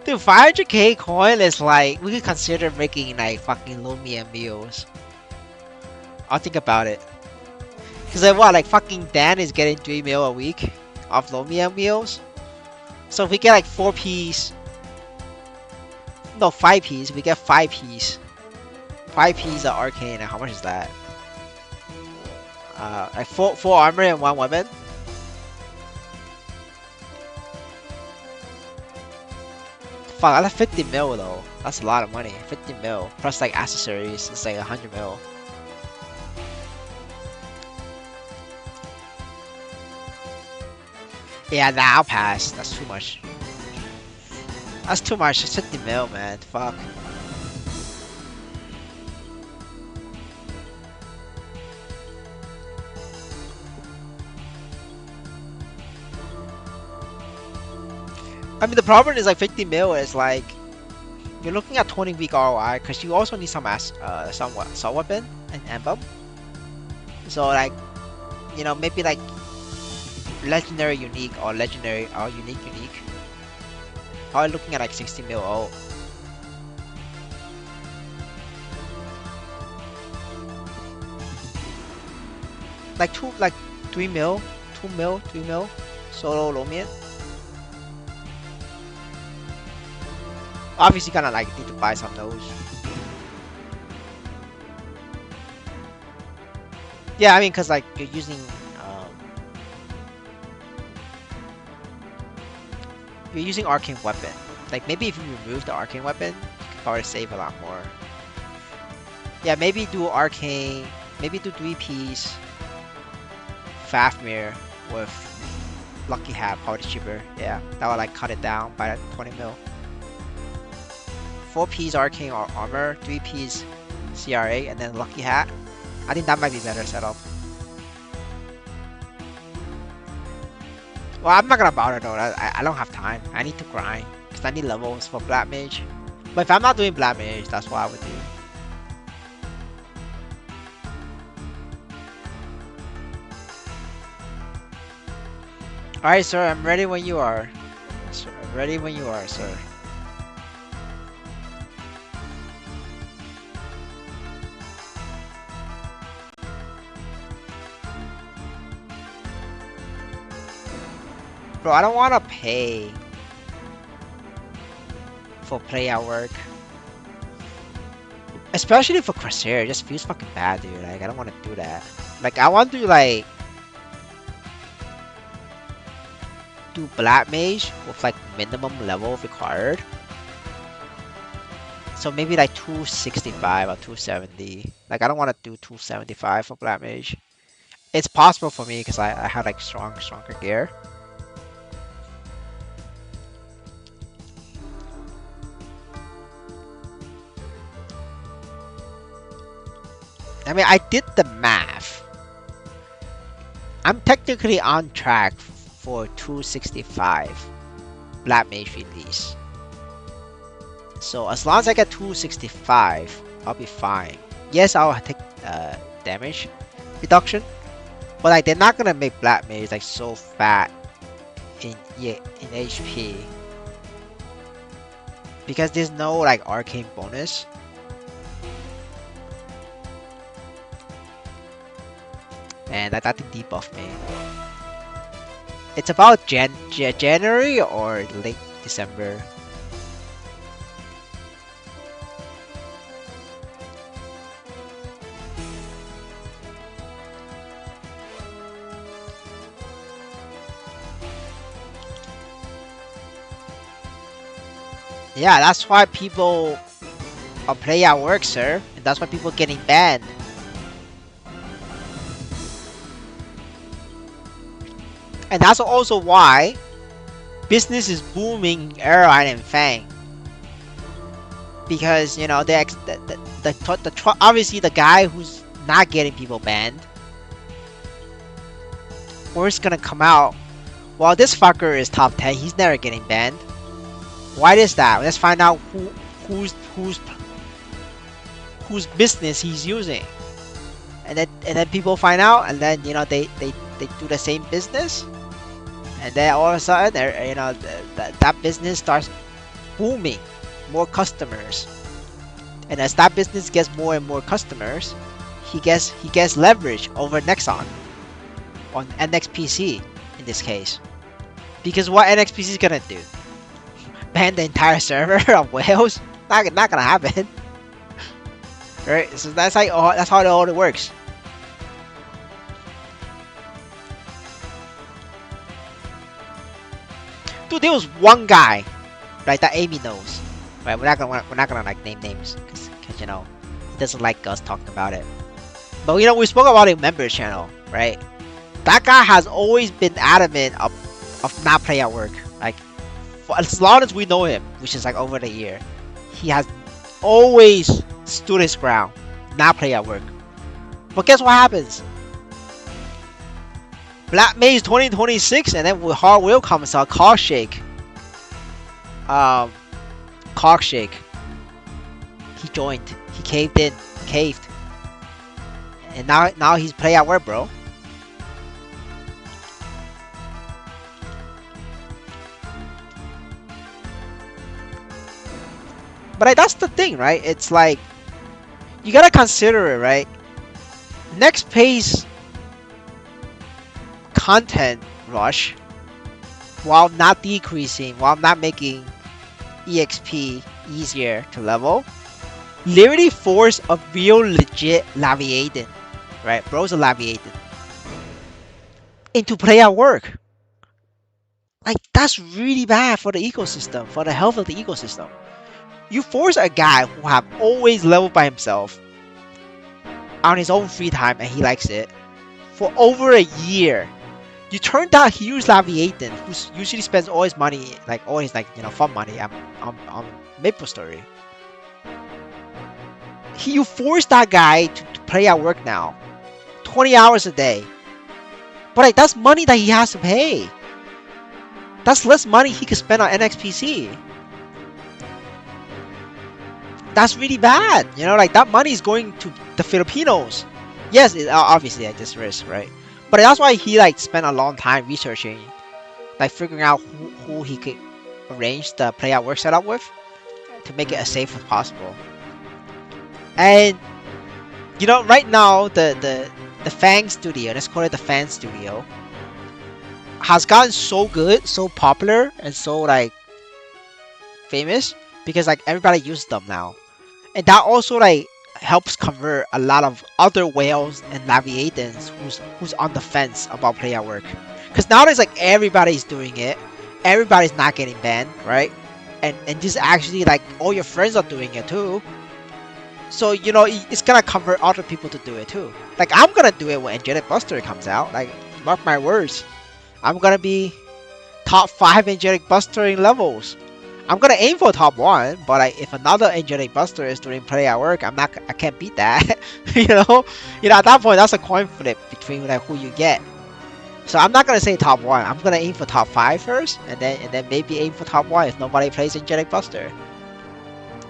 Dude, 500k coin is like, we could consider making like fucking Lumia meals. I'll think about it. Cause like what, like fucking Dan is getting 3 mil a week off Lumia meals. So if we get like 4 Ps, no 5 Ps, we get 5 Ps. 5 Ps of arcane, and how much is that? Like 4 armor and 1 weapon. Fuck, that's 50 mil though. That's a lot of money. 50 mil plus like accessories. It's like 100 mil. Yeah, nah, I'll pass. That's too much. That's too much. It's 50 mil, man. Fuck. I mean, the problem is like 50 mil is like you're looking at 20-week ROI because you also need some assault weapon and emblem. So like, you know, maybe like legendary unique or legendary or unique. Probably looking at like 60 mil out. Like 3 mil, 2 mil, 3 mil solo Lomian. Obviously gonna like need to buy some of those. Yeah, I mean, cause like you're using arcane weapon. Like maybe if you remove the arcane weapon, you could probably save a lot more. Yeah, maybe do arcane, maybe do 3 Ps Fafnir with Lucky Hat, probably cheaper. Yeah, that would like cut it down by 20 mil. 4 Ps arcane or armor, 3 Ps CRA, and then Lucky Hat. I think that might be better setup. Well, I'm not gonna bother though. I don't have time. I need to grind because I need levels for Black Mage. But if I'm not doing Black Mage, that's what I would do. Alright, sir. I'm ready when you are. Sir, I'm ready when you are, sir. Bro, I don't want to pay for playout work. Especially for Corsair, it just feels fucking bad, dude. Like, I don't want to do that. Like, I want to, like, do Black Mage with, like, minimum level required. So maybe, like, 265 or 270. Like, I don't want to do 275 for Black Mage. It's possible for me because I have, like, stronger gear. I mean, I did the math. I'm technically on track for 265 Black Mage release. So as long as I get 265, I'll be fine. Yes, I'll take damage reduction, but like they're not gonna make Black Mage like so fat in HP because there's no like arcane bonus. And that thing debuffed me. It's about January or late December. Yeah, that's why people play at work, sir. And that's why people getting banned. And that's also why business is booming in Airline and Fang. Because, you know, obviously the guy who's not getting people banned, word's gonna come out, well, this fucker is top 10, he's never getting banned. Why is that? Let's find out whose business he's using. And then people find out, and then, you know, they do the same business. And then all of a sudden, you know, that business starts booming, more customers. And as that business gets more and more customers, he gets leverage over Nexon on NXPC in this case. Because what NXPC is gonna do? Ban the entire server of whales? Not gonna happen. Right? So that's how it all works. Dude, there was one guy, right, that Amy knows. Right, we're not gonna like name names, cause you know, he doesn't like us talking about it. But you know, we spoke about it in members channel, right? That guy has always been adamant of not playing at work. Like, for as long as we know him, which is like over the year, he has always stood his ground, not play at work. But guess what happens? Black Mage 2026, and then with Hard Will comes out Cockshake. Cockshake. He joined. He caved in. Caved. And now he's play at work, bro. But like, that's the thing, right? It's like, you gotta consider it, right? Next pace content rush, while not decreasing, while not making EXP easier to level, literally force a real legit Laviaden, right? Bro's a Laviaden, into play at work. Like, that's really bad for the ecosystem, for the health of the ecosystem. You force a guy who have always leveled by himself on his own free time, and he likes it, for over a year. You turn down huge Laviaden, who usually spends all his money, like all his like, you know, fun money on Maplestory. You force that guy to play at work now, 20 hours a day. But like, that's money that he has to pay. That's less money he could spend on NXPC. That's really bad. You know, like, that money is going to the Filipinos. Yes, obviously at this risk, right? But that's why he like spent a long time researching, like figuring out who he could arrange the play at work setup with to make it as safe as possible. And you know, right now the Fang Studio, let's call it the Fan Studio, has gotten so good, so popular, and so like famous because like everybody uses them now, and that also like helps convert a lot of other whales and Laviatans who's on the fence about play at work. Because nowadays, like, everybody's doing it, everybody's not getting banned, right? And this actually, like, all your friends are doing it too. So, you know, it's gonna convert other people to do it too. Like, I'm gonna do it when Angelic Buster comes out. Like, mark my words, I'm gonna be top 5 Angelic Bustering levels. I'm gonna aim for top 1, but like, if another Angelic Buster is doing play at work, I can't beat that. you know, at that point, that's a coin flip between like who you get. So I'm not gonna say top 1. I'm gonna aim for top 5 first, and then maybe aim for top 1 if nobody plays Angelic Buster.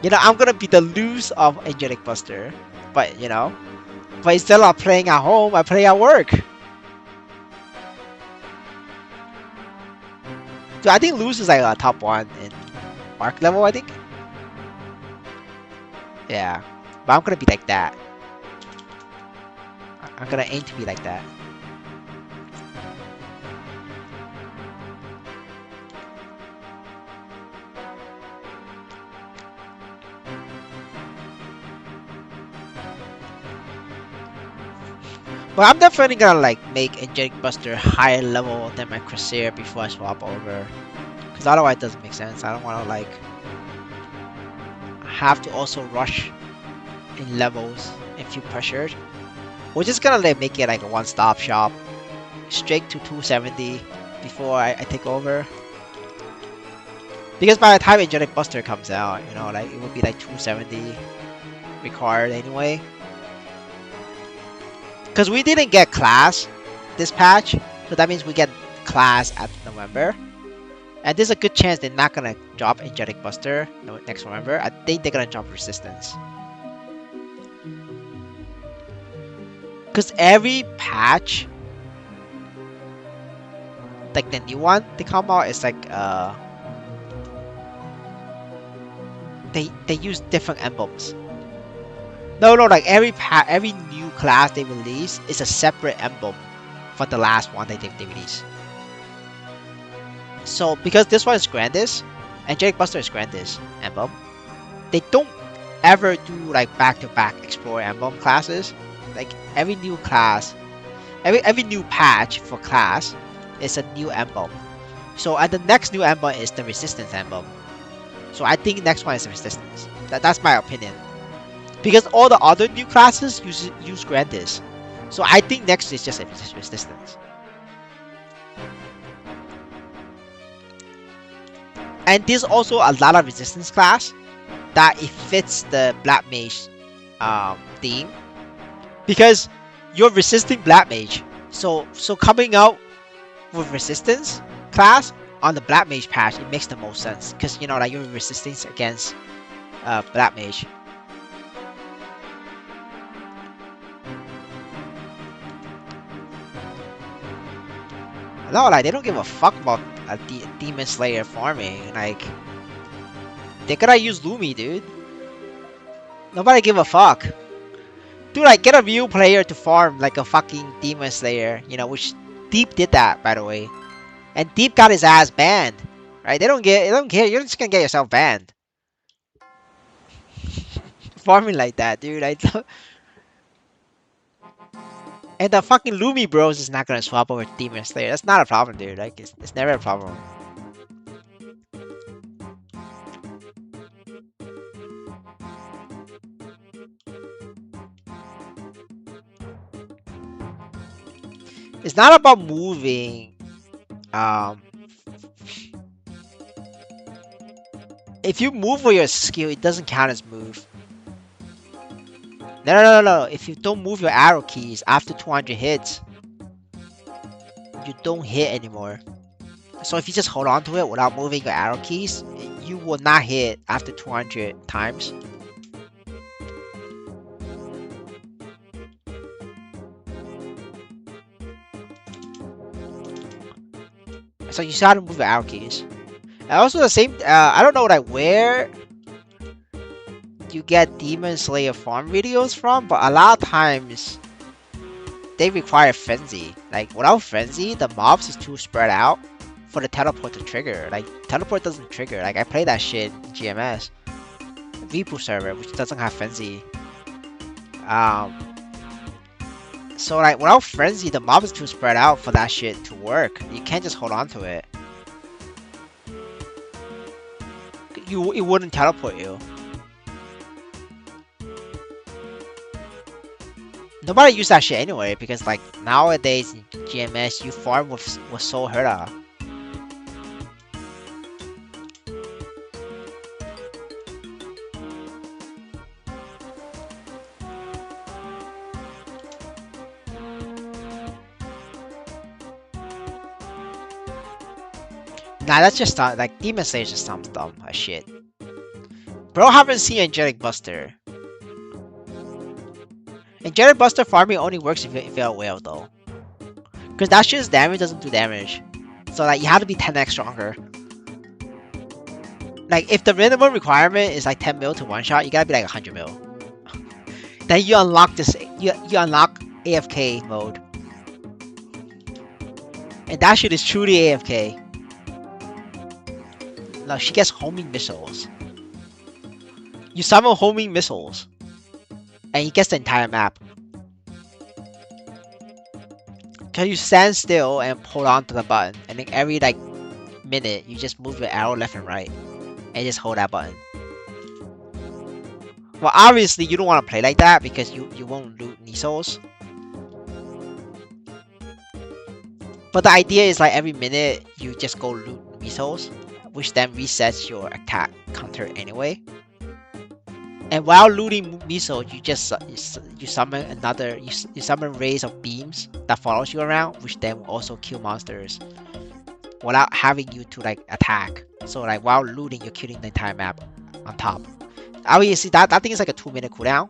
You know, I'm gonna be the loose of Angelic Buster, but you know, but instead of playing at home, I play at work. So I think loose is like a top 1 in arc level. I think. Yeah, but I'm gonna be like that. I'm gonna aim to be like that. But I'm definitely gonna like make Angelic Buster higher level than my Crusader before I swap over. Because otherwise it doesn't make sense. I don't wanna like have to also rush in levels and feel pressured. We're just gonna like make it like a one-stop shop. Straight to 270 before I take over. Because by the time Angelic Buster comes out, you know, like it would be like 270 required anyway. Because we didn't get class this patch, so that means we get class at November. And there's a good chance they're not gonna drop Angelic Buster next November. I think they're gonna drop Resistance. Because every patch, like the new one they come out, is like they use different emblems. No, like every new class they release is a separate emblem for the last one they release. So because this one is Grandis, Angelic Buster is Grandis emblem, they don't ever do like back-to-back Explorer emblem classes. Like every new class, every new patch for class is a new emblem. So and the next new emblem is the Resistance emblem. So I think next one is the Resistance. That's my opinion. Because all the other new classes use Grandis. So I think next is just a Resistance. And there's also a lot of Resistance class that it fits the Black Mage theme. Because you're resisting Black Mage. So coming out with Resistance class on the Black Mage patch, it makes the most sense. Because you know, like you're resisting against Black Mage. No, like they don't give a fuck about a Demon Slayer farming. Like they gotta use Lumi, dude. Nobody give a fuck. Dude, like get a real player to farm like a fucking Demon Slayer, you know, which Deep did that, by the way. And Deep got his ass banned. Right? They don't care, you're just gonna get yourself banned. Farming like that, dude. And the fucking Lumi bros is not gonna swap over Demon Slayer. That's not a problem, dude. Like it's never a problem. It's not about moving. If you move with your skill, it doesn't count as move. No. If you don't move your arrow keys after 200 hits, you don't hit anymore. So if you just hold on to it without moving your arrow keys, you will not hit after 200 times. So you still have to move your arrow keys. And also the same, I don't know like where you get Demon Slayer farm videos from, but a lot of times they require Frenzy. Like without Frenzy, the mobs is too spread out for the teleport to trigger. Like teleport doesn't trigger. Like I play that shit in GMS, Vipu server, which doesn't have Frenzy. So like without Frenzy, the mob is too spread out for that shit to work. You can't just hold on to it. It wouldn't teleport you. Nobody use that shit anyway, because like nowadays in GMS you farm with Soul Herda. Nah, that's just not like Demon Slayer just sounds dumb as shit. Bro, haven't seen Angelic Buster. Angelic Buster farming only works if you're a whale though. Cause that shit's damage doesn't do damage. So like you have to be 10x stronger. Like if the minimum requirement is like 10 mil to one shot, you gotta be like 100 mil. Then you unlock this. You unlock AFK mode, and that shit is truly AFK. No, she gets homing missiles. You summon homing missiles, and he gets the entire map. Cause you stand still and hold on to the button, and then every like minute you just move your arrow left and right, and just hold that button. Well, obviously you don't want to play like that because you won't loot missiles. But the idea is like every minute you just go loot missiles, which then resets your attack counter anyway. And while looting missiles, you summon another you summon rays of beams that follows you around, which then will also kill monsters without having you to like attack. So like while looting, you're killing the entire map on top. Obviously that thing is like a 2-minute cooldown,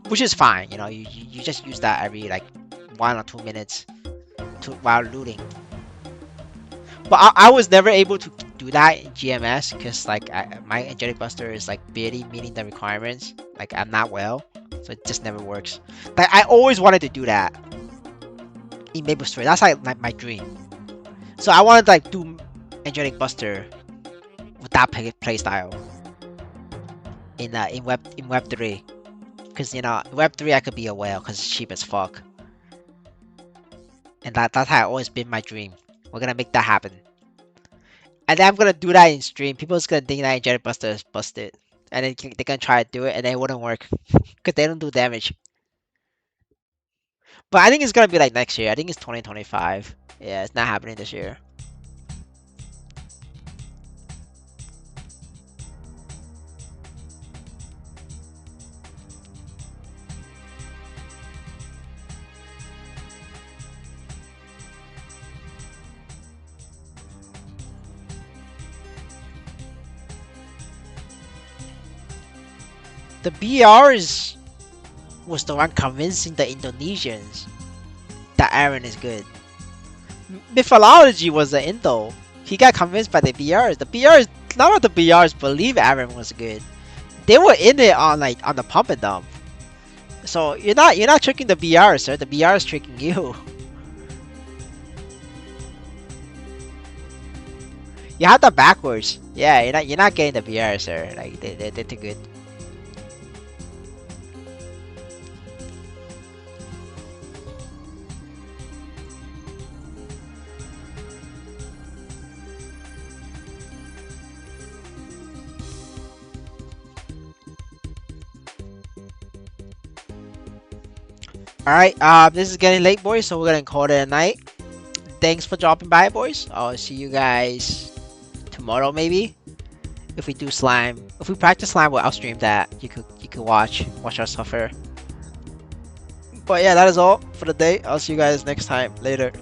which is fine. You know, you just use that every like 1 or 2 minutes while looting. But I was never able to do that in GMS because like my Angelic Buster is like barely meeting the requirements. Like I'm not well, so it just never works. Like I always wanted to do that in Maplestory. That's like my dream. So I wanted to like do Angelic Buster with that play style in Web 3, because you know in Web 3 I could be a whale because it's cheap as fuck, and that's how always been my dream. We're gonna make that happen. And then I'm gonna do that in stream. People's gonna think that Angelic Buster is busted. And then they're gonna try to do it and it wouldn't work. Because they don't do damage. But I think it's gonna be like next year. I think it's 2025. Yeah, it's not happening this year. The BRs was the one convincing the Indonesians that Aaron is good. Mythology was the Indo. He got convinced by the BRs. The BRs, none of the BRs believe Aaron was good. They were in it on the pump and dump. So you're not tricking the BRs, sir. The BRs tricking you. You have that backwards. Yeah, you're not getting the BRs, sir. Like they're too good. Alright, this is getting late, boys, so we're gonna call it a night. Thanks for dropping by, boys. I'll see you guys tomorrow, maybe. If we do slime. If we practice slime, I'll stream that. You could watch us suffer. But yeah, that is all for the day. I'll see you guys next time. Later.